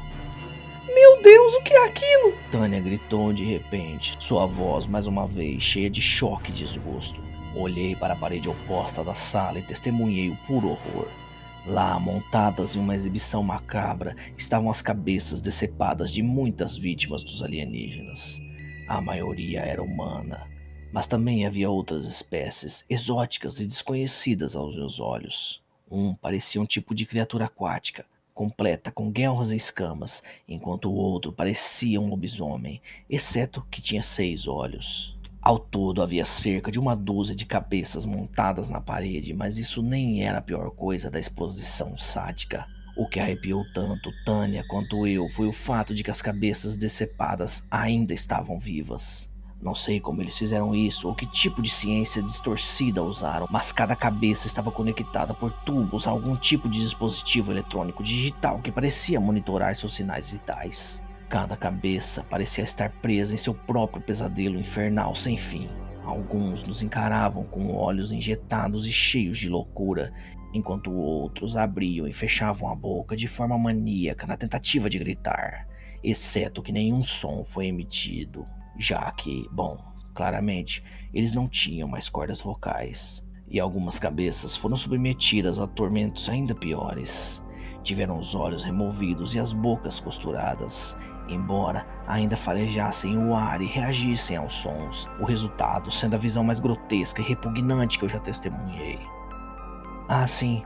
"Meu Deus, o que é aquilo?" Tânia gritou de repente, sua voz mais uma vez cheia de choque e desgosto. Olhei para a parede oposta da sala e testemunhei o puro horror. Lá, montadas em uma exibição macabra, estavam as cabeças decepadas de muitas vítimas dos alienígenas. A maioria era humana, mas também havia outras espécies, exóticas e desconhecidas aos meus olhos. Um parecia um tipo de criatura aquática, completa com guelras e escamas, enquanto o outro parecia um lobisomem, exceto que tinha 6 olhos. Ao todo havia cerca de uma dúzia de cabeças montadas na parede, mas isso nem era a pior coisa da exposição sádica. O que arrepiou tanto Tânia quanto eu foi o fato de que as cabeças decepadas ainda estavam vivas. Não sei como eles fizeram isso ou que tipo de ciência distorcida usaram, mas cada cabeça estava conectada por tubos a algum tipo de dispositivo eletrônico digital que parecia monitorar seus sinais vitais. Cada cabeça parecia estar presa em seu próprio pesadelo infernal sem fim. Alguns nos encaravam com olhos injetados e cheios de loucura, enquanto outros abriam e fechavam a boca de forma maníaca na tentativa de gritar, exceto que nenhum som foi emitido. Já que, bom, claramente, eles não tinham mais cordas vocais, e algumas cabeças foram submetidas a tormentos ainda piores. Tiveram os olhos removidos e as bocas costuradas, embora ainda farejassem o ar e reagissem aos sons, o resultado sendo a visão mais grotesca e repugnante que eu já testemunhei. "Ah, sim,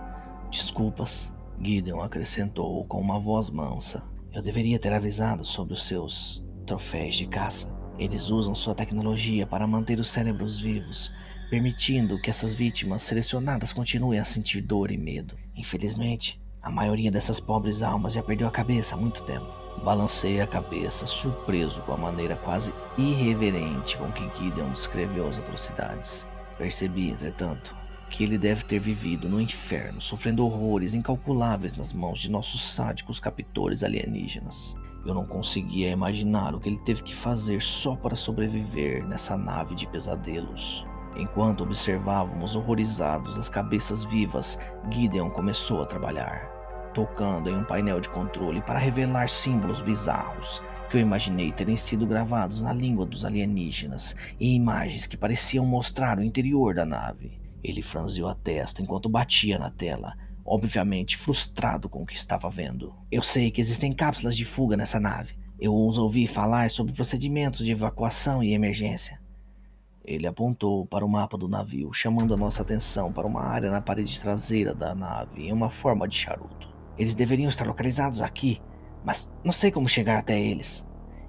desculpas." Gideon acrescentou com uma voz mansa. Eu deveria ter avisado sobre os seus troféus de caça. Eles usam sua tecnologia para manter os cérebros vivos, permitindo que essas vítimas selecionadas continuem a sentir dor e medo. Infelizmente, a maioria dessas pobres almas já perdeu a cabeça há muito tempo. Balancei a cabeça, surpreso com a maneira quase irreverente com que Gideon descreveu as atrocidades. Percebi, entretanto, que ele deve ter vivido no inferno, sofrendo horrores incalculáveis nas mãos de nossos sádicos captores alienígenas. Eu não conseguia imaginar o que ele teve que fazer só para sobreviver nessa nave de pesadelos. Enquanto observávamos horrorizados as cabeças vivas, Gideon começou a trabalhar, tocando em um painel de controle para revelar símbolos bizarros que eu imaginei terem sido gravados na língua dos alienígenas e imagens que pareciam mostrar o interior da nave. Ele franziu a testa enquanto batia na tela, obviamente frustrado com o que estava vendo. Eu sei que existem cápsulas de fuga nessa nave. Eu os ouvi falar sobre procedimentos de evacuação e emergência. Ele apontou para o mapa do navio, chamando a nossa atenção para uma área na parede traseira da nave em uma forma de charuto. Eles deveriam estar localizados aqui, mas não sei como chegar até eles.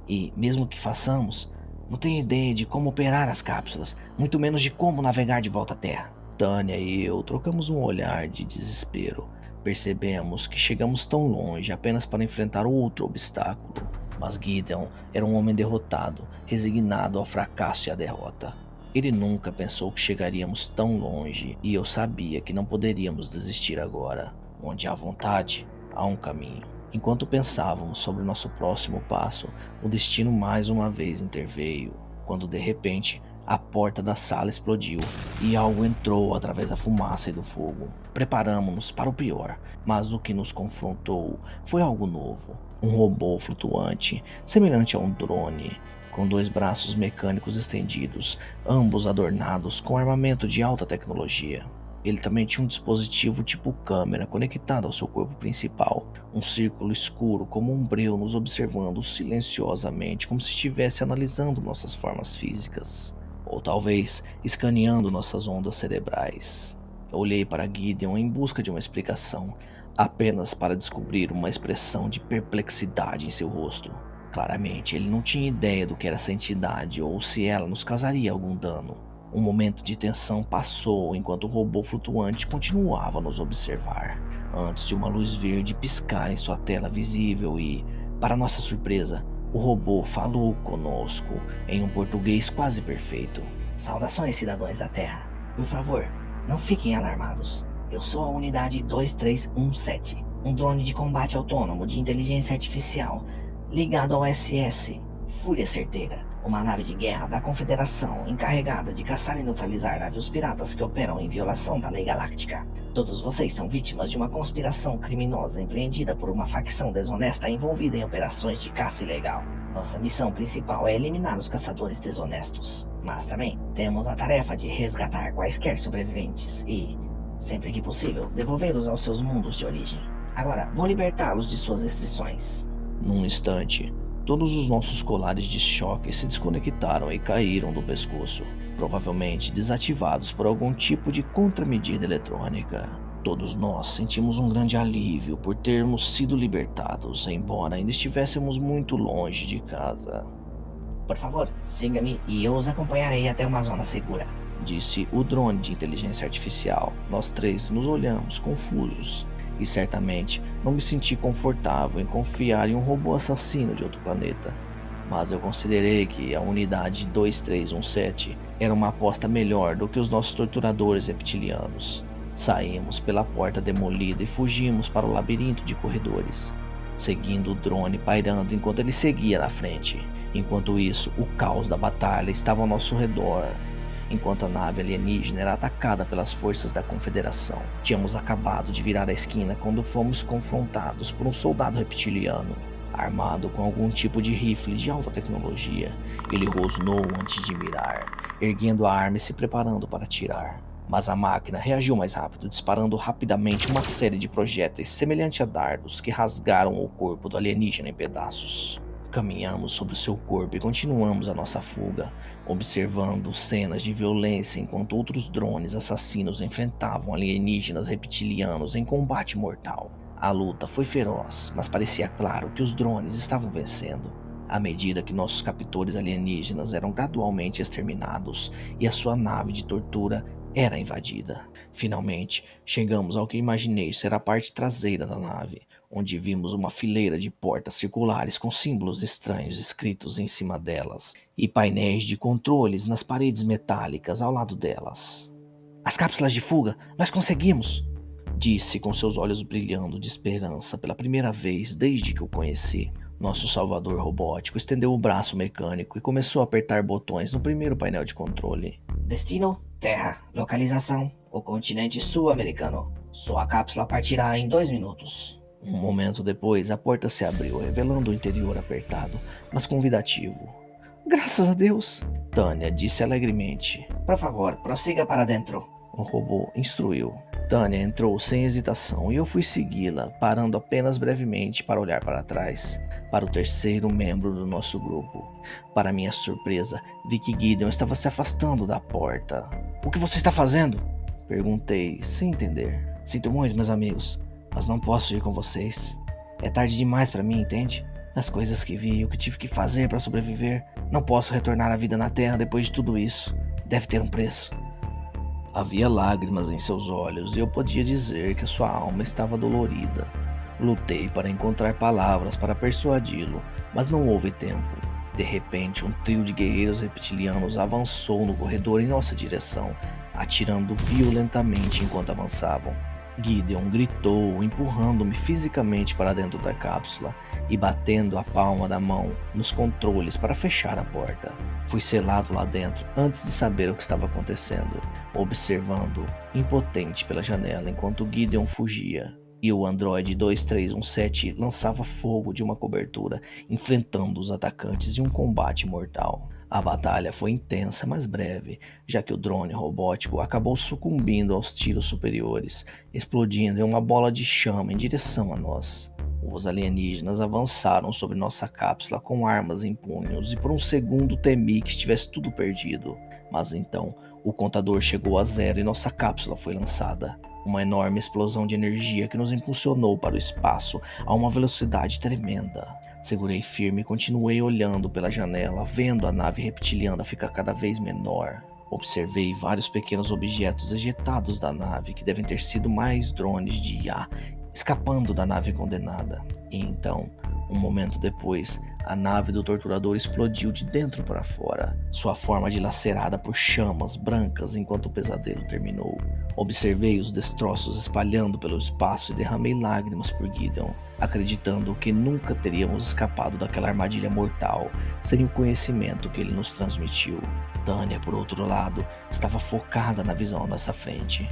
E, mesmo que façamos, não tenho ideia de como operar as cápsulas, muito menos de como navegar de volta à Terra. Tânia e eu trocamos um olhar de desespero. Percebemos que chegamos tão longe apenas para enfrentar outro obstáculo. Mas Gideon era um homem derrotado, resignado ao fracasso e à derrota. Ele nunca pensou que chegaríamos tão longe e eu sabia que não poderíamos desistir agora. Onde há vontade, há um caminho. Enquanto pensávamos sobre nosso próximo passo, o destino mais uma vez interveio, quando de repente a porta da sala explodiu e algo entrou através da fumaça e do fogo. Preparamo-nos para o pior, mas o que nos confrontou foi algo novo. Um robô flutuante, semelhante a um drone, com 2 braços mecânicos estendidos, ambos adornados com armamento de alta tecnologia. Ele também tinha um dispositivo tipo câmera conectado ao seu corpo principal, um círculo escuro como um breu nos observando silenciosamente como se estivesse analisando nossas formas físicas. Ou talvez escaneando nossas ondas cerebrais. Eu olhei para Gideon em busca de uma explicação, apenas para descobrir uma expressão de perplexidade em seu rosto. Claramente, ele não tinha ideia do que era essa entidade ou se ela nos causaria algum dano. Um momento de tensão passou enquanto o robô flutuante continuava a nos observar, antes de uma luz verde piscar em sua tela visível e, para nossa surpresa, o robô falou conosco em um português quase perfeito. Saudações, cidadãos da Terra. Por favor, não fiquem alarmados. Eu sou a unidade 2317, um drone de combate autônomo de inteligência artificial ligado ao SS Fúria Certeira, uma nave de guerra da Confederação encarregada de caçar e neutralizar navios piratas que operam em violação da lei galáctica. Todos vocês são vítimas de uma conspiração criminosa empreendida por uma facção desonesta envolvida em operações de caça ilegal. Nossa missão principal é eliminar os caçadores desonestos, mas também temos a tarefa de resgatar quaisquer sobreviventes e, sempre que possível, devolvê-los aos seus mundos de origem. Agora, vou libertá-los de suas restrições. Num instante, todos os nossos colares de choque se desconectaram e caíram do pescoço, provavelmente desativados por algum tipo de contramedida eletrônica. Todos nós sentimos um grande alívio por termos sido libertados, embora ainda estivéssemos muito longe de casa. Por favor, siga-me e eu os acompanharei até uma zona segura, disse o drone de inteligência artificial. Nós 3 nos olhamos confusos. E certamente não me senti confortável em confiar em um robô assassino de outro planeta. Mas eu considerei que a unidade 2317 era uma aposta melhor do que os nossos torturadores reptilianos. Saímos pela porta demolida e fugimos para o labirinto de corredores, seguindo o drone pairando enquanto ele seguia na frente. Enquanto isso, o caos da batalha estava ao nosso redor. Enquanto a nave alienígena era atacada pelas forças da Confederação. Tínhamos acabado de virar a esquina quando fomos confrontados por um soldado reptiliano, armado com algum tipo de rifle de alta tecnologia. Ele rosnou antes de mirar, erguendo a arma e se preparando para atirar. Mas a máquina reagiu mais rápido, disparando rapidamente uma série de projéteis semelhante a dardos que rasgaram o corpo do alienígena em pedaços. Caminhamos sobre o seu corpo e continuamos a nossa fuga, observando cenas de violência enquanto outros drones assassinos enfrentavam alienígenas reptilianos em combate mortal. A luta foi feroz, mas parecia claro que os drones estavam vencendo, à medida que nossos captores alienígenas eram gradualmente exterminados e a sua nave de tortura era invadida. Finalmente, chegamos ao que imaginei ser a parte traseira da nave, onde vimos uma fileira de portas circulares com símbolos estranhos escritos em cima delas e painéis de controles nas paredes metálicas ao lado delas. As cápsulas de fuga, nós conseguimos! Disse com seus olhos brilhando de esperança pela primeira vez desde que o conheci. Nosso salvador robótico estendeu o braço mecânico e começou a apertar botões no primeiro painel de controle. Destino, Terra. Localização, o continente sul-americano. Sua cápsula partirá em 2 minutos. Um momento depois, a porta se abriu, revelando o interior apertado, mas convidativo. Graças a Deus! Tânia disse alegremente. Por favor, prossiga para dentro. O robô instruiu. Tânia entrou sem hesitação e eu fui segui-la, parando apenas brevemente para olhar para trás, para o terceiro membro do nosso grupo. Para minha surpresa, vi que Gideon estava se afastando da porta. O que você está fazendo? Perguntei, sem entender. Sinto muito, meus amigos, mas não posso ir com vocês. É tarde demais para mim, entende? Das coisas que vi, o que tive que fazer para sobreviver. Não posso retornar à vida na Terra depois de tudo isso. Deve ter um preço. Havia lágrimas em seus olhos e eu podia dizer que a sua alma estava dolorida. Lutei para encontrar palavras para persuadi-lo, mas não houve tempo. De repente, um trio de guerreiros reptilianos avançou no corredor em nossa direção, atirando violentamente enquanto avançavam. Gideon gritou, empurrando-me fisicamente para dentro da cápsula e batendo a palma da mão nos controles para fechar a porta. Fui selado lá dentro antes de saber o que estava acontecendo, observando, impotente pela janela enquanto Gideon fugia e o androide 2317 lançava fogo de uma cobertura, enfrentando os atacantes em um combate mortal. A batalha foi intensa, mas breve, já que o drone robótico acabou sucumbindo aos tiros superiores, explodindo em uma bola de chama em direção a nós. Os alienígenas avançaram sobre nossa cápsula com armas em punhos e por um segundo temi que estivesse tudo perdido. Mas então, o contador chegou a 0 e nossa cápsula foi lançada. Uma enorme explosão de energia que nos impulsionou para o espaço a uma velocidade tremenda. Segurei firme e continuei olhando pela janela, vendo a nave reptiliana ficar cada vez menor. Observei vários pequenos objetos ejetados da nave, que devem ter sido mais drones de IA, escapando da nave condenada. E então, um momento depois, a nave do torturador explodiu de dentro para fora, sua forma dilacerada por chamas brancas enquanto o pesadelo terminou. Observei os destroços espalhando pelo espaço e derramei lágrimas por Gideon, acreditando que nunca teríamos escapado daquela armadilha mortal sem o conhecimento que ele nos transmitiu. Tânia, por outro lado, estava focada na visão à nossa frente,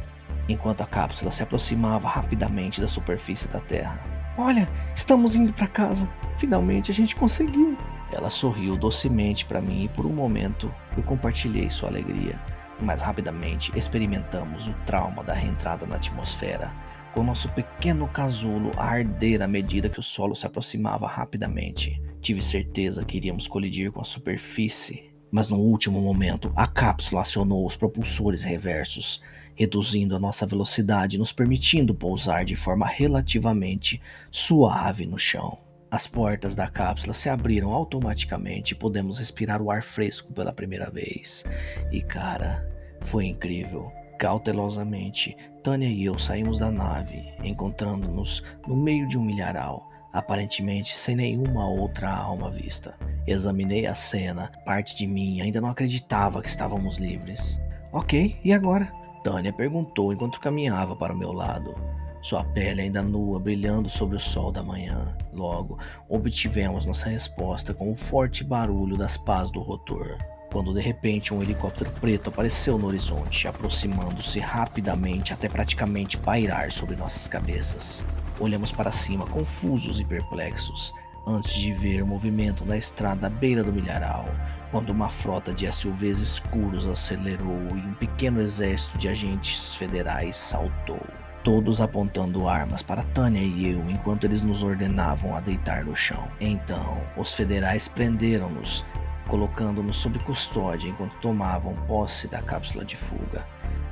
enquanto a cápsula se aproximava rapidamente da superfície da Terra. Olha, estamos indo para casa. Finalmente a gente conseguiu. Ela sorriu docemente para mim e por um momento eu compartilhei sua alegria. Mas rapidamente experimentamos o trauma da reentrada na atmosfera, com nosso pequeno casulo a arder à medida que o solo se aproximava rapidamente. Tive certeza que iríamos colidir com a superfície, mas no último momento a cápsula acionou os propulsores reversos, reduzindo a nossa velocidade e nos permitindo pousar de forma relativamente suave no chão. As portas da cápsula se abriram automaticamente e pudemos respirar o ar fresco pela primeira vez. E cara, foi incrível. Cautelosamente, Tânia e eu saímos da nave, encontrando-nos no meio de um milharal, aparentemente sem nenhuma outra alma à vista. Examinei a cena, parte de mim ainda não acreditava que estávamos livres. Ok, e agora? Tânia perguntou enquanto caminhava para o meu lado. Sua pele ainda nua, brilhando sobre o sol da manhã. Logo, obtivemos nossa resposta com um forte barulho das pás do rotor, quando de repente um helicóptero preto apareceu no horizonte, aproximando-se rapidamente até praticamente pairar sobre nossas cabeças. Olhamos para cima, confusos e perplexos, antes de ver o movimento na estrada à beira do milharal, quando uma frota de SUVs escuros acelerou e um pequeno exército de agentes federais saltou, todos apontando armas para Tânia e eu enquanto eles nos ordenavam a deitar no chão. Então, os federais prenderam-nos, colocando-nos sob custódia enquanto tomavam posse da cápsula de fuga.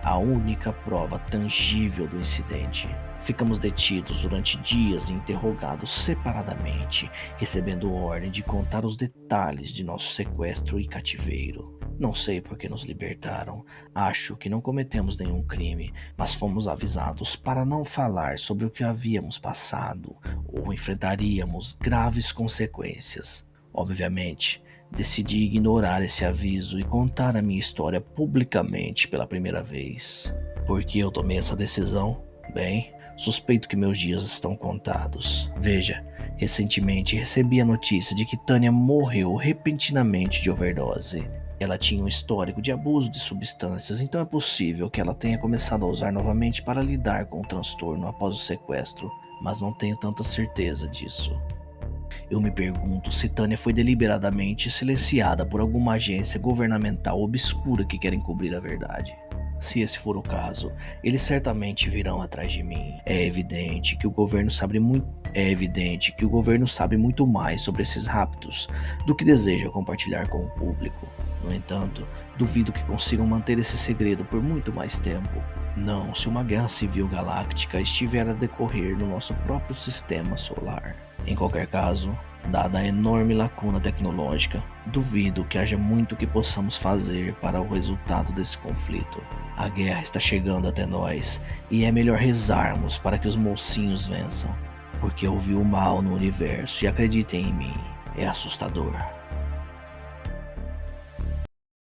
a única prova tangível do incidente. Ficamos detidos durante dias e interrogados separadamente, recebendo ordem de contar os detalhes de nosso sequestro e cativeiro. Não sei por que nos libertaram, acho que não cometemos nenhum crime, mas fomos avisados para não falar sobre o que havíamos passado ou enfrentaríamos graves consequências. Obviamente, decidi ignorar esse aviso e contar a minha história publicamente pela primeira vez. Por que eu tomei essa decisão? Bem, suspeito que meus dias estão contados. Veja, recentemente recebi a notícia de que Tânia morreu repentinamente de overdose. Ela tinha um histórico de abuso de substâncias, então é possível que ela tenha começado a usar novamente para lidar com o transtorno após o sequestro, mas não tenho tanta certeza disso. Eu me pergunto se Tânia foi deliberadamente silenciada por alguma agência governamental obscura que quer encobrir a verdade. Se esse for o caso, eles certamente virão atrás de mim. É evidente que o governo sabe muito mais sobre esses raptos do que deseja compartilhar com o público. No entanto, duvido que consigam manter esse segredo por muito mais tempo. Não se uma guerra civil galáctica estiver a decorrer no nosso próprio sistema solar. Em qualquer caso, dada a enorme lacuna tecnológica, duvido que haja muito que possamos fazer para o resultado desse conflito. A guerra está chegando até nós e é melhor rezarmos para que os mocinhos vençam, porque eu vi o mal no universo e acreditem em mim, é assustador.